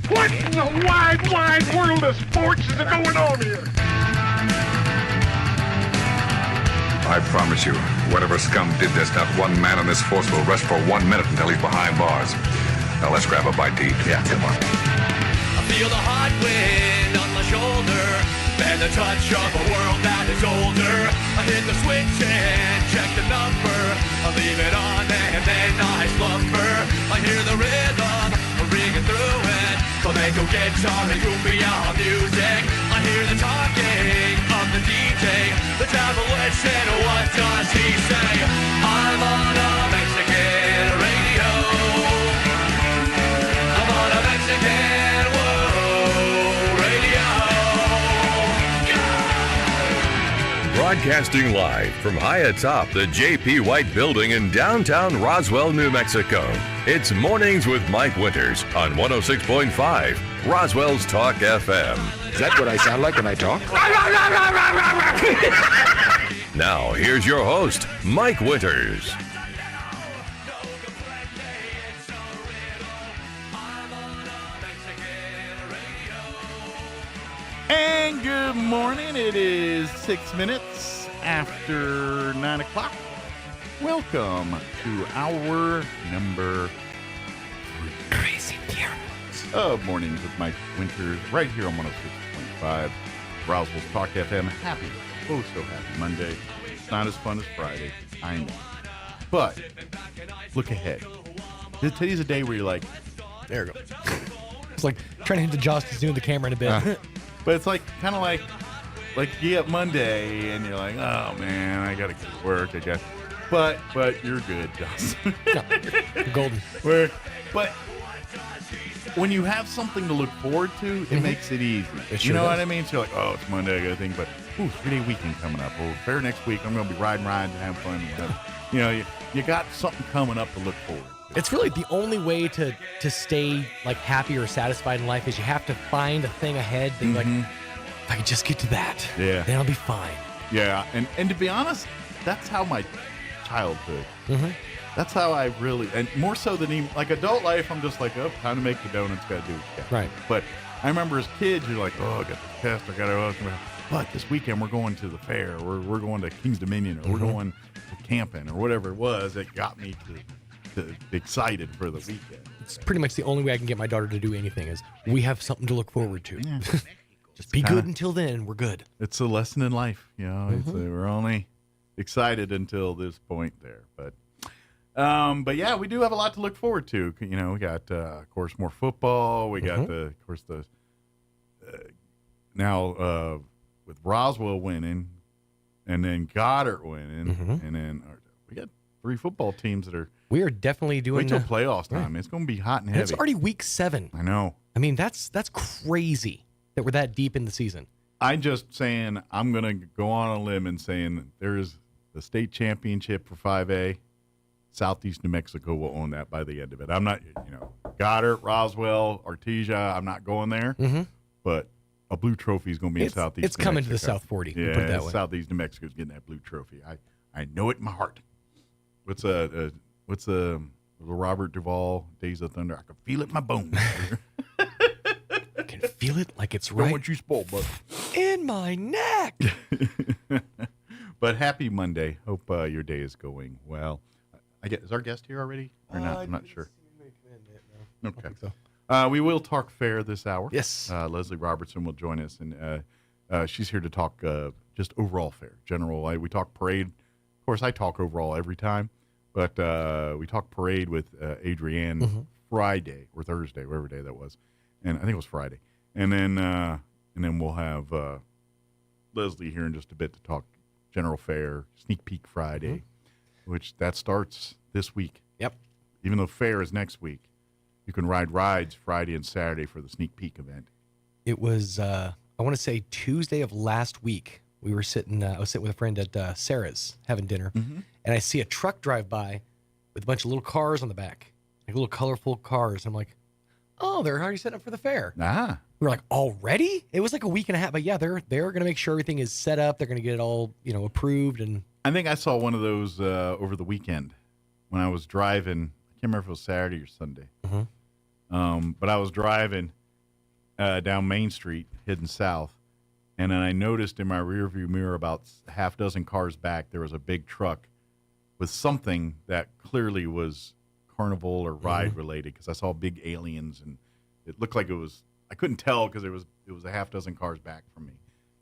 What in the wide, wide world of sports is going on here? I promise you, whatever scum did this, not one man on this force will rest for 1 minute until he's behind bars. Now let's grab a bite to eat. Yeah, come on. I feel the hot wind on my shoulder and the touch of a world that is older. I hit the switch and check the number. I leave it on and then I slumber. I hear the rhythm ringing through it. Flamenco guitar and cumbia music. I hear the talking of the DJ. The travel listen, what does he say? I'm on a Mexican radio. I'm on a Mexican radio. Broadcasting live from high atop the J.P. White Building in downtown Roswell, New Mexico. It's Mornings with Mike Winters on 106.5 Roswell's Talk FM. Is that what I sound like when I talk? Now, here's your host, Mike Winters. And good morning. It is 6 minutes after 9 o'clock. Welcome to our number 3 crazy of Mornings with Mike Winters, right here on 106.5 Roswell's Talk FM. Happy, oh so happy Monday. It's not as fun as Friday, I know. But look ahead. Today's a day where you're like, there you go. It's like trying to hit the jaws to zoom the camera in a bit. But it's like kind of like you get Monday and you're like, oh man, I gotta go to work, I guess. But you're good, Justin. No, you're golden. But when you have something to look forward to, it makes it easy. It you know sure what does. I mean? So you're like, oh, it's Monday, I got to think, but 3-day weekend coming up. Or fair next week, I'm going to be riding and having fun. You know, you got something coming up to look forward to. It's really the only way to stay like happy or satisfied in life is you have to find a thing ahead that like, if I could just get to that, then I'll be fine. Yeah, and to be honest, that's how my childhood. That's how I really, and more so than even, like adult life, I'm just like, oh, time to make the donuts, gotta do what you got. Right. But I remember as kids, you're like, oh, I got this test, I gotta, but this weekend we're going to the fair, we're going to King's Dominion, or we're going to camping, or whatever it was that got me to excited for the weekend. It's pretty much the only way I can get my daughter to do anything is we have something to look forward to. Yeah. Just be good until then, we're good. It's a lesson in life, you know. We're only excited until this point there, but yeah, we do have a lot to look forward to. You know, we got, of course, more football. We got now with Roswell winning, and then Goddard winning, and then we got 3 football teams that are. We are definitely doing. Wait till playoffs time. Right. It's going to be hot and heavy. It's already week 7. I know. I mean, that's crazy that we're that deep in the season. I'm just saying I'm going to go on a limb and saying there's the state championship for 5A. Southeast New Mexico will own that by the end of it. I'm not, Goddard, Roswell, Artesia, I'm not going there. But a blue trophy is going to be in Southeast New Mexico. It's coming to the South 40. Yeah, put it that way. Southeast New Mexico is getting that blue trophy. I know it in my heart. What's the Robert Duvall, Days of Thunder? I can feel it in my bones. I can feel it like it's right. Don't want you spoiled, but in my neck. But happy Monday. Hope your day is going well. Is our guest here already or not? I'm not sure. Okay. So. We will talk fair this hour. Yes. Leslie Robertson will join us, and she's here to talk just overall fair, general. We talk parade. Of course, I talk overall every time, but we talk parade with Adrienne Friday or Thursday, whatever day that was, and I think it was Friday. And then we'll have Leslie here in just a bit to talk general fair, sneak peek Friday, which that starts this week. Yep. Even though fair is next week, you can ride rides Friday and Saturday for the sneak peek event. It was, I want to say Tuesday of last week. We were sitting, I was sitting with a friend at Sarah's having dinner, and I see a truck drive by with a bunch of little cars on the back, like little colorful cars. I'm like, oh, they're already setting up for the fair. Ah. We were like, already? It was like a week and a half, but yeah, they're going to make sure everything is set up. They're going to get it all, approved. And I think I saw one of those over the weekend when I was driving. I can't remember if it was Saturday or Sunday. But I was driving down Main Street, heading south, and then I noticed in my rearview mirror about half dozen cars back, there was a big truck with something that clearly was carnival or ride related, because I saw big aliens, and it looked like it was. I couldn't tell because it was a half dozen cars back from me.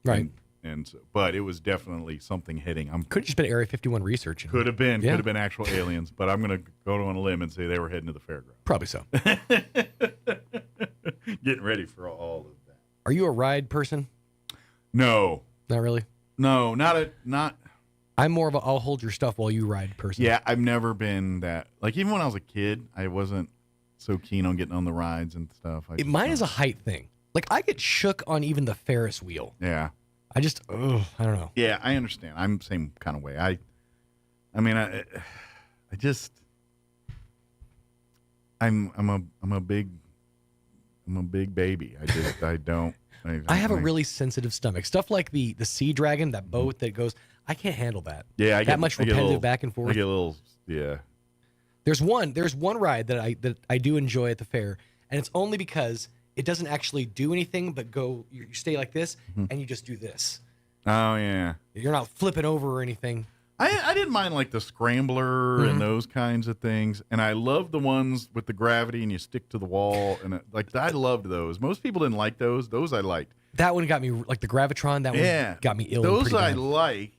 Right. And so, but it was definitely something hitting. Could have just been Area 51 research. Could have been. Yeah. Could have been actual aliens. But I'm going to go on a limb and say they were heading to the fairground. Probably so. Getting ready for all of that. Are you a ride person? No. Not really? No, not. I'm more of a I'll hold your stuff while you ride person. Yeah, I've never been that. Like, even when I was a kid, I wasn't so keen on getting on the rides and stuff. Mine is a height thing. Like, I get shook on even the Ferris wheel. Yeah. I don't know. Yeah, I understand. I'm the same kind of way. I'm a big baby. I have a really sensitive stomach. Stuff like the Sea Dragon, that boat that goes, I can't handle that. Yeah, I get much repetitive back and forth. I get a little, yeah. There's one ride that I do enjoy at the fair, and it's only because it doesn't actually do anything but you stay like this and you just do this. Oh yeah. You're not flipping over or anything. I didn't mind like the scrambler and those kinds of things, and I love the ones with the gravity and you stick to the wall, and I loved those. Most people didn't like those. Those I liked. That one got me, like the Gravitron. That one got me ill. Those I like.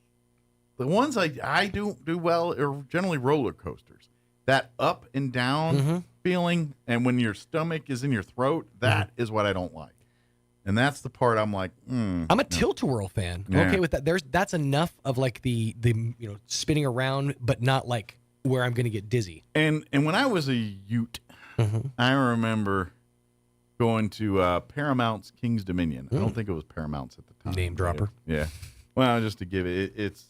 The ones I do well are generally roller coasters. That up and down feeling, and when your stomach is in your throat, that is what I don't like. And that's the part I'm like, I'm a tilt-a-whirl fan. Yeah. Okay with that. That's enough of like the spinning around, but not like where I'm going to get dizzy. And when I was a Ute, I remember going to Paramount's King's Dominion. I don't think it was Paramount's at the time. Name dropper. Yeah. Well, just to give it's.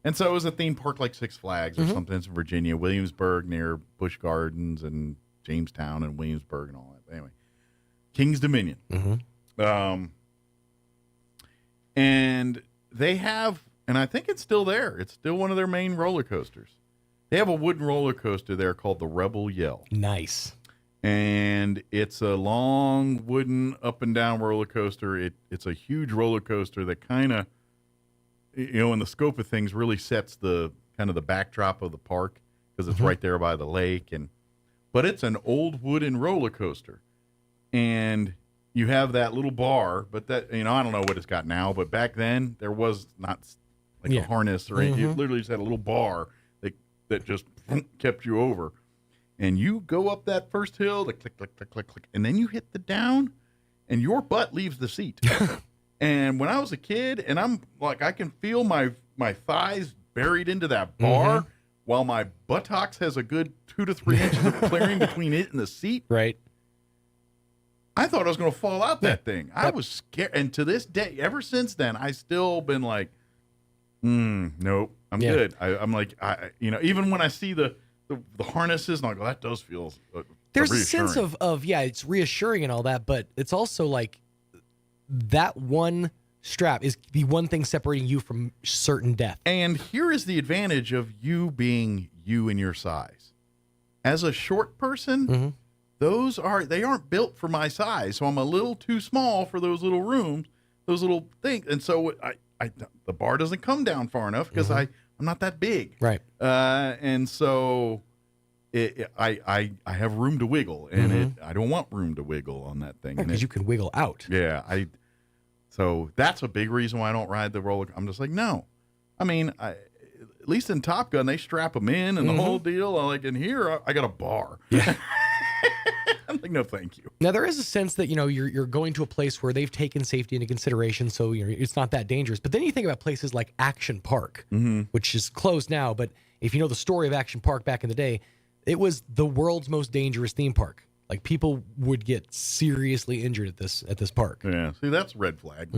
And so it was a theme park like Six Flags or something in Virginia, Williamsburg near Busch Gardens and Jamestown and Williamsburg and all that. But anyway, King's Dominion. And they have, and I think it's still there. It's still one of their main roller coasters. They have a wooden roller coaster there called the Rebel Yell. Nice. And it's a long wooden up and down roller coaster. It's a huge roller coaster that kind of, in the scope of things, really sets the kind of the backdrop of the park because it's right there by the lake. But it's an old wooden roller coaster, and you have that little bar. But that I don't know what it's got now, but back then there was not like a harness or anything. You literally just had a little bar that just kept you over, and you go up that first hill, the click, click, click, click, click, and then you hit the down, and your butt leaves the seat. And when I was a kid, and I'm like, I can feel my thighs buried into that bar while my buttocks has a good 2 to 3 inches of clearing between it and the seat. Right. I thought I was going to fall out that thing. I was scared. And to this day, ever since then, I still been like, Nope. I'm good. I'm like, even when I see the harnesses, I'm like, that does feel There's a sense of it's reassuring and all that, but it's also like that one strap is the one thing separating you from certain death. And here is the advantage of you being you in your size. As a short person, they aren't built for my size, so I'm a little too small for those little rooms, those little things, and so the bar doesn't come down far enough because I'm not that big, right? And so I have room to wiggle, and I don't want room to wiggle on that thing because you can wiggle out. Yeah, so that's a big reason why I don't ride the roller. I'm just like, no. I mean, at least in Top Gun, they strap them in and the whole deal. I'm like, in here, I got a bar. Yeah. I'm like, no, thank you. Now, there is a sense that, you're going to a place where they've taken safety into consideration, so it's not that dangerous. But then you think about places like Action Park, which is closed now. But if you know the story of Action Park back in the day, it was the world's most dangerous theme park. Like, people would get seriously injured at this park. Yeah, see, that's a red flag.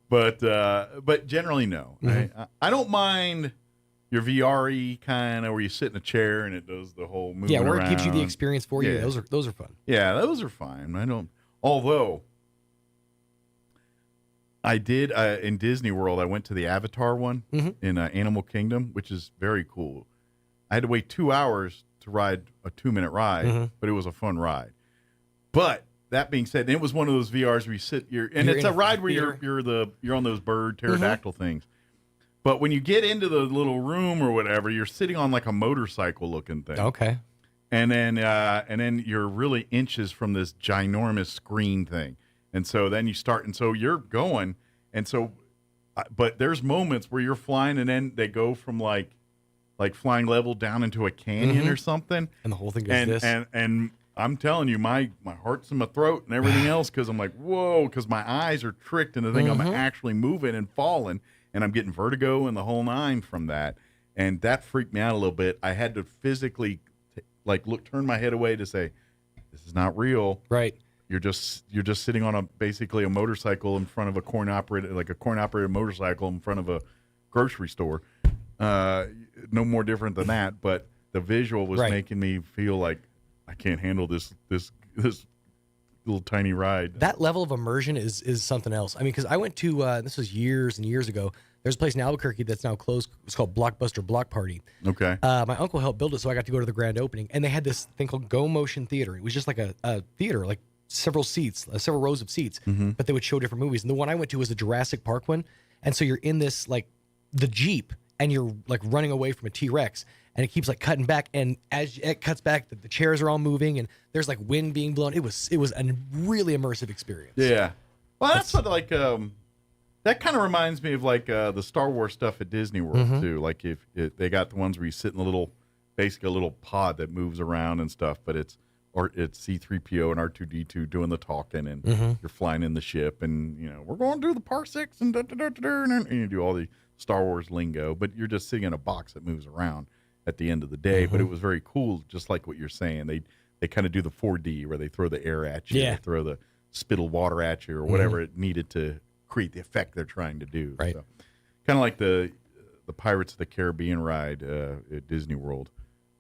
But generally, no. I don't mind your VR-y kind of where you sit in a chair and it does the whole movement. Yeah, where around. It gives you the experience for you. Those are fun. Yeah, those are fine. Although I did in Disney World, I went to the Avatar one in Animal Kingdom, which is very cool. I had to wait 2 hours to ride a 2-minute ride, but it was a fun ride. But that being said, it was one of those VRs where you sit, it's a ride where you're on those bird pterodactyl things. But when you get into the little room or whatever, you're sitting on like a motorcycle looking thing. Okay. And then you're really inches from this ginormous screen thing. And so then you start, and so you're going, and so, but there's moments where you're flying, and then they go from like flying level down into a canyon or something. And the whole thing goes and I'm telling you, my heart's in my throat and everything else, because I'm like, whoa, because my eyes are tricked into thinking I'm actually moving and falling, and I'm getting vertigo and the whole nine from that. And that freaked me out a little bit. I had to physically turn my head away to say, this is not real. Right. You're just sitting on basically a motorcycle in front of a coin operated motorcycle in front of a grocery store. No more different than that, but the visual was making me feel like I can't handle this little tiny ride. That level of immersion is something else. I mean, because I went to this was years and years ago. There's a place in Albuquerque that's now closed. It's called Blockbuster Block Party. Okay. My uncle helped build it, so I got to go to the grand opening. And they had this thing called Go Motion Theater. It was just like a theater, like several rows of seats, but they would show different movies. And the one I went to was the Jurassic Park one. And so you're in this, like, the Jeep, and you're, like, running away from a T-Rex. And it keeps, like, cutting back. And as it cuts back, the chairs are all moving, and there's, like, wind being blown. It was a really immersive experience. Yeah. Well, that's what, like, that kind of reminds me of, like, the Star Wars stuff at Disney World, too. Like, if they got the ones where you sit in basically a little pod that moves around and stuff, but it's C-3PO and R2-D2 doing the talking, and you're flying in the ship, and, we're going to do the parsecs, and and you do all the Star Wars lingo, but you're just sitting in a box that moves around at the end of the day. But it was very cool, just like what you're saying. They kind of do the 4D where they throw the air at you, they throw the spittle water at you, or whatever it needed to create the effect they're trying to do. Right. So, kind of like the Pirates of the Caribbean ride at Disney World,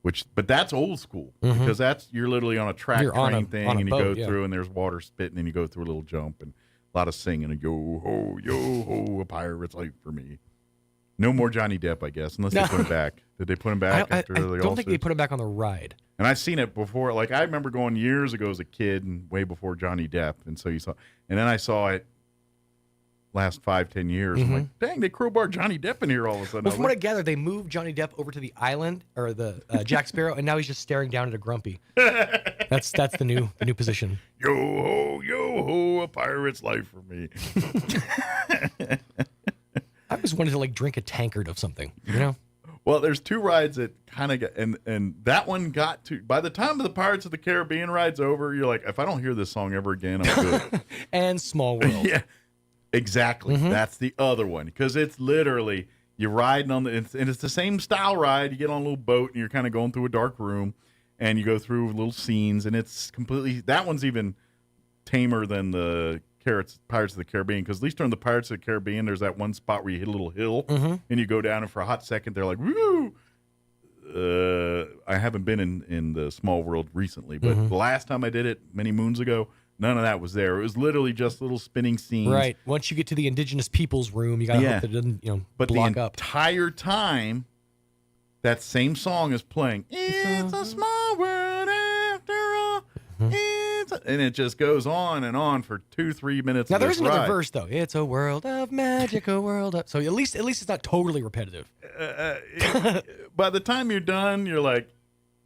but that's old school, because you're literally on a train thing, and you go through, and there's water spitting, and you go through a little jump, and a lot of singing, and yo ho, a pirate's life for me. No more Johnny Depp, I guess, unless they put him back. Did they put him back? I don't think they put him back on the ride. And I've seen it before. Like, I remember going years ago as a kid, and way before Johnny Depp, and so you saw, and then I saw it last 5-10 years. I'm like, dang, they crowbar Johnny Depp in here all of a sudden. Well, from what I gather, they moved Johnny Depp over to the island, or the Jack Sparrow, and now he's just staring down at a grumpy. That's the new position. Yo ho, a pirate's life for me. I always wanted to, like, drink a tankard of something, Well, there's two rides that kind of and that one got to, by the time the Pirates of the Caribbean ride's over, you're like, if I don't hear this song ever again, I'm good. And Small World. Yeah, exactly. That's the other one, because it's literally, you're riding and it's the same style ride. You get on a little boat, and you're kind of going through a dark room, and you go through little scenes, and it's completely, that one's even tamer than the Pirates of the Caribbean, because at least during the Pirates of the Caribbean, there's that one spot where you hit a little hill and you go down, and for a hot second they're like, woo! I haven't been in the Small World recently, but the last time I did it many moons ago, none of that was there. It was literally just little spinning scenes. Right. Once you get to the indigenous people's room, you got to hope that it doesn't, block up. The entire time, that same song is playing. It's a small world after all. And it just goes on and on for 2-3 minutes. Now there is another verse though. It's a world of magic, a world of. So at least it's not totally repetitive. By the time you're done, you're like,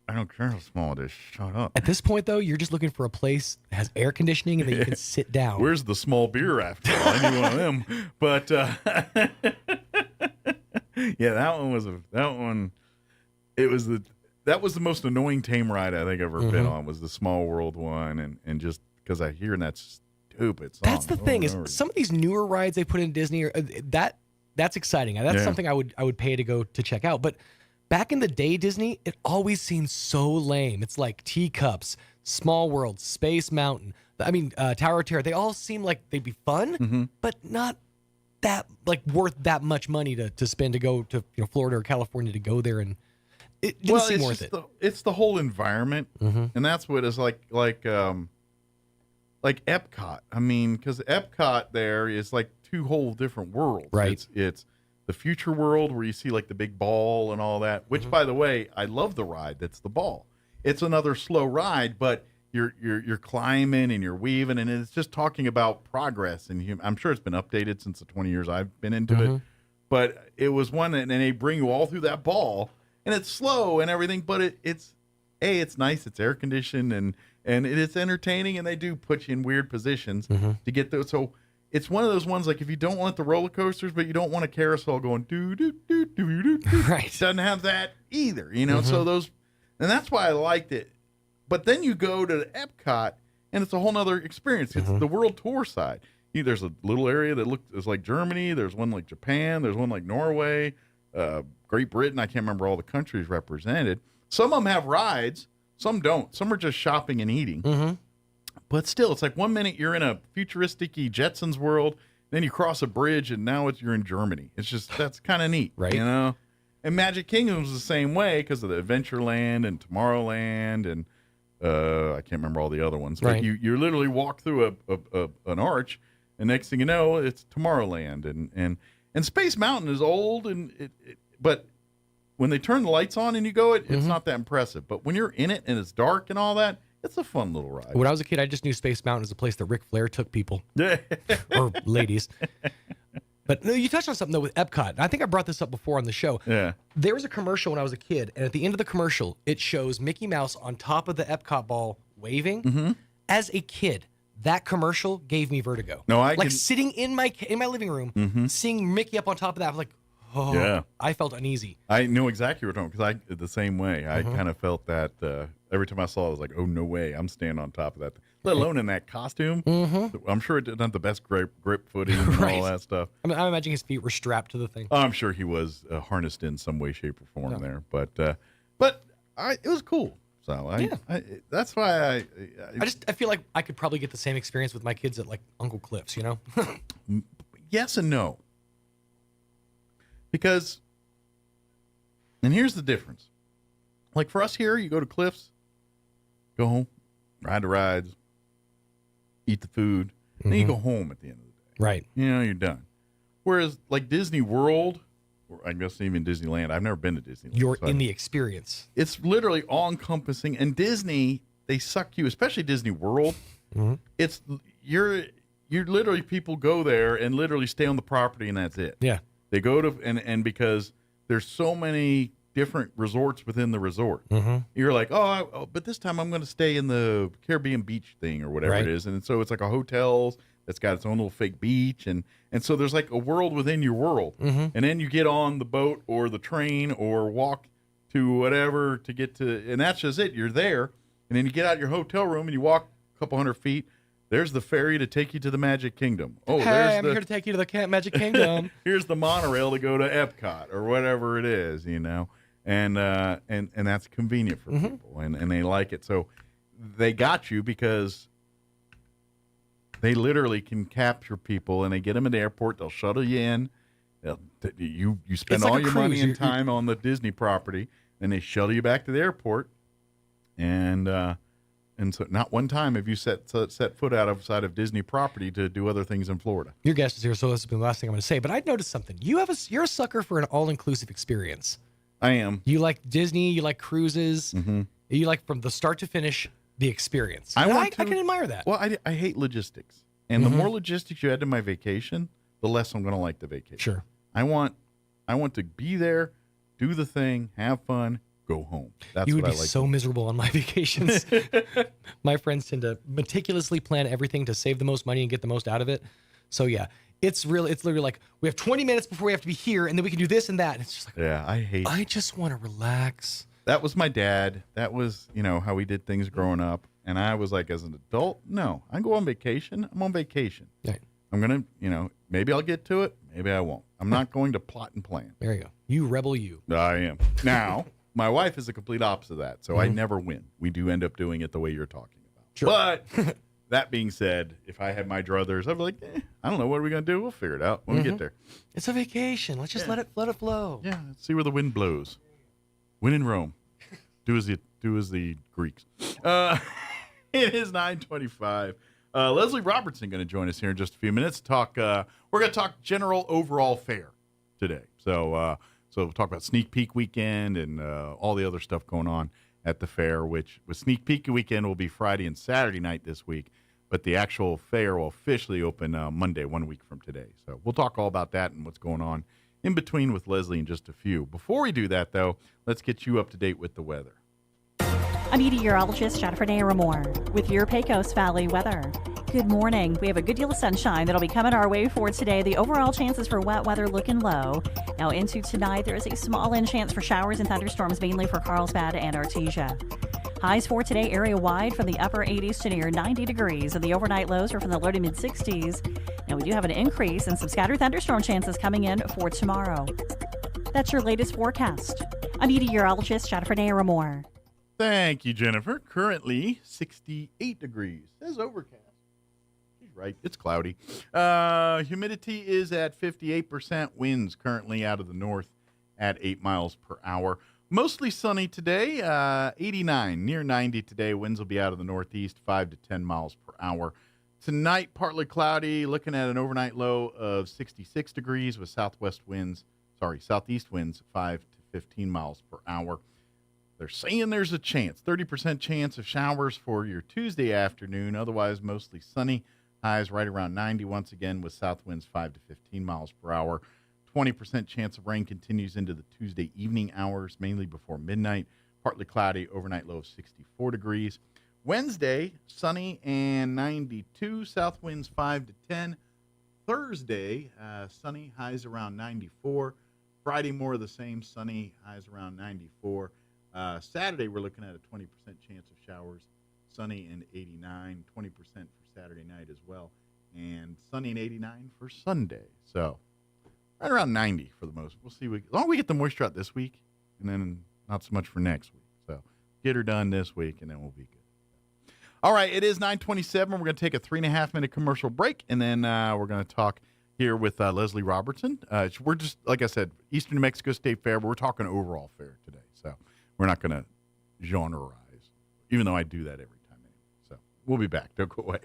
I don't care how small it is. Shut up. At this point though, you're just looking for a place that has air conditioning and that you can sit down. Where's the small beer after all? I need one of them. But yeah, that one. That was the most annoying tame ride I think I've ever been on, was the Small World one, and just because I hear that stupid song. That's the thing is some of these newer rides they put in Disney that's exciting. That's something I would pay to go to check out. But back in the day, Disney, it always seemed so lame. It's like Teacups, Small World, Space Mountain. I mean, Tower of Terror. They all seem like they'd be fun, but not that worth that much money to spend to go to Florida or California to go there, and it didn't seem worth it. It's the whole environment, and that's what is like Epcot. I mean, because Epcot there is like two whole different worlds. Right. It's the future world where you see like the big ball and all that. Which, by the way, I love the ride. That's the ball. It's another slow ride, but you're climbing and you're weaving, and it's just talking about progress. And I'm sure it's been updated since the 20 years I've been into it. But it was one, and they bring you all through that ball. And it's slow and everything, but it's nice. It's air conditioned and it's entertaining, and they do put you in weird positions to get those. So it's one of those ones like if you don't want the roller coasters, but you don't want a carousel going do do do do do. Right. It doesn't have that either, So those, and that's why I liked it. But then you go to Epcot, and it's a whole nother experience. It's the world tour side. There's a little area that is like Germany. There's one like Japan. There's one like Norway. Great Britain, I can't remember all the countries represented. Some of them have rides, some don't. Some are just shopping and eating. But still, it's like 1 minute you're in a futuristic-y Jetsons world, then you cross a bridge, and now you're in Germany. It's just, that's kind of neat, right? And Magic Kingdom's the same way because of the Adventureland and Tomorrowland and I can't remember all the other ones. But Right. you literally walk through an arch, and next thing you know, it's Tomorrowland. And Space Mountain is old, but when they turn the lights on and you go, it's not that impressive. But when you're in it and it's dark and all that, it's a fun little ride. When I was a kid, I just knew Space Mountain as a place that Ric Flair took people. Or ladies. But no, you touched on something, though, with Epcot. And I think I brought this up before on the show. Yeah. There was a commercial when I was a kid, and at the end of the commercial, it shows Mickey Mouse on top of the Epcot ball waving. As a kid, that commercial gave me vertigo. No, sitting in my living room, seeing Mickey up on top of that, I'm like, oh, Yeah. I felt uneasy. I know exactly what you're talking about because I the same way. I kind of felt that every time I saw it, I was like, oh, no way, I'm standing on top of that. Let alone in that costume. I'm sure it didn't have the best grip footing and all that stuff. I mean, I'm imagining his feet were strapped to the thing. I'm sure he was harnessed in some way, shape, or form there. But it was cool. So that's why I feel like I could probably get the same experience with my kids at like Uncle Cliff's, Yes and no. Because, and here's the difference. Like for us here, you go to Cliff's, go home, ride the rides, eat the food, then you go home at the end of the day. Right. You're done. Whereas like Disney World, or I guess even Disneyland, I've never been to Disneyland. You're in the experience. It's literally all encompassing. And Disney, they suck you, especially Disney World. It's, you're literally, people go there and literally stay on the property and that's it. Yeah. They go to, and because there's so many different resorts within the resort, you're like, but this time I'm going to stay in the Caribbean beach thing or whatever it is. And so it's like a hotel that's got its own little fake beach. And so there's like a world within your world. And then you get on the boat or the train or walk to whatever to get to, and that's just it. You're there. And then you get out your hotel room and you walk a couple 100 feet. There's the ferry to take you to the Magic Kingdom. Oh, hey, I'm here to take you to the Magic Kingdom. Here's the monorail to go to Epcot or whatever it is, and that's convenient for people, and they like it. So they got you because They literally can capture people, and they get them at the airport. They'll shuttle you in. You spend all your money and time on the Disney property, and they shuttle you back to the airport. And so not one time have you set foot outside of Disney property to do other things in Florida. Your guest is here, so this will be the last thing I'm going to say. But I noticed something. You're a sucker for an all-inclusive experience. I am. You like Disney. You like cruises. Mm-hmm. You like from the start to finish the experience. I can admire that. Well, I hate logistics, and the more logistics you add to my vacation, the less I'm going to like the vacation. Sure. I want to be there, do the thing, have fun, go home. That's you would what be I like so miserable on my vacations. My friends tend to meticulously plan everything to save the most money and get the most out of it. So yeah, it's literally like we have 20 minutes before we have to be here, and then we can do this and that. And it's just like, yeah, I just want to relax. That was my dad. That was, how we did things growing up. And I was like, as an adult, no, I go on vacation. I'm on vacation. Right. I'm going to, maybe I'll get to it. Maybe I won't. I'm not going to plot and plan. There you go. You rebel you. I am. Now, my wife is the complete opposite of that. So I never win. We do end up doing it the way you're talking about. Sure. But that being said, if I had my druthers, I'd be like, I don't know. What are we going to do? We'll figure it out when we get there. It's a vacation. Let's just let it flow. Yeah. Let's see where the wind blows. Win in Rome. Do as the Greeks. It is 9:25. Leslie Robertson going to join us here in just a few minutes. We're going to talk general overall fare today. So we'll talk about Sneak Peek weekend and all the other stuff going on at the fair. Which with Sneak Peek weekend will be Friday and Saturday night this week, but the actual fair will officially open Monday, 1 week from today. So we'll talk all about that and what's going on in between with Leslie in just a few. Before we do that, though, let's get you up to date with the weather. I'm meteorologist Jennifer Naramore with your Pecos Valley weather. Good morning. We have a good deal of sunshine that'll be coming our way for today. The overall chances for wet weather looking low. Now into tonight, there is a small chance for showers and thunderstorms, mainly for Carlsbad and Artesia. Highs for today area-wide from the upper 80s to near 90 degrees, and the overnight lows are from the low to mid-60s. Now, we do have an increase in some scattered thunderstorm chances coming in for tomorrow. That's your latest forecast. I'm meteorologist Jennifer Naramore. Thank you, Jennifer. Currently 68 degrees. Says overcast. She's right. It's cloudy. Humidity is at 58%. Winds currently out of the north at 8 miles per hour. Mostly sunny today, 89, near 90 today. Winds will be out of the northeast, 5 to 10 miles per hour. Tonight, partly cloudy, looking at an overnight low of 66 degrees with southeast winds, 5 to 15 miles per hour. They're saying there's a chance, 30% chance of showers for your Tuesday afternoon, otherwise mostly sunny. Highs right around 90 once again with south winds 5 to 15 miles per hour. 20% chance of rain continues into the Tuesday evening hours, mainly before midnight. Partly cloudy, overnight low of 64 degrees. Wednesday, sunny and 92, south winds 5 to 10. Thursday, sunny, highs around 94. Friday, more of the same, sunny, highs around 94. Saturday, we're looking at a 20% chance of showers, sunny and 89, 20% for Saturday night as well, and sunny and 89 for Sunday. So right around 90 for the most. We'll see. As long as we get the moisture out this week, and then not so much for next week. So get her done this week, and then we'll be good. All right, it is 9:27. We're going to take a 3.5-minute commercial break, and then we're going to talk here with Leslie Robertson. We're just, like I said, Eastern New Mexico State Fair, but we're talking overall fair today. So we're not going to genreize, even though I do that every time anyway. So we'll be back. Don't go away.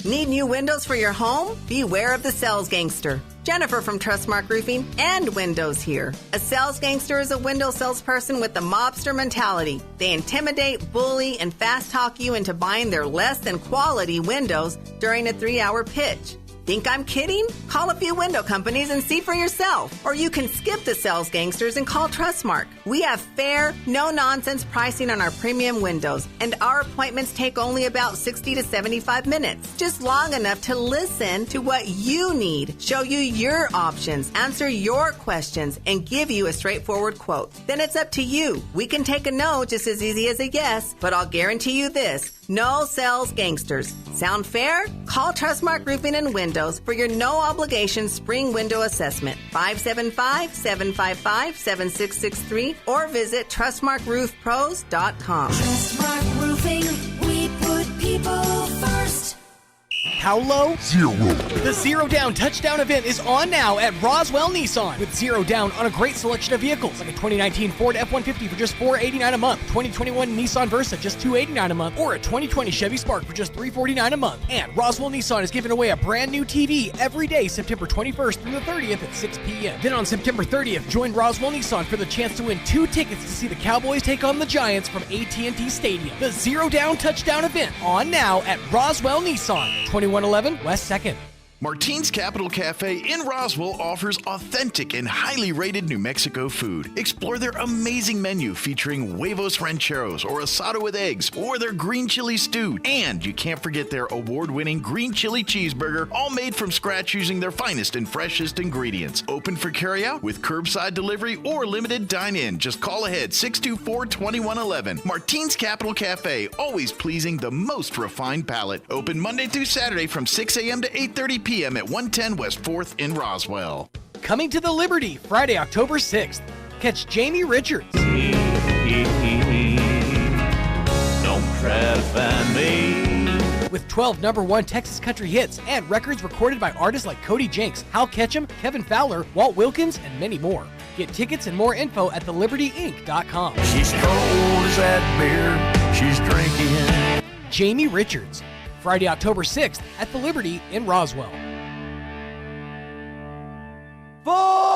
Need new windows for your home? Beware of the sales gangster. Jennifer from Trustmark Roofing and Windows here. A sales gangster is a window salesperson with the mobster mentality. They intimidate, bully, and fast talk you into buying their less than quality windows during a 3-hour pitch. Think I'm kidding? Call a few window companies and see for yourself. Or you can skip the sales gangsters and call Trustmark. We have fair, no-nonsense pricing on our premium windows, and our appointments take only about 60 to 75 minutes. Just long enough to listen to what you need, show you your options, answer your questions, and give you a straightforward quote. Then it's up to you. We can take a no just as easy as a yes, but I'll guarantee you this. No sales gangsters. Sound fair? Call Trustmark Roofing and Windows for your no-obligation spring window assessment. 575-755-7663 or visit TrustmarkRoofPros.com. Trustmark Roofing, we put people first. How low? 0. The Zero Down Touchdown event is on now at Roswell Nissan with zero down on a great selection of vehicles like a 2019 Ford F-150 for just $489 a month, 2021 Nissan Versa just $289 a month, or a 2020 Chevy Spark for just $349 a month. And Roswell Nissan is giving away a brand new TV every day September 21st through the 30th at 6 p.m. Then on September 30th, join Roswell Nissan for the chance to win 2 tickets to see the Cowboys take on the Giants from AT&T Stadium. The Zero Down Touchdown event on now at Roswell Nissan, 2111 West 2nd. Martine's Capital Cafe in Roswell offers authentic and highly rated New Mexico food. Explore their amazing menu featuring huevos rancheros or asado with eggs or their green chili stew. And you can't forget their award-winning green chili cheeseburger, all made from scratch using their finest and freshest ingredients. Open for carryout with curbside delivery or limited dine-in. Just call ahead 624-2111. Martine's Capital Cafe, always pleasing the most refined palate. Open Monday through Saturday from 6 a.m. to 8:30 p.m. at 110 West 4th in Roswell. Coming to the Liberty, Friday, October 6th. Catch Jamie Richards. Don't try to find me. With 12 #1 Texas country hits and records recorded by artists like Cody Jinks, Hal Ketchum, Kevin Fowler, Walt Wilkins, and many more. Get tickets and more info at thelibertyinc.com. She's cold as that beer she's drinking. Jamie Richards. Friday, October 6th at the Liberty in Roswell.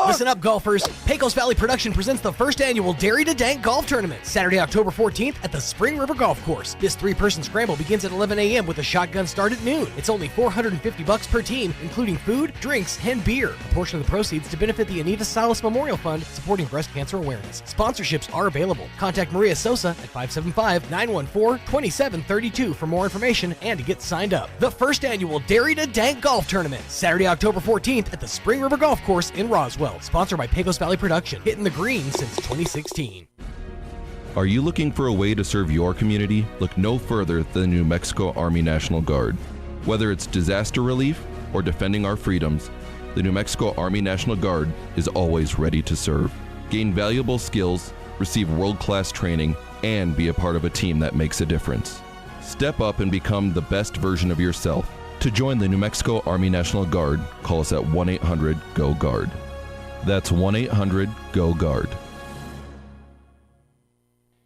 Listen up, golfers. Pecos Valley Production presents the first annual Dairy to Dank Golf Tournament, Saturday, October 14th at the Spring River Golf Course. This 3-person scramble begins at 11 a.m. with a shotgun start at noon. It's only $450 per team, including food, drinks, and beer. A portion of the proceeds to benefit the Anita Salas Memorial Fund, supporting breast cancer awareness. Sponsorships are available. Contact Maria Sosa at 575-914-2732 for more information and to get signed up. The first annual Dairy to Dank Golf Tournament, Saturday, October 14th at the Spring River Golf Course in Roswell. Sponsored by Pecos Valley Production, hitting the green since 2016. Are you looking for a way to serve your community? Look no further than the New Mexico Army National Guard. Whether it's disaster relief or defending our freedoms, the New Mexico Army National Guard is always ready to serve. Gain valuable skills, receive world-class training, and be a part of a team that makes a difference. Step up and become the best version of yourself. To join the New Mexico Army National Guard, call us at 1-800-GO-GUARD. That's 1-800-GO-GUARD.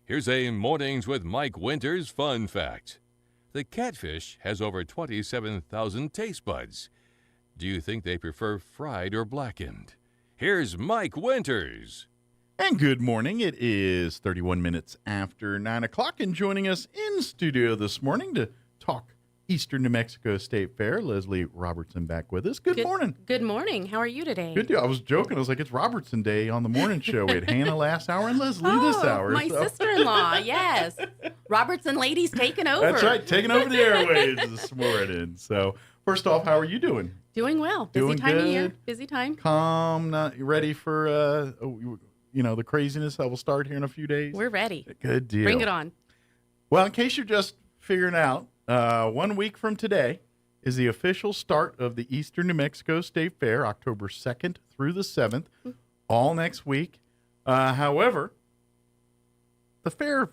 Here's a Mornings with Mike Winters fun fact. The catfish has over 27,000 taste buds. Do you think they prefer fried or blackened? Here's Mike Winters. And good morning. It is 31 minutes after 9 o'clock, and joining us in studio this morning to talk Eastern New Mexico State Fair, Leslie Robertson back with us. Good morning. Good morning. How are you today? Good deal. I was joking. I was like, it's Robertson Day on the morning show. We had Hannah last hour and Leslie this hour. My sister-in-law, yes. Robertson ladies taking over. That's right, taking over the airwaves this morning. So first off, how are you doing? Doing well. Busy Doing time good. of year. Busy time. Calm, not ready for the craziness that will start here in a few days? We're ready. Good deal. Bring it on. Well, in case you're just figuring out, 1 week from today is the official start of the Eastern New Mexico State Fair, October 2nd through the 7th, all next week. However, the fair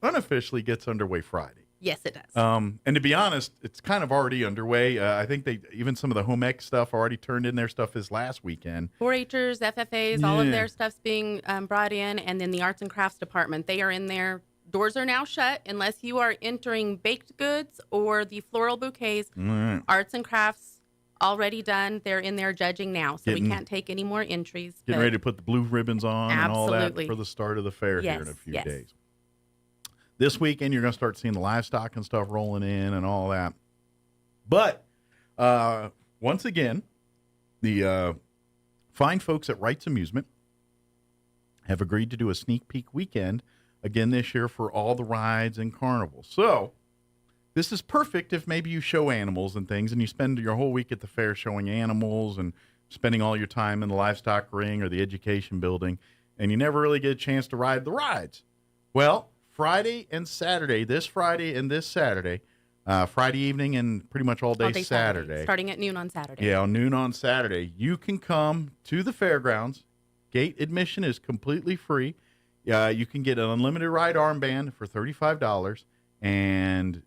unofficially gets underway Friday. Yes, it does. And to be honest, it's kind of already underway. I think even some of the home ec stuff already turned in their stuff this last weekend. 4-Hers, FFAs, all of their stuff's being brought in, and then the arts and crafts department, they are in there. Doors are now shut unless you are entering baked goods or the floral bouquets. Right. Arts and crafts already done. They're in there judging now, so we can't take any more entries. Getting ready to put the blue ribbons on and all that Absolutely. for the start of the fair here in a few yes. days. This weekend, you're going to start seeing the livestock and stuff rolling in and all that. But once again, the fine folks at Wright's Amusement have agreed to do a sneak peek weekend again this year for all the rides and carnivals. So this is perfect if maybe you show animals and things and you spend your whole week at the fair showing animals and spending all your time in the livestock ring or the education building, and you never really get a chance to ride the rides. Well, Friday and Saturday, this Friday and this Saturday, Friday evening and pretty much all day Saturday. Starting at noon on Saturday. Yeah, noon on Saturday. You can come to the fairgrounds. Gate admission is completely free. You can get an unlimited ride armband for $35, and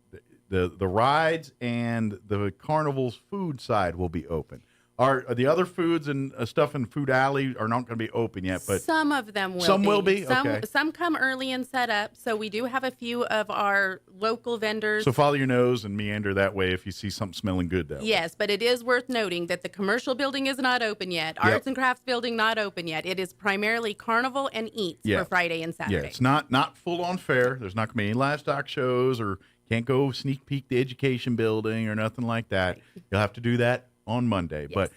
the rides and the carnival's food side will be open. The other foods and stuff in Food Alley are not going to be open yet, but some of them will. Some will be. Okay. Some come early and set up. So we do have a few of our local vendors. So follow your nose and meander that way if you see something smelling good that way. Yes, but it is worth noting that the commercial building is not open yet. Arts and crafts building not open yet. It is primarily carnival and eats for Friday and Saturday. Yeah, it's not full on fair. There's not going to be any livestock shows, or can't go sneak peek the education building or nothing like that. You'll have to do that on Monday. But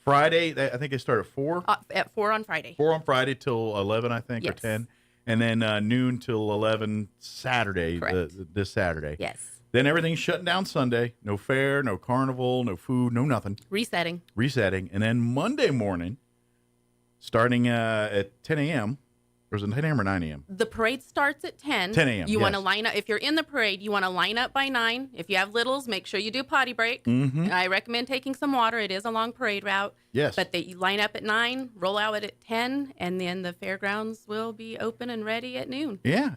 Friday, I think they start at 4. At 4 on Friday. 4 on Friday till 11, I think, or 10. And then noon till 11 Saturday, this Saturday. Yes. Then everything's shutting down Sunday. No fair, no carnival, no food, no nothing. Resetting. And then Monday morning, starting at 10 a.m., or is it 10 a.m. or 9 a.m.? The parade starts at 10. 10 a.m., You want to line up. If you're in the parade, you want to line up by 9. If you have littles, make sure you do potty break. Mm-hmm. I recommend taking some water. It is a long parade route. Yes. But you line up at 9, roll out at 10, and then the fairgrounds will be open and ready at noon. Yeah.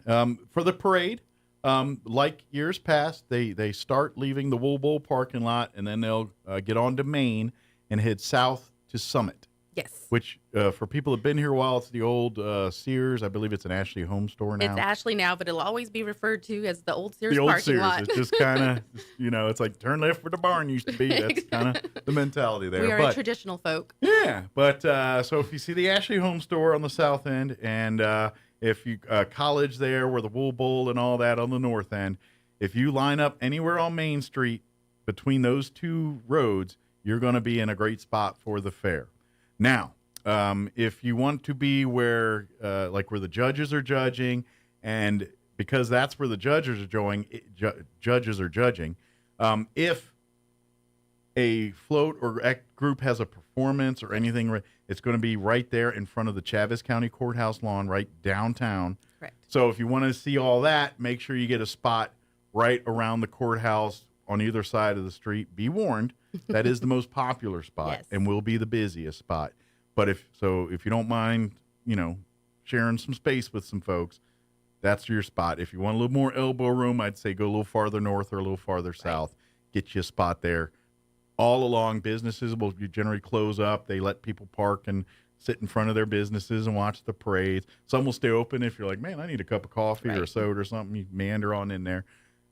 For the parade, like years past, they start leaving the Wool Bowl parking lot, and then they'll get on to Main and head south to Summit. Yes. Which, for people who've been here a while, it's the old Sears. I believe it's an Ashley Home Store now. It's Ashley now, but it'll always be referred to as the old Sears the old parking Sears. lot. It's just kind of, it's like turn left where the barn used to be. That's kind of the mentality there. We are a traditional folk. Yeah. But so if you see the Ashley Home Store on the south end, and if you college there where the Wool Bowl and all that on the north end, if you line up anywhere on Main Street between those two roads, you're going to be in a great spot for the fair. Now, if you want to be where the judges are judging, and because that's where the judges are judging, if a float or act group has a performance or anything, it's going to be right there in front of the Chaves County Courthouse lawn, right downtown. Correct. So if you want to see all that, make sure you get a spot right around the courthouse on either side of the street. Be warned, that is the most popular spot and will be the busiest spot. But if you don't mind, sharing some space with some folks, that's your spot. If you want a little more elbow room, I'd say go a little farther north or a little farther south. Get you a spot there. All along, businesses will generally close up. They let people park and sit in front of their businesses and watch the parades. Some will stay open if you're like, man, I need a cup of coffee or a soda or something. You meander on in there.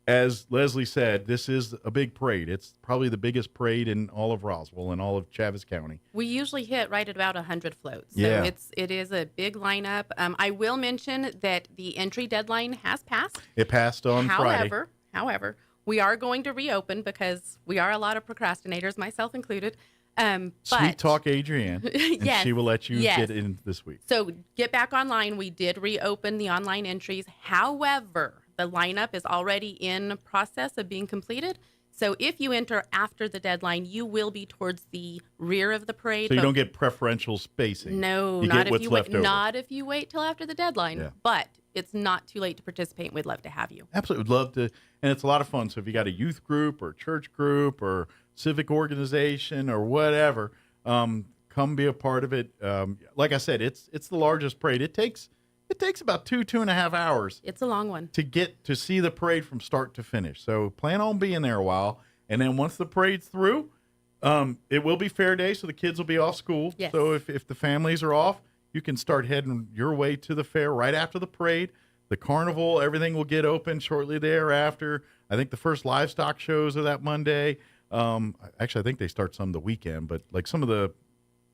As Leslie said, this is a big parade. It's probably the biggest parade in all of Roswell and all of Chaves County. We usually hit right at about 100 floats. So Yeah. it is a big lineup. I will mention that the entry deadline has passed. It passed on Friday. However, we are going to reopen because we are a lot of procrastinators, myself included. Sweet talk Adrienne, and Yes, she will let you yes. get in this week. So get back online. We did reopen the online entries. However, the lineup is already in process of being completed. So if you enter after the deadline, you will be towards the rear of the parade. So you don't get preferential spacing. No, you not get if what's you left wait. over. Not if you wait till after the deadline. Yeah. But it's not too late to participate. We'd love to have you. Absolutely. Would love to. And it's a lot of fun. So if you got a youth group or church group or civic organization or whatever, come be a part of it. Like I said, it's the largest parade. It takes about 2.5 hours. It's a long one. To get to see the parade from start to finish. So plan on being there a while. And then once the parade's through, it will be fair day, so the kids will be off school. Yes. So if the families are off, you can start heading your way to the fair right after the parade. The carnival, everything will get open shortly thereafter. I think the first livestock shows are that Monday. Actually, I think they start some the weekend, but like some of the,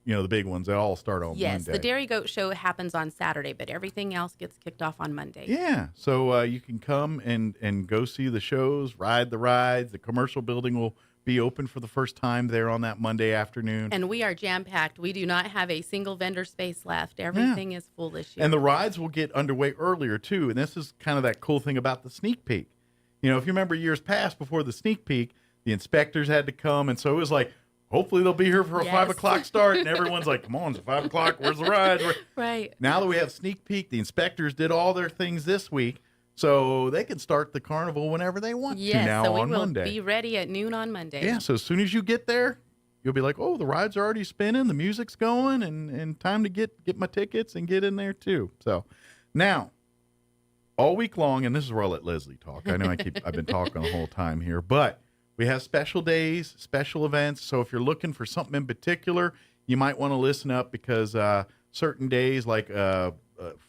the big ones, they all start on Yes, Monday. the Dairy Goat Show happens on Saturday, but everything else gets kicked off on Monday. Yeah, so you can come and go see the shows, ride the rides. The commercial building will be open for the first time there on that Monday afternoon. And we are jam-packed. We do not have a single vendor space left. Everything is full this year. And the rides will get underway earlier, too. And this is kind of that cool thing about the sneak peek. If you remember years past before the sneak peek, the inspectors had to come. And so it was like, hopefully they'll be here for a 5 o'clock start. And everyone's like, come on, it's 5 o'clock. Where's the ride? Right. Now that we have sneak peek, the inspectors did all their things this week. So they can start the carnival whenever they want to now so we on will Monday. be ready at noon on Monday. Yeah, so as soon as you get there, you'll be like, oh, the rides are already spinning, the music's going, and time to get my tickets and get in there too. So now, all week long, and this is where I'll let Leslie talk. I know I've been talking the whole time here, but we have special days, special events. So if you're looking for something in particular, you might want to listen up because certain days, like for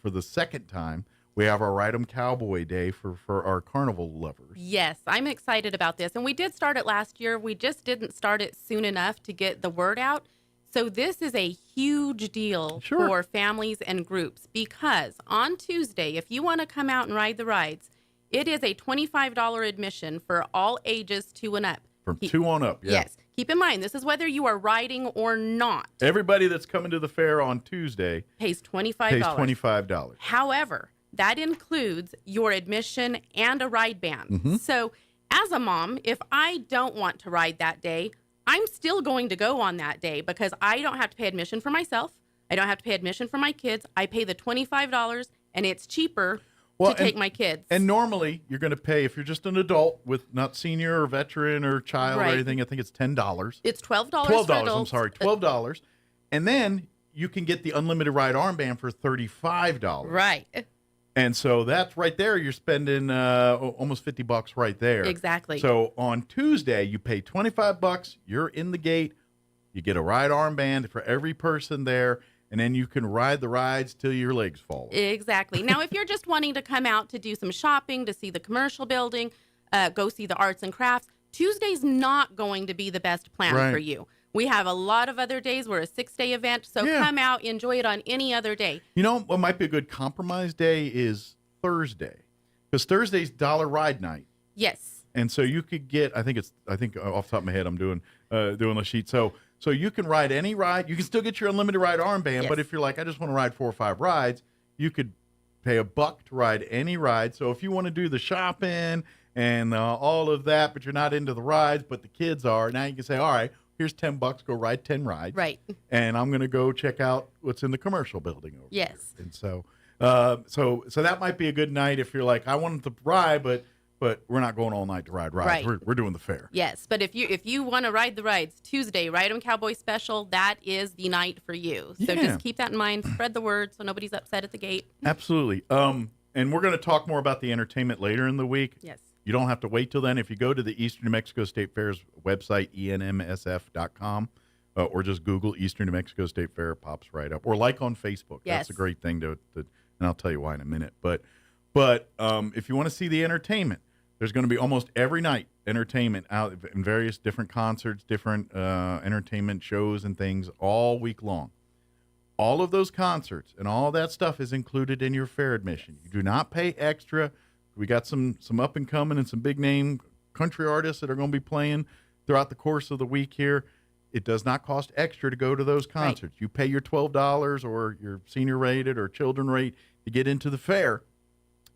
the second time, we have our Ride 'em Cowboy Day for our carnival lovers. Yes, I'm excited about this. And we did start it last year. We just didn't start it soon enough to get the word out. So this is a huge deal for families and groups because on Tuesday, if you want to come out and ride the rides, it is a $25 admission for all ages 2 and up. From 2 on up, yeah. Yes. Keep in mind, this is whether you are riding or not. Everybody that's coming to the fair on Tuesday pays $25. $25. However, that includes your admission and a ride band. Mm-hmm. So as a mom, if I don't want to ride that day, I'm still going to go on that day because I don't have to pay admission for myself. I don't have to pay admission for my kids. I pay the $25 and it's cheaper to take my kids. And normally you're going to pay, if you're just an adult with not senior or veteran or child or anything, I think it's $10. It's $12 $12, I'm sorry, $12. And then you can get the unlimited ride armband for $35. Right. And so that's right there. You're spending almost $50 right there. Exactly. So on Tuesday, you pay $25. You're in the gate. You get a ride armband for every person there. And then you can ride the rides till your legs fall. Exactly. Now, if you're just wanting to come out to do some shopping, to see the commercial building, go see the arts and crafts, Tuesday's not going to be the best plan for you. We have a lot of other days. We're a 6-day event. So come out, enjoy it on any other day. You know what might be a good compromise day is Thursday. Because Thursday's dollar ride night. Yes. And so you could get, I think off the top of my head, I'm doing the sheet. So you can ride any ride. You can still get your unlimited ride armband, but if you're like, I just want to ride 4 or 5 rides, you could pay $1 to ride any ride. So if you want to do the shopping and all of that, but you're not into the rides, but the kids are, now you can say, all right, here's $10, go ride 10 rides. Right. And I'm going to go check out what's in the commercial building over there. And so that might be a good night if you're like, I wanted to ride, but we're not going all night to ride rides. Right. We're doing the fair. Yes, but if you want to ride the rides, Tuesday, Ride 'em Cowboy Special, that is the night for you. So just keep that in mind. Spread the word so nobody's upset at the gate. Absolutely. And we're going to talk more about the entertainment later in the week. Yes. You don't have to wait till then. If you go to the Eastern New Mexico State Fair's website, enmsf.com, or just Google Eastern New Mexico State Fair, it pops right up. Or like on Facebook. Yes. That's a great thing to and I'll tell you why in a minute. But if you want to see the entertainment, there's going to be almost every night entertainment out in various different concerts, different entertainment shows and things all week long. All of those concerts and all that stuff is included in your fair admission. You do not pay extra. We got some up and coming and some big name country artists that are going to be playing throughout the course of the week here. It does not cost extra to go to those concerts. Right. You pay your $12 or your senior rated or children rate to get into the fair.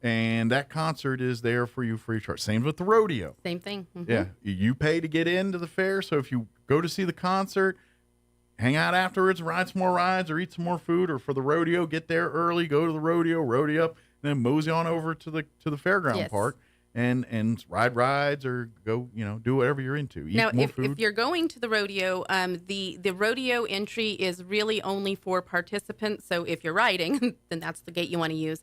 And that concert is there for you free of charge. Same with the rodeo. Same thing. Mm-hmm. Yeah. You pay to get into the fair. So if you go to see the concert, hang out afterwards, ride some more rides or eat some more food, or for the rodeo, get there early, go to the rodeo up, and then mosey on over to the fairground park and ride rides or go, do whatever you're into. Eat more food. If you're going to the rodeo, the rodeo entry is really only for participants. So if you're riding, then that's the gate you want to use.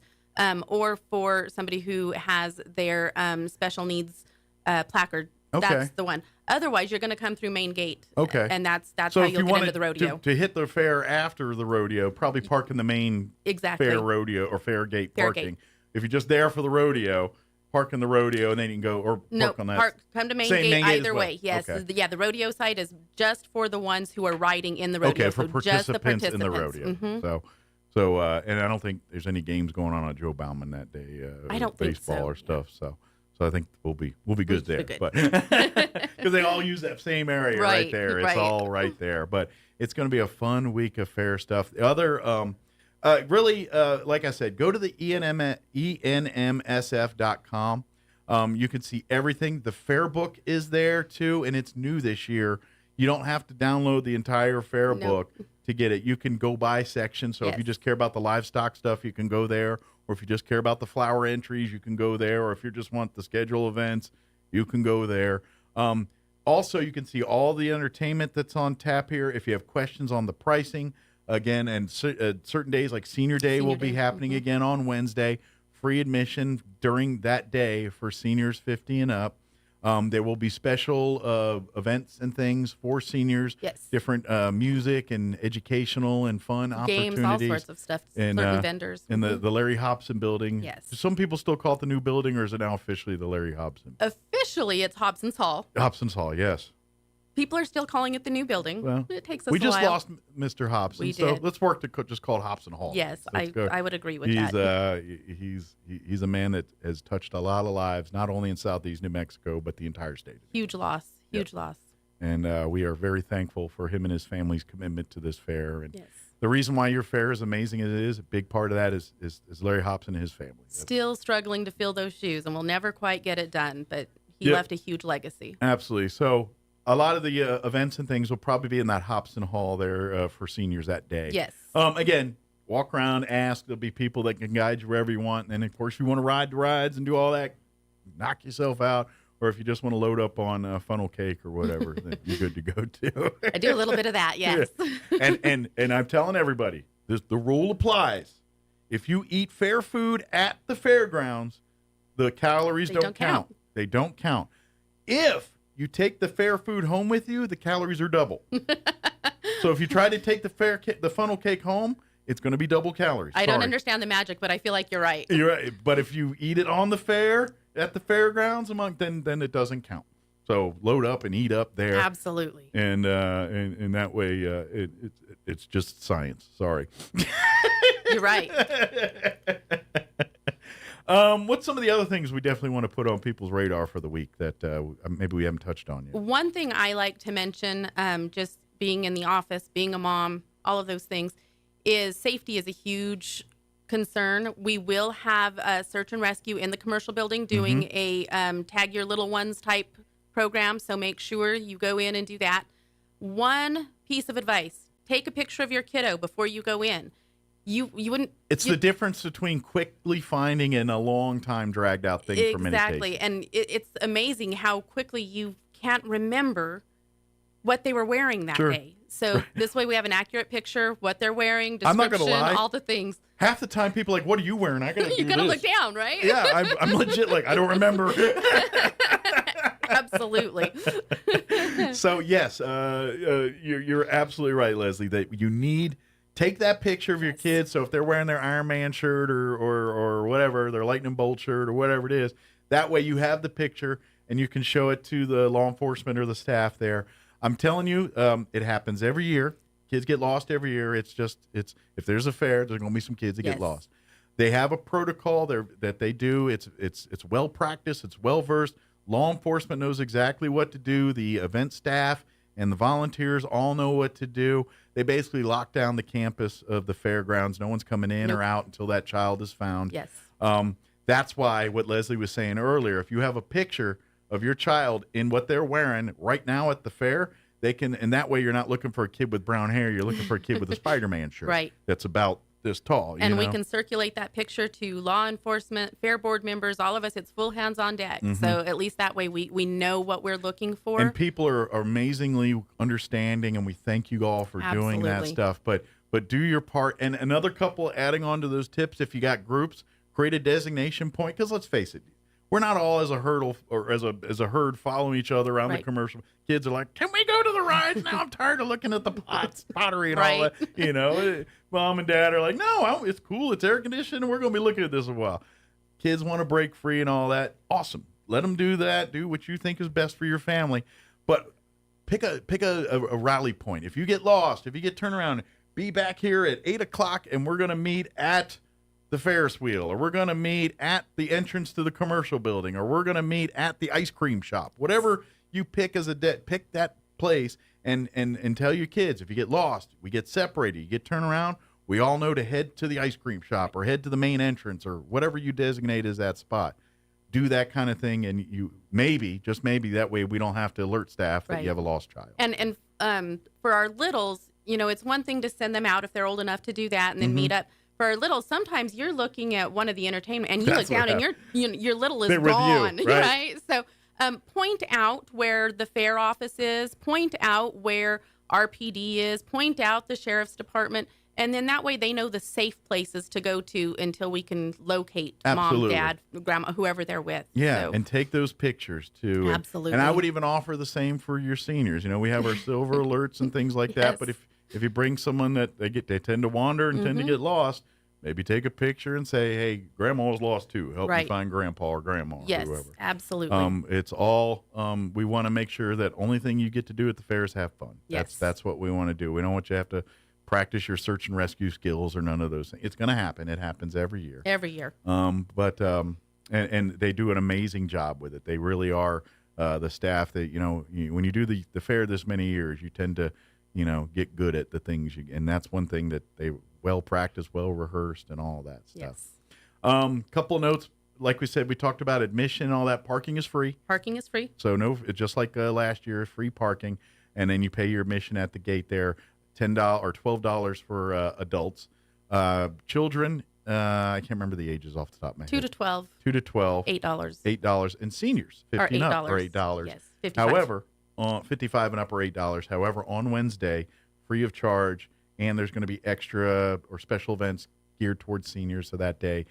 Or for somebody who has their special needs placard. Okay. That's the one. Otherwise, you're going to come through main gate. Okay. And that's so how you'll get into the rodeo. To hit the fair after the rodeo, probably park in the main fair rodeo or fair gate parking. If you're just there for the rodeo, park in the rodeo and then you can go or park on that. Come to main gate either way. Yes. Okay. The rodeo side is just for the ones who are riding in the rodeo. Okay, for participants in the rodeo. Mm-hmm. So, and I don't think there's any games going on Joe Bauman that day. I don't think so. Baseball or stuff. So I think we'll be good there. Good. But because they all use that same area right there. It's all right there. But it's going to be a fun week of fair stuff. The other, really, like I said, go to the enmsf.com. You can see everything. The fair book is there too, and it's new this year. You don't have to download the entire fair book to get it. You can go by section. So if you just care about the livestock stuff, you can go there. Or if you just care about the flower entries, you can go there. Or if you just want the schedule events, you can go there. Also, you can see all the entertainment that's on tap here. If you have questions on the pricing, again, and certain days like Senior Day will be happening again on Wednesday. free admission during that day for seniors 50 and up. There will be special events and things for seniors. Yes. Different music and educational and fun Games, opportunities. all sorts of stuff. And certain vendors. in the Larry Hobson building. Yes. Some people still call it the new building, or is it now officially the Larry Hobson? Officially, it's Hobson's Hall. Hobson's Hall, yes. People are still calling it the new building. Well, it takes us we a just while. lost Mr. Hobson, We so did. let's work to just call it Hobson Hall. Yes, Let's go. I would agree with he's, that. He's a man that has touched a lot of lives, not only in Southeast New Mexico, but the entire state. Huge loss. Huge loss. And we are very thankful for him and his family's commitment to this fair. And Yes. the reason why your fair is amazing as it is, a big part of that is Larry Hobson and his family. Still struggling to fill those shoes, and we'll never quite get it done, but he left a huge legacy. Absolutely. So a lot of the events and things will probably be in that Hobson Hall there for seniors that day. Yes. Again, walk around, ask. There'll be people that can guide you wherever you want. And then, of course, if you want to ride the rides and do all that, knock yourself out. Or if you just want to load up on funnel cake or whatever, then you're good to go too. I do a little bit of that, yes. Yeah. And I'm telling everybody, the rule applies. If you eat fair food at the fairgrounds, the calories don't count. They don't count. If you take the fair food home with you, the calories are double. So if you try to take the funnel cake home, it's going to be double calories. I don't understand the magic, but I feel like you're right. You're right. But if you eat it on the fair, at the fairgrounds, then it doesn't count. So load up and eat up there. Absolutely. And that way, it's just science. Sorry. You're right. What's some of the other things we definitely want to put on people's radar for the week that maybe we haven't touched on yet? One thing I like to mention, just being in the office, being a mom, all of those things, is safety is a huge concern. We will have a search and rescue in the commercial building doing a tag your little ones type program. So make sure you go in and do that. One piece of advice, take a picture of your kiddo before you go in. You wouldn't. It's the difference between quickly finding and a long time dragged out thing for many cases. Exactly. And it's amazing how quickly you can't remember what they were wearing that day. So this way we have an accurate picture, what they're wearing, description, I'm not gonna lie. all the things. Half the time people are like, what are you wearing? I gotta You gotta look down, right? Yeah, I'm legit like, I don't remember. Absolutely. So yes, you're absolutely right, Leslie, that you need take that picture of your kids. So if they're wearing their Iron Man shirt or whatever, their lightning bolt shirt or whatever it is, that way you have the picture and you can show it to the law enforcement or the staff there. I'm telling you, it happens every year. Kids get lost every year. It's if there's a fair, there's going to be some kids that get lost. They have a protocol that they do. It's well practiced. It's well versed. Law enforcement knows exactly what to do. The event staff and the volunteers all know what to do. They basically lock down the campus of the fairgrounds. No one's coming in or out until that child is found. Yes. That's why what Leslie was saying earlier, if you have a picture of your child in what they're wearing right now at the fair, they can, and that way you're not looking for a kid with brown hair. You're looking for a kid with a Spider-Man shirt. Right. That's about this tall. And we know? can circulate that picture to law enforcement, fair board members, all of us. It's full hands on deck. So at least that way we know what we're looking for. And people are amazingly understanding, and we thank you all for doing that stuff. But do your part. And another couple adding on to those tips, if you got groups, create a designation point. Because let's face it, we're not all as a hurdle or as a herd following each other around the commercial. Kids are like, can we go to the rides now? I'm tired of looking at the pottery and all that. You know, mom and dad are like, no, it's cool. It's air conditioned, and we're going to be looking at this a while. Kids want to break free and all that. Awesome. Let them do that. Do what you think is best for your family. But pick a rally point. If you get lost, if you get turned around, be back here at 8 o'clock, and we're going to meet at the Ferris wheel, or we're going to meet at the entrance to the commercial building, or we're going to meet at the ice cream shop. Whatever you pick as pick that place and tell your kids, if you get lost, we get separated, you get turned around, we all know to head to the ice cream shop or head to the main entrance or whatever you designate as that spot. Do that kind of thing, and you just maybe that way we don't have to alert staff that you have a lost child. And for our littles, it's one thing to send them out if they're old enough to do that and then meet up. For our little, sometimes you're looking at one of the entertainment and you look down and your little is gone, right? So point out where the fair office is, point out where RPD is, point out the sheriff's department, And then that way they know the safe places to go to until we can locate Absolutely. mom, dad, grandma, whoever they're with. Yeah, So, and take those pictures too. Absolutely. And I would even offer the same for your seniors. You know, we have our silver alerts and things like that. Yes. But if you bring someone that they tend to wander and tend to get lost, maybe take a picture and say, "Hey, Grandma was lost too. Help me Right. find Grandpa or Grandma or yes, whoever." absolutely. It's all we want to make sure that only thing you get to do at the fair is have fun. Yes. That's what we want to do. We don't want you to have to practice your search and rescue skills or none of those things. It's going to happen. It happens every year. Every year. And they do an amazing job with it. They really are the staff that, when you do the fair this many years, you tend to, get good at the things and that's one thing that they well practiced, well rehearsed and all that stuff. Yes. Couple of notes. Like we said, we talked about admission and all that. Parking is free. Parking is free. So just like last year, free parking. And then you pay your admission at the gate there, $10 or $12 for adults. Children, I can't remember the ages off the top of my head. 2 to 12. 2 to 12. $8. $8. And seniors, 50 and up, or $8. Yes, 55. However, 55 and up, or $8. However, on Wednesday, free of charge, and there's going to be extra or special events geared towards seniors. So that day,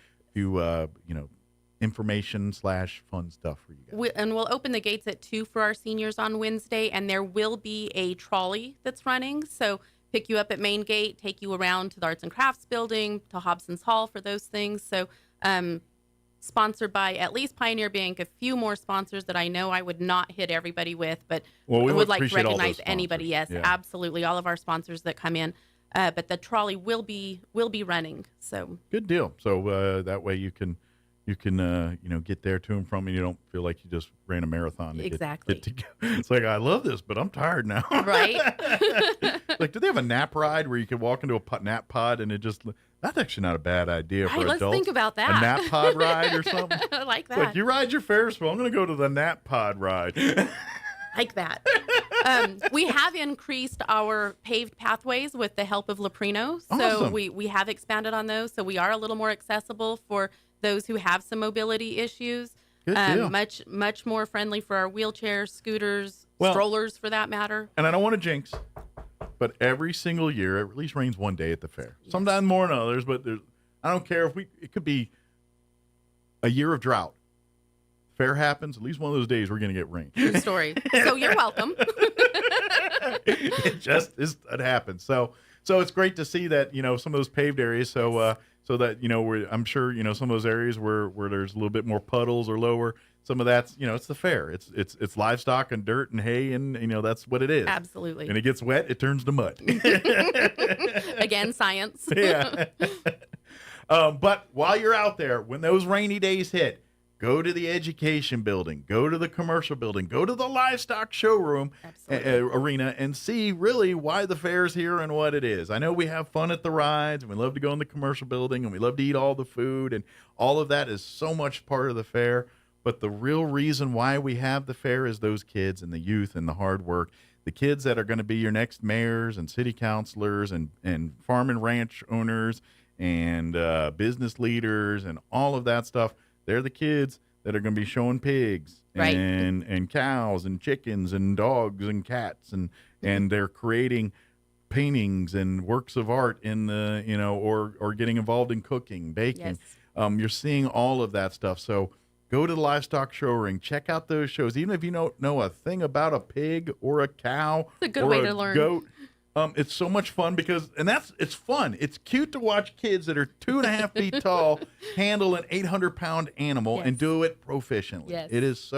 information / fun stuff for you guys. We'll open the gates at 2 for our seniors on Wednesday, and there will be a trolley that's running. So pick you up at Main Gate, take you around to the Arts and Crafts Building, to Hobson's Hall for those things. So sponsored by at least Pioneer Bank, a few more sponsors that I know I would not hit everybody with, but we I would like to appreciate all recognize those anybody. Yes, yeah. absolutely. All of our sponsors that come in. But the trolley will be running. So good deal. So that way you can get there to and from, and you don't feel like you just ran a marathon. Exactly. Get to go. It's like, I love this, but I'm tired now. Right. Like, do they have a nap ride where you can walk into a nap pod and that's actually not a bad idea for let's adults. think about that. A nap pod ride or something. I like that. Like, you ride your Ferris wheel. I'm going to go to the nap pod ride. Like that. We have increased our paved pathways with the help of Leprino. So Awesome. we have expanded on those. So we are a little more accessible for those who have some mobility issues. Good deal. Much more friendly for our wheelchairs, scooters, Well, strollers for that matter. And I don't want to jinx, but every single year it at least rains one day at the fair. Sometimes more than others, but I don't care if it could be a year of drought. Fair happens, at least one of those days we're going to get rain. True story. So you're welcome. It happens. So it's great to see that, some of those paved areas. So that, I'm sure, some of those areas where there's a little bit more puddles or lower, some of that's, it's the fair. It's livestock and dirt and hay, and, that's what it is. Absolutely. And it gets wet, it turns to mud. Again, science. Yeah. But while you're out there, when those rainy days hit, go to the education building, go to the commercial building, go to the livestock showroom arena, and see really why the fair's here and what it is. I know we have fun at the rides, and we love to go in the commercial building, and we love to eat all the food, and all of that is so much part of the fair. But the real reason why we have the fair is those kids and the youth and the hard work. The kids that are going to be your next mayors and city councilors and farm and ranch owners and business leaders and all of that stuff. They're the kids that are going to be showing pigs Right. and cows and chickens and dogs and cats, and they're creating paintings and works of art in the, or getting involved in cooking, baking. Yes. You're seeing all of that stuff. So go to the livestock show ring, check out those shows. Even if you don't know a thing about a pig or a cow It's a good or way a to learn. goat, it's so much fun it's fun. It's cute to watch kids that are 2.5 feet tall handle an 800-pound animal and do it proficiently. Yes.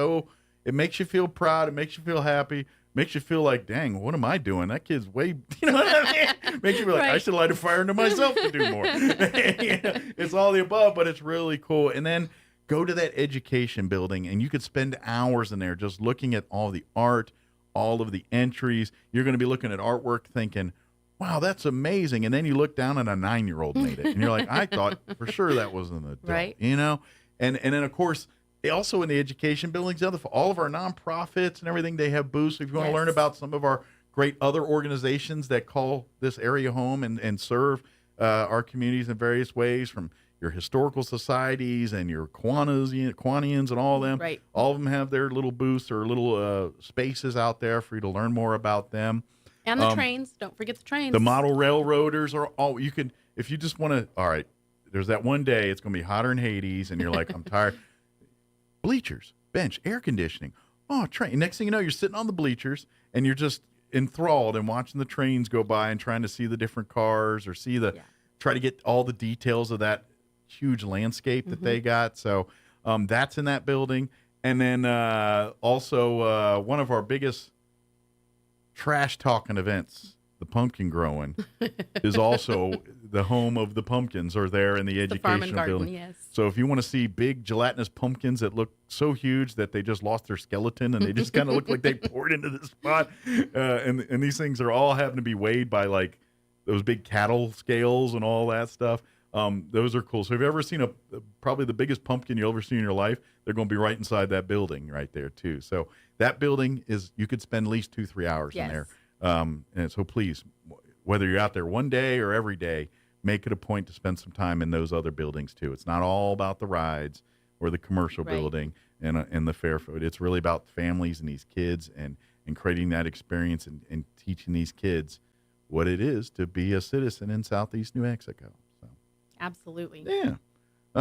It makes you feel proud. It makes you feel happy. Makes you feel like, dang, what am I doing? That kid's way, you know what I mean? Makes you feel like, I should light a fire into myself to do more. It's all the above, but it's really cool. And then go to that education building, and you could spend hours in there just looking at all the art, all of the entries. You're going to be looking at artwork thinking, wow, that's amazing. And then you look down and a 9-year-old made it. And you're like, I thought for sure that was an adult, Right. And then, of course, also in the education buildings, all of our nonprofits and everything, they have booths. If you want to learn about some of our great other organizations that call this area home and serve our communities in various ways, from your historical societies and your Kiwanians and all of them. Right. All of them have their little booths or little spaces out there for you to learn more about them. And the trains. Don't forget the trains. The model railroaders are all you can. If you just want to, all right. There's that one day it's going to be hotter in Hades, and you're like, I'm tired. Bleachers, bench, air conditioning. Oh, train. Next thing you know, you're sitting on the bleachers, and you're just enthralled and watching the trains go by and trying to see the different cars or try to get all the details of that huge landscape that they got. So that's in that building. And then also one of our biggest trash talking events, the pumpkin growing, is also the home of the pumpkins are there in the educational building. Yes. So if you want to see big gelatinous pumpkins that look so huge that they just lost their skeleton and they just kind of look like they poured into the spot, and these things are all having to be weighed by like those big cattle scales and all that stuff. Those are cool. So if you've ever seen probably the biggest pumpkin you'll ever see in your life, they're going to be right inside that building right there too. So that building you could spend at least 2-3 hours in there. And so please, whether you're out there one day or every day, make it a point to spend some time in those other buildings too. It's not all about the rides or the commercial building and the fair food. It's really about families and these kids and creating that experience and teaching these kids what it is to be a citizen in Southeast New Mexico. So. Absolutely. Yeah.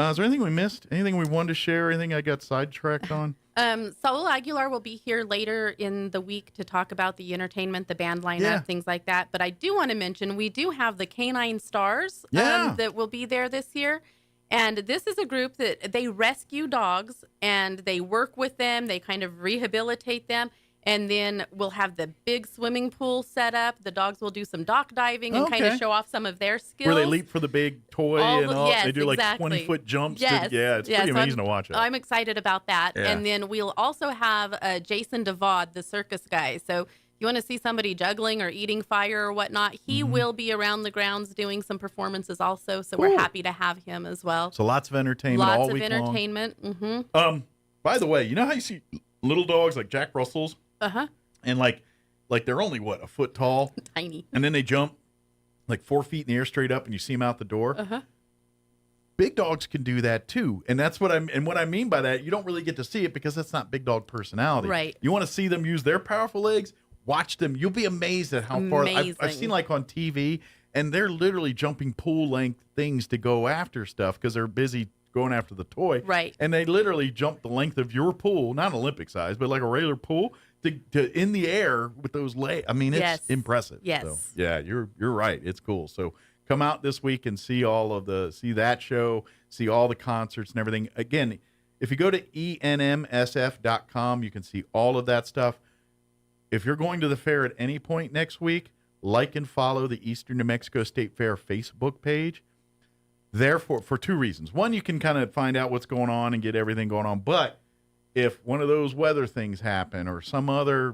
Is there anything we missed? Anything we wanted to share? Anything I got sidetracked on? Saul Aguilar will be here later in the week to talk about the entertainment, the band lineup, things like that. But I do want to mention we do have the Canine Stars that will be there this year. And this is a group that they rescue dogs and they work with them. They kind of rehabilitate them. And then we'll have the big swimming pool set up. The dogs will do some dock diving and kind of show off some of their skills. Where they leap for the big toy Yes, they do like exactly. 20-foot jumps. Yes. It's pretty amazing to watch it. I'm excited about that. Yeah. And then we'll also have Jason DeVaud, the circus guy. So if you want to see somebody juggling or eating fire or whatnot, he will be around the grounds doing some performances also. So we're happy to have him as well. So lots of entertainment all week long. Lots of entertainment. By the way, you know how you see little dogs like Jack Russells? Uh-huh. And like they're only a foot tall, tiny, and then they jump like 4 feet in the air straight up, and you see them out the door. Big dogs can do that too, and that's what I mean by that. You don't really get to see it because that's not big dog personality. Right. You want to see them use their powerful legs. Watch them. You'll be amazed at how far I've seen like on TV, and they're literally jumping pool length things to go after stuff because they're busy going after the toy. Right. And they literally jump the length of your pool, not Olympic size, but like a regular pool. To in the air with those legs. I mean, it's impressive. Yes. So, yeah, you're right. It's cool. So come out this week and see see that show, see all the concerts and everything. Again, if you go to enmsf.com, you can see all of that stuff. If you're going to the fair at any point next week, like and follow the Eastern New Mexico State Fair Facebook page. Therefore, for two reasons. One, you can kind of find out what's going on and get everything going on. But if one of those weather things happen or some other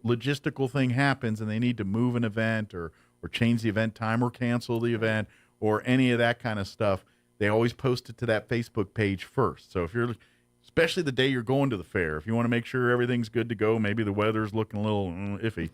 logistical thing happens and they need to move an event or change the event time or cancel the event or any of that kind of stuff, they always post it to that Facebook page first. So if you're, especially the day you're going to the fair, if you want to make sure everything's good to go, maybe the weather's looking a little iffy,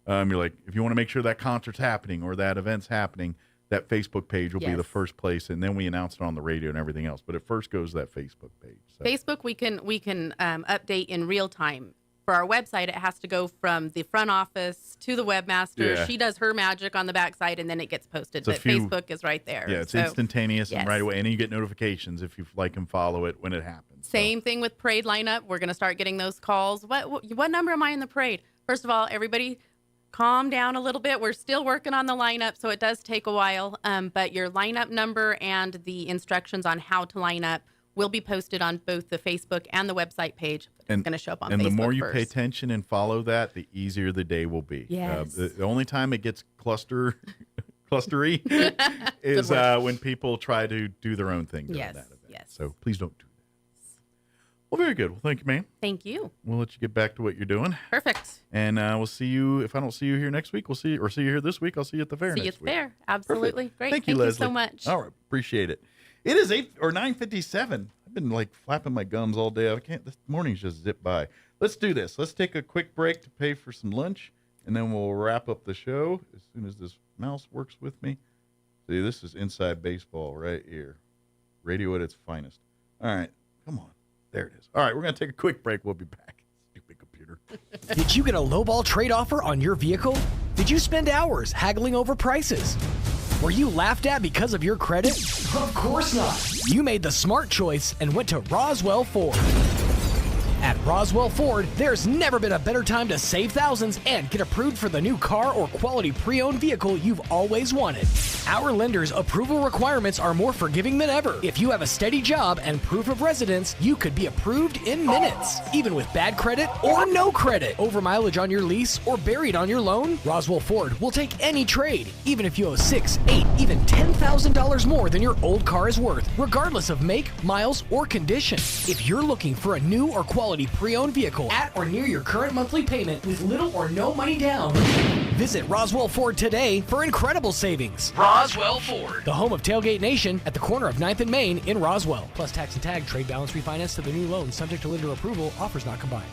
you're like, if you want to make sure that concert's happening or that event's happening, that Facebook page will be the first place, and then we announce it on the radio and everything else. But it first goes to that Facebook page. So. Facebook, we can update in real time. For our website, it has to go from the front office to the webmaster. Yeah. She does her magic on the backside, and then it gets posted. But Facebook is right there. Yeah, it's instantaneous and right away. And then you get notifications if you like and follow it when it happens. Same thing with parade lineup. We're going to start getting those calls. What number am I in the parade? First of all, everybody calm down a little bit. We're still working on the lineup, so it does take a while. But your lineup number and the instructions on how to line up will be posted on both the Facebook and the website page. It's going to show up on Facebook. And the more you first. pay attention and follow that, the easier the day will be. Yes. The only time it gets clustery is when people try to do their own thing during that event. Yes. So please don't do that. Well, very good. Well, thank you, ma'am. Thank you. We'll let you get back to what you're doing. Perfect. And we'll see you. If I don't see you here next week, see you here this week. I'll see you at the fair See you next at the week. fair. Absolutely. Perfect. Great. Thank you, Leslie. So much. All right. Appreciate it. It is 9:57. I've been like flapping my gums all day. This morning's just zipped by. Let's do this. Let's take a quick break to pay for some lunch, and then we'll wrap up the show as soon as this mouse works with me. See, this is inside baseball right here. Radio at its finest. All right. Come on. There it is. All right, we're going to take a quick break. We'll be back. Stupid computer. Did you get a lowball trade offer on your vehicle? Did you spend hours haggling over prices? Were you laughed at because of your credit? Of course not. You made the smart choice and went to Roswell Ford. At Roswell Ford, there's never been a better time to save thousands and get approved for the new car or quality pre-owned vehicle you've always wanted. Our lenders' approval requirements are more forgiving than ever. If you have a steady job and proof of residence, you could be approved in minutes. Even with bad credit or no credit, over mileage on your lease, or buried on your loan, Roswell Ford will take any trade, even if you owe $6,000, $8,000, even $10,000 more than your old car is worth, regardless of make, miles, or condition. If you're looking for a new or quality pre-owned vehicle at or near your current monthly payment with little or no money down, visit Roswell Ford today for incredible savings. Roswell Ford, the home of Tailgate Nation at the corner of 9th and Main in Roswell. Plus tax and tag, trade balance refinance to the new loan, subject to lender approval, offers not combined.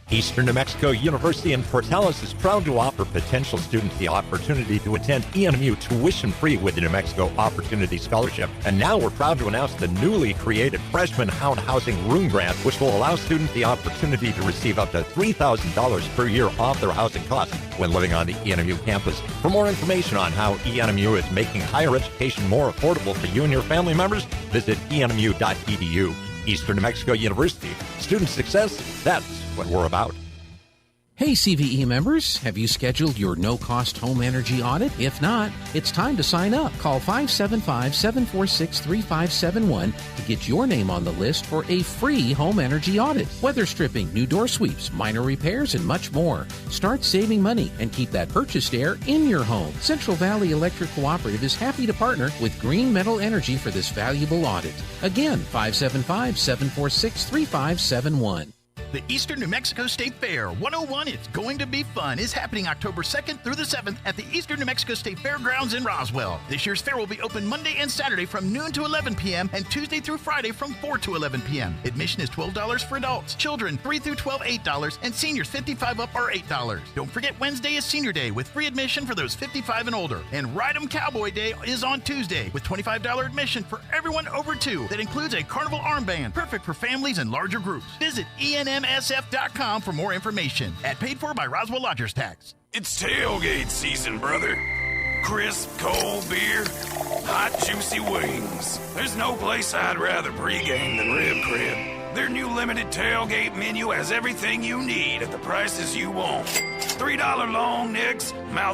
Eastern New Mexico University in Portales is proud to offer potential students the opportunity to attend ENMU tuition-free with the New Mexico Opportunity Scholarship. And now we're proud to announce the newly created Freshman Hound Housing Room Grant, which will allow students the opportunity to receive up to $3,000 per year off their housing costs when living on the ENMU campus. For more information on how ENMU is making higher education more affordable for you and your family members, visit enmu.edu. Eastern New Mexico University. Student success, that's what we're about. Hey CVE members, have you scheduled your no-cost home energy audit? If not, it's time to sign up. Call 575-746-3571 to get your name on the list for a free home energy audit. Weather stripping, new door sweeps, minor repairs, and much more. Start saving money and keep that purchased air in your home. Central Valley Electric Cooperative is happy to partner with Green Metal Energy for this valuable audit. Again, 575-746-3571. The Eastern New Mexico State Fair 101 It's Going to Be Fun is happening October 2nd through the 7th at the Eastern New Mexico State Fairgrounds in Roswell. This year's fair will be open Monday and Saturday from noon to 11 p.m. and Tuesday through Friday from 4 to 11 p.m. Admission is $12 for adults. Children 3 through 12, $8, and seniors 55 up are $8. Don't forget Wednesday is Senior Day with free admission for those 55 and older. And Ride 'em Cowboy Day is on Tuesday with $25 admission for everyone over 2. That includes a carnival armband, perfect for families and larger groups. Visit enmsf.com for more information. Paid for by Roswell Lodgers Tax. It's tailgate season, brother. Crisp, cold beer, hot, juicy wings. There's no place I'd rather pregame than Rib Crib. Their new limited tailgate menu has everything you need at the prices you want. $3 long necks, mouth